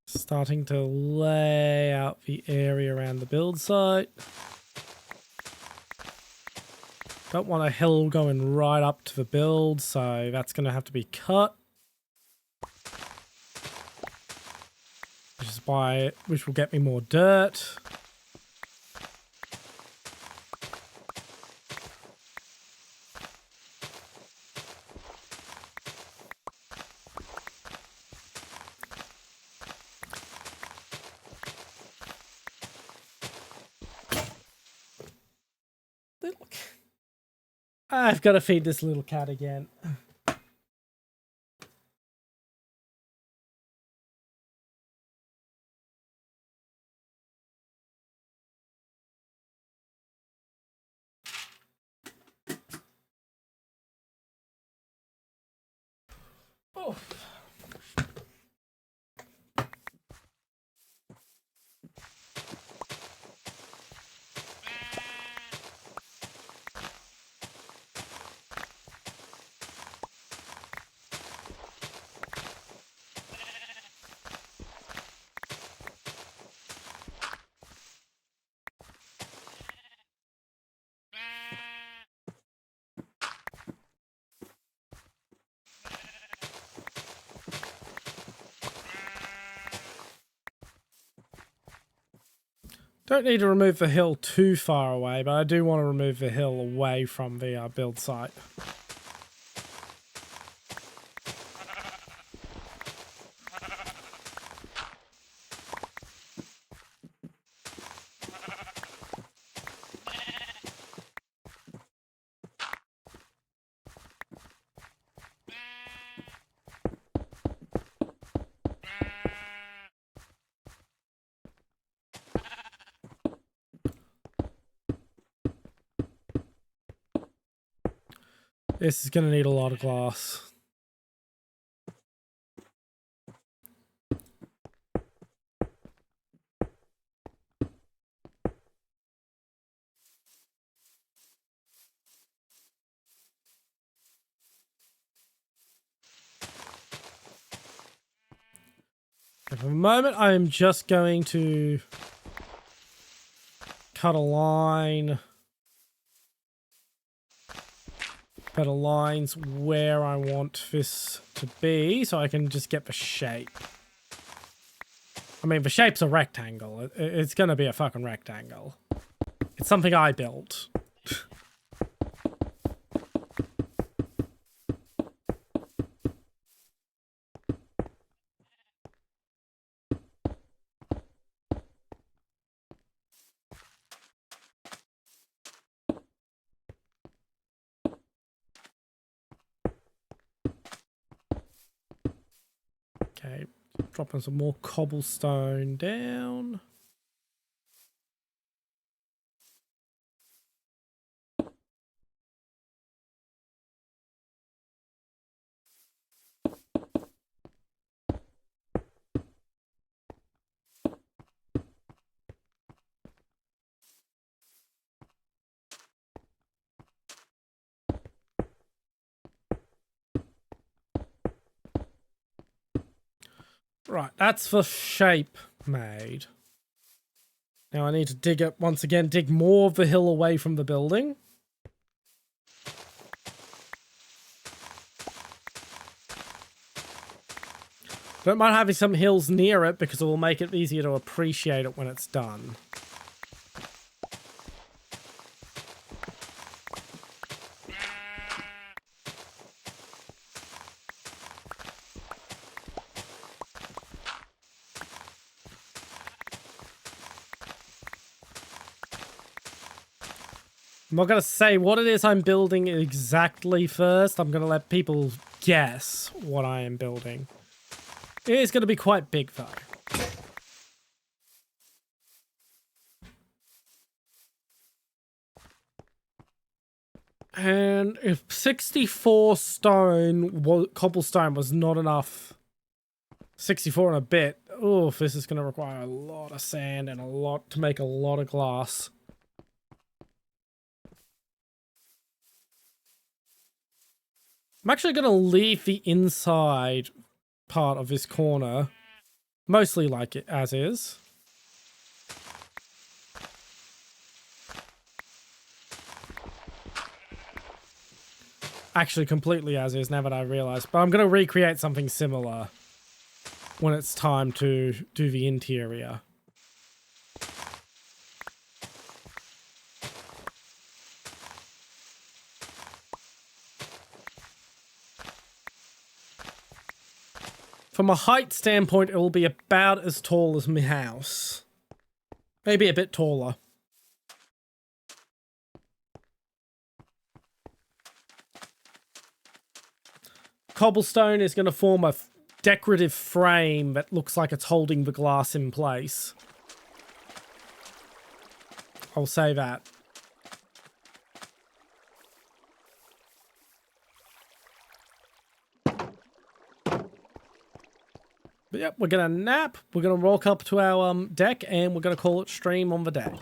Starting to lay out the area around the build site. Don't want a hill going right up to the build, so that's going to have to be cut. Which will get me more dirt. I've got to feed this little cat again. Oh. Don't need to remove the hill too far away, but I do want to remove the hill away from the build site. This is going to need a lot of glass. For the moment, I am just going to cut a line. Put lines where I want this to be so I can just get the shape. I mean, the shape's a rectangle. It's going to be a fucking rectangle. It's something I built. Okay, dropping some more cobblestone down. Right, that's for shape made. Now I need to dig it once again, dig more of the hill away from the building. Don't mind having some hills near it because it will make it easier to appreciate it when it's done. I'm not going to say what it is I'm building exactly first. I'm going to let people guess what I am building. It is going to be quite big, though. And if 64 cobblestone was not enough, 64 and a bit, oof, this is going to require a lot of sand and a lot to make a lot of glass. I'm actually going to leave the inside part of this corner mostly like it as is. Actually completely as is now that I realize, but I'm going to recreate something similar when it's time to do the interior. From a height standpoint, it will be about as tall as my house. Maybe a bit taller. Cobblestone is going to form a decorative frame that looks like it's holding the glass in place. I'll say that. But yep, we're going to nap. We're going to walk up to our deck and we're going to call it stream on the deck.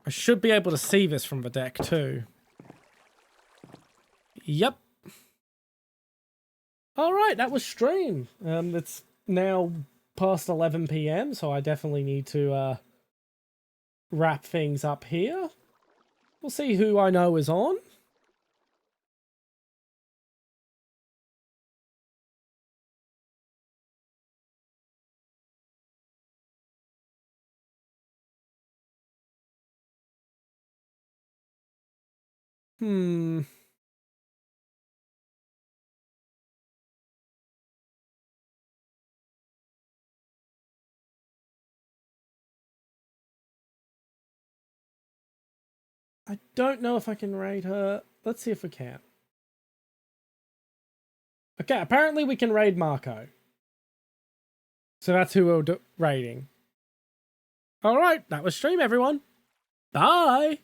I should be able to see this from the deck too. Yep. All right, that was stream. It's now past 11 PM, so I definitely need to wrap things up here. We'll see who I know is on. I don't know if I can raid her. Let's see if we can. Okay, apparently we can raid Marco. So that's who we're raiding. Alright, that was stream, everyone. Bye!